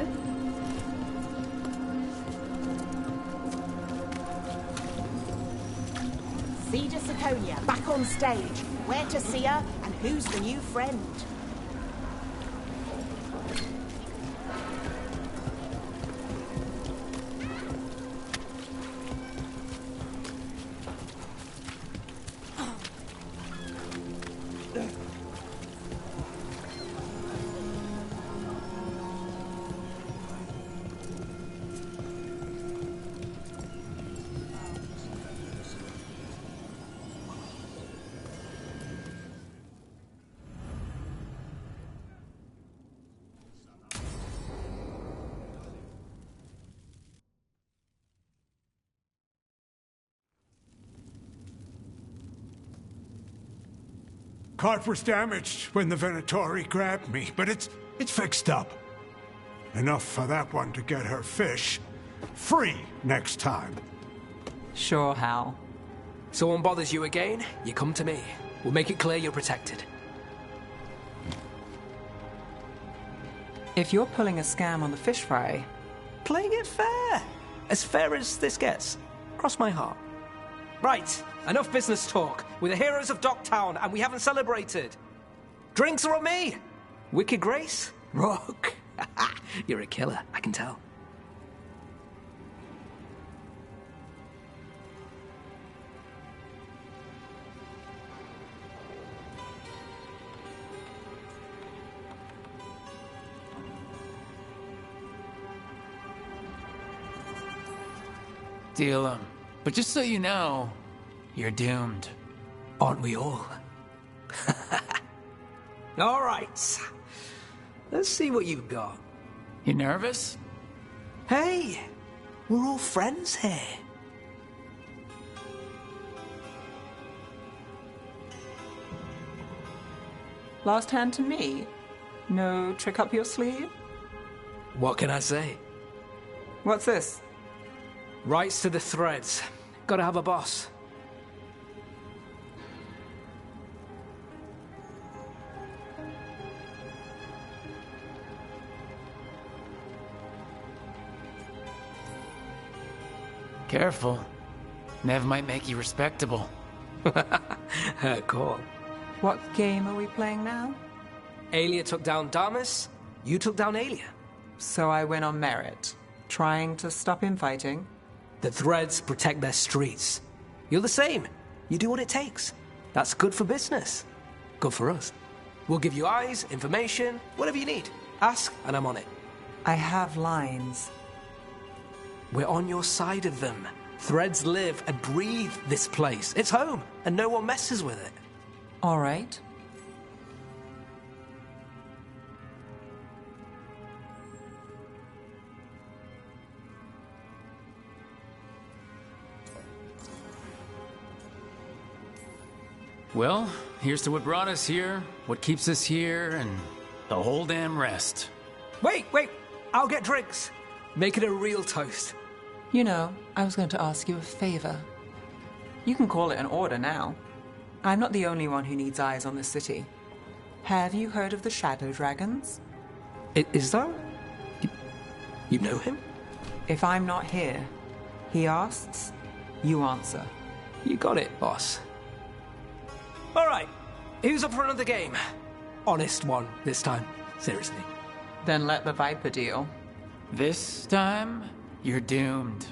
Cedar Siconia, back on stage. Where to see her, and who's the new friend? Cart was damaged when the Venatori grabbed me, but it's fixed up. Enough for that one to get her fish free next time. Sure, Hal. Someone bothers you again, you come to me. We'll make it clear you're protected. If you're pulling a scam on the fish fry, Playing it fair. As fair as this gets. Cross my heart. Right, enough business talk. We're the heroes of Docktown, and we haven't celebrated. Drinks are on me. Wicked Grace? Rock. You're a killer, I can tell. Deal 'em. But just so you know, you're doomed. Aren't we all? All right. Let's see what you've got. You nervous? Hey, we're all friends here. last hand to me. No trick up your sleeve? What can I say? What's this? Rights to the threads. Gotta have a boss. Careful. Nev might make you respectable. Cool. What game are we playing now? Aelia took down Damus, you took down Aelia. So I win on merit, trying to stop him fighting. The Threads protect their streets. You're the same. You do what it takes. That's good for business. Good for us. We'll give you eyes, information, whatever you need. Ask, and I'm on it. I have lines. We're on your side of them. Threads live and breathe this place. It's home, and no one messes with it. All right. Well, here's to what brought us here, what keeps us here, and the whole damn rest. Wait! I'll get drinks. Make it a real toast. You know, I was going to ask you a favor. You can call it an order now. I'm not the only one who needs eyes on the city. Have you heard of the Shadow Dragons? Is that? You know him? If I'm not here, he asks, you answer. You got it, boss. All right, who's up for another game? Honest one this time, seriously. Then let the Viper deal. This time, you're doomed.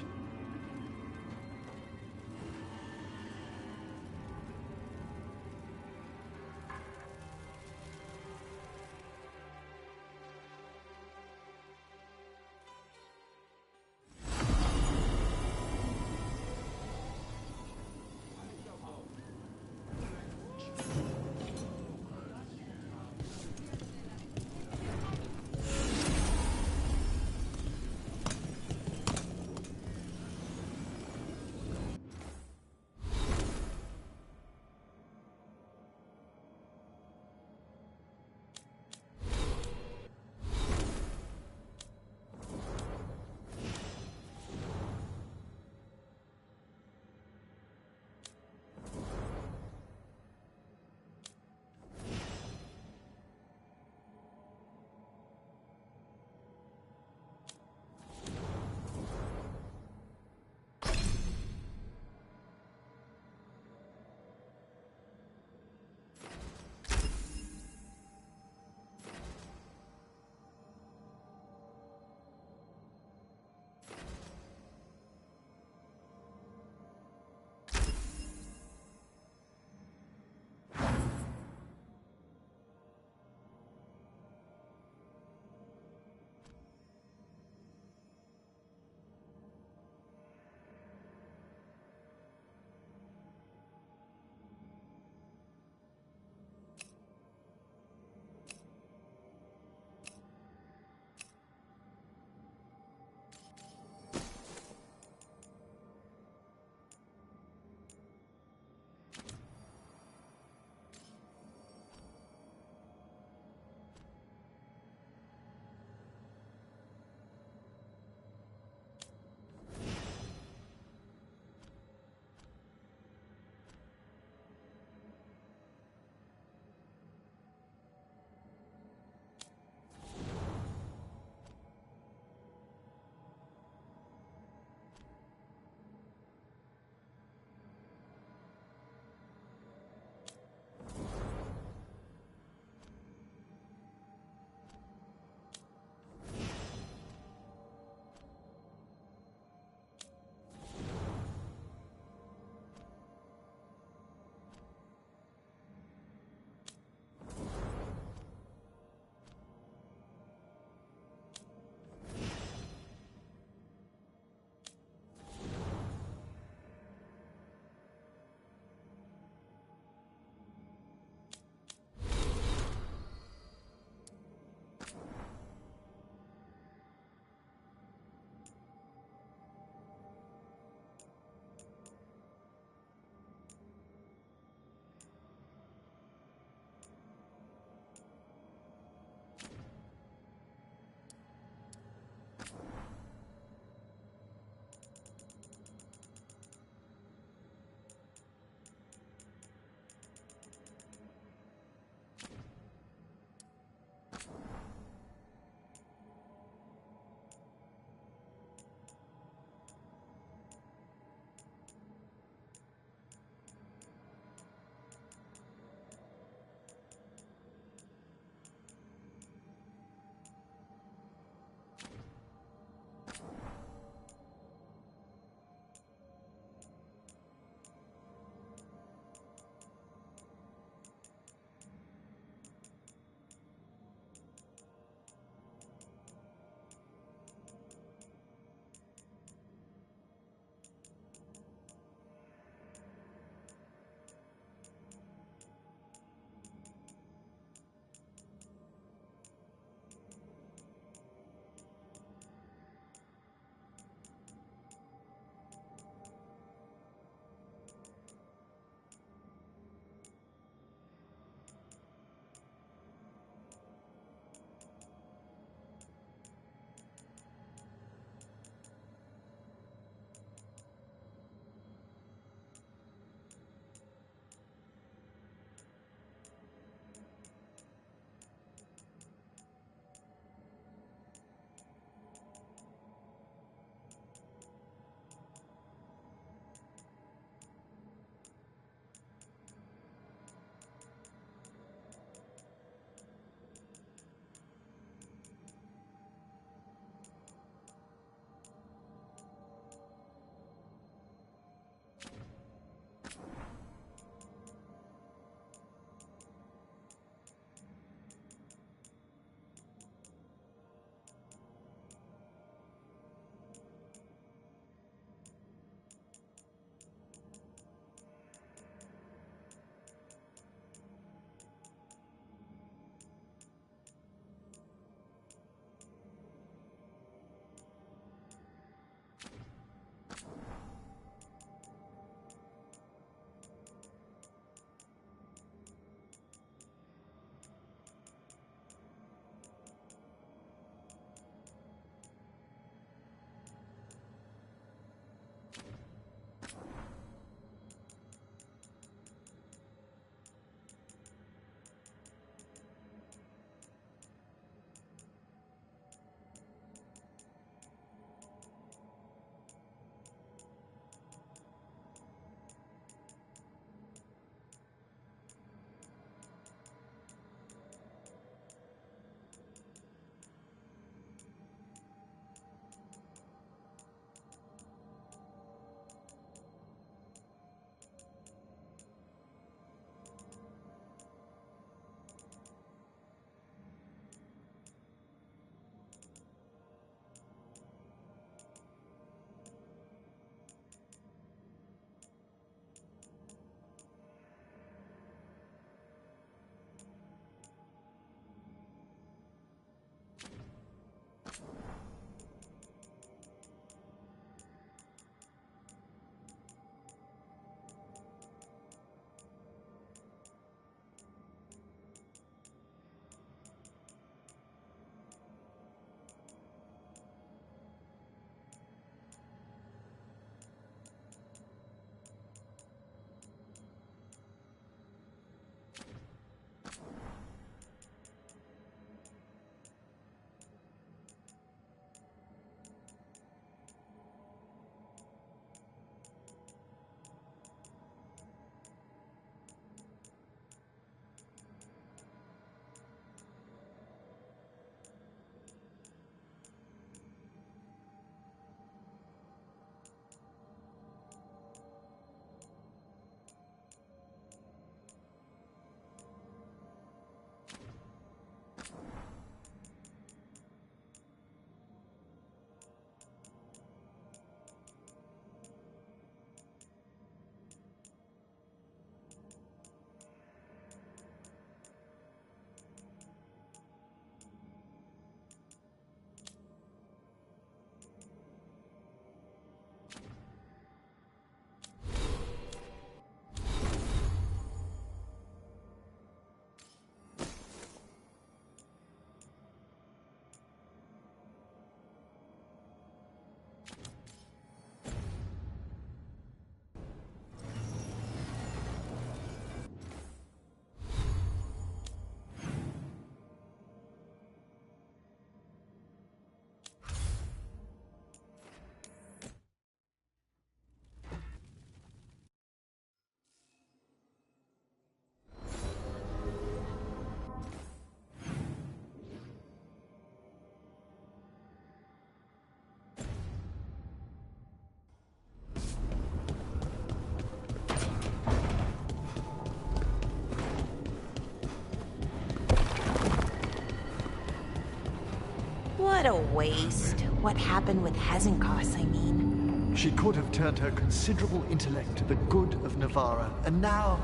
What a waste. What happened with Hezenkos, I mean? She could have turned her considerable intellect to the good of Navarra, and now...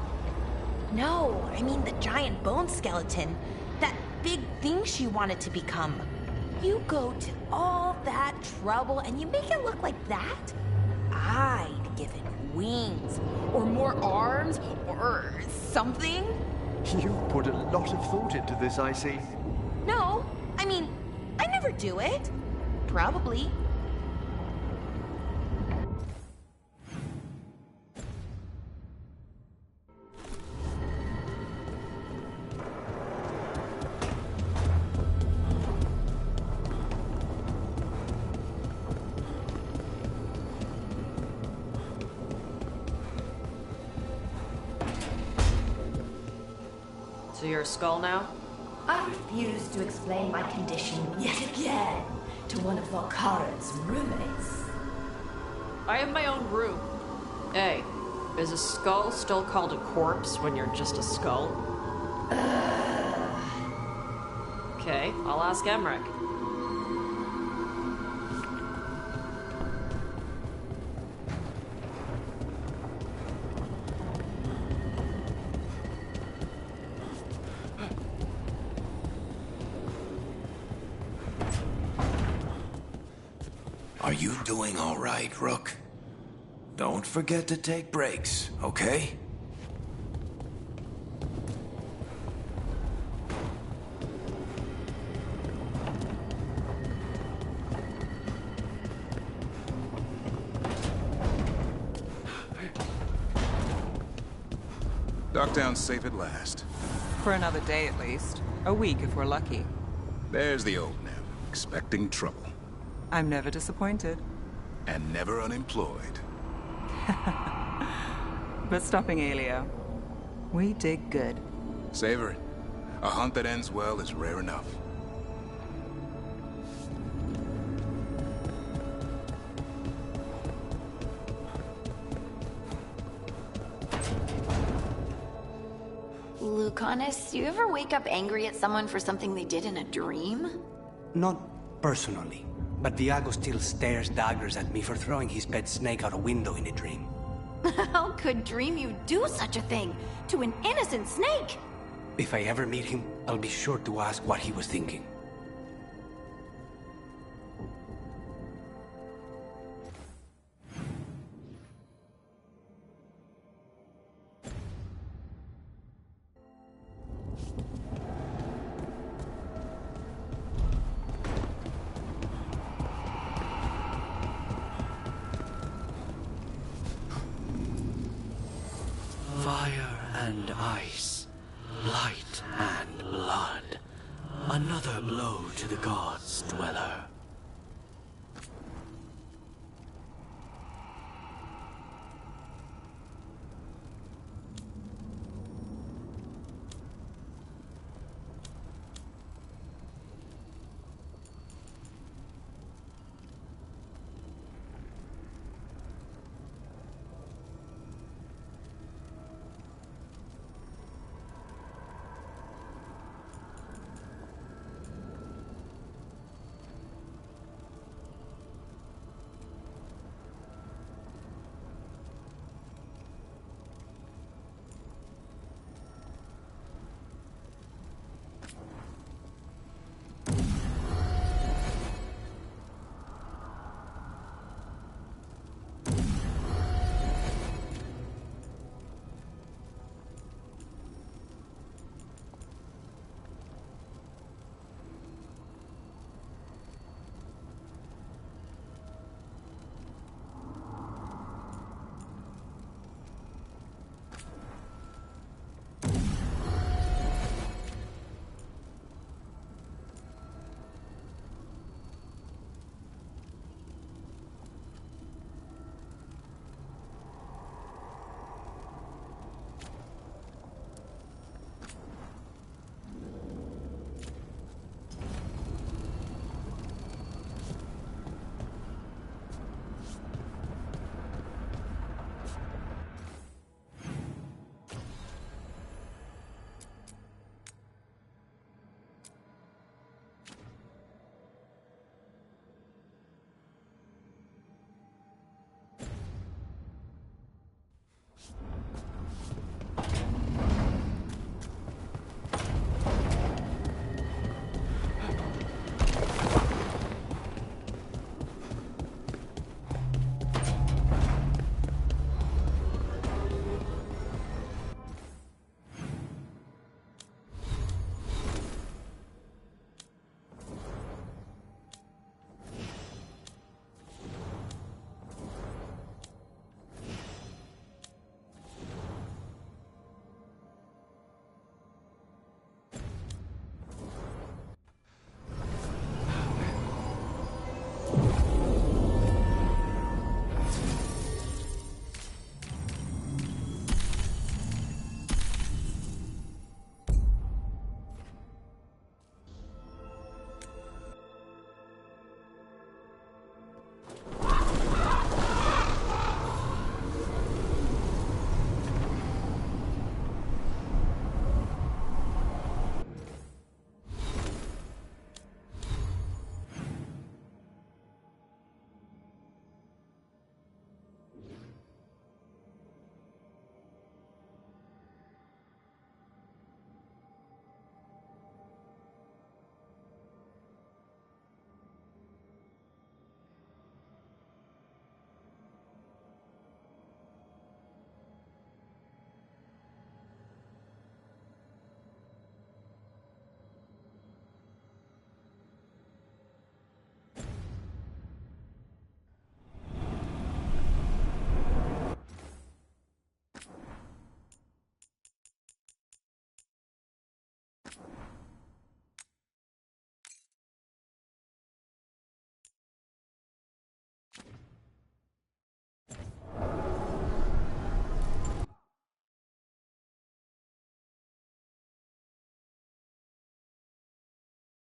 No, I mean the giant bone skeleton. That big thing she wanted to become. You go to all that trouble and you make it look like that? I'd give it wings, or more arms, or something. You put a lot of thought into this, I see. No, I mean, I never do it. Probably. So you're a skull now? I refuse to explain my condition yet again to one of Volkaren's roommates. I have my own room. Hey, is a skull still called a corpse when you're just a skull? Okay, I'll ask Emmerich. Are you doing all right, Rook? Don't forget to take breaks, okay? Docktown's safe at last. For another day at least. A week if we're lucky. There's the old Nev, expecting trouble. I'm never disappointed. And never unemployed. But stopping Aelia, we did good. Savor it. A hunt that ends well is rare enough. Lucanus, do you ever wake up angry at someone for something they did in a dream? Not personally, but Viago still stares daggers at me for throwing his pet snake out a window in a dream. How could dream you do such a thing to an innocent snake? If I ever meet him, I'll be sure to ask what he was thinking. Fire and ice, light and blood. Another blow to the gods' dweller.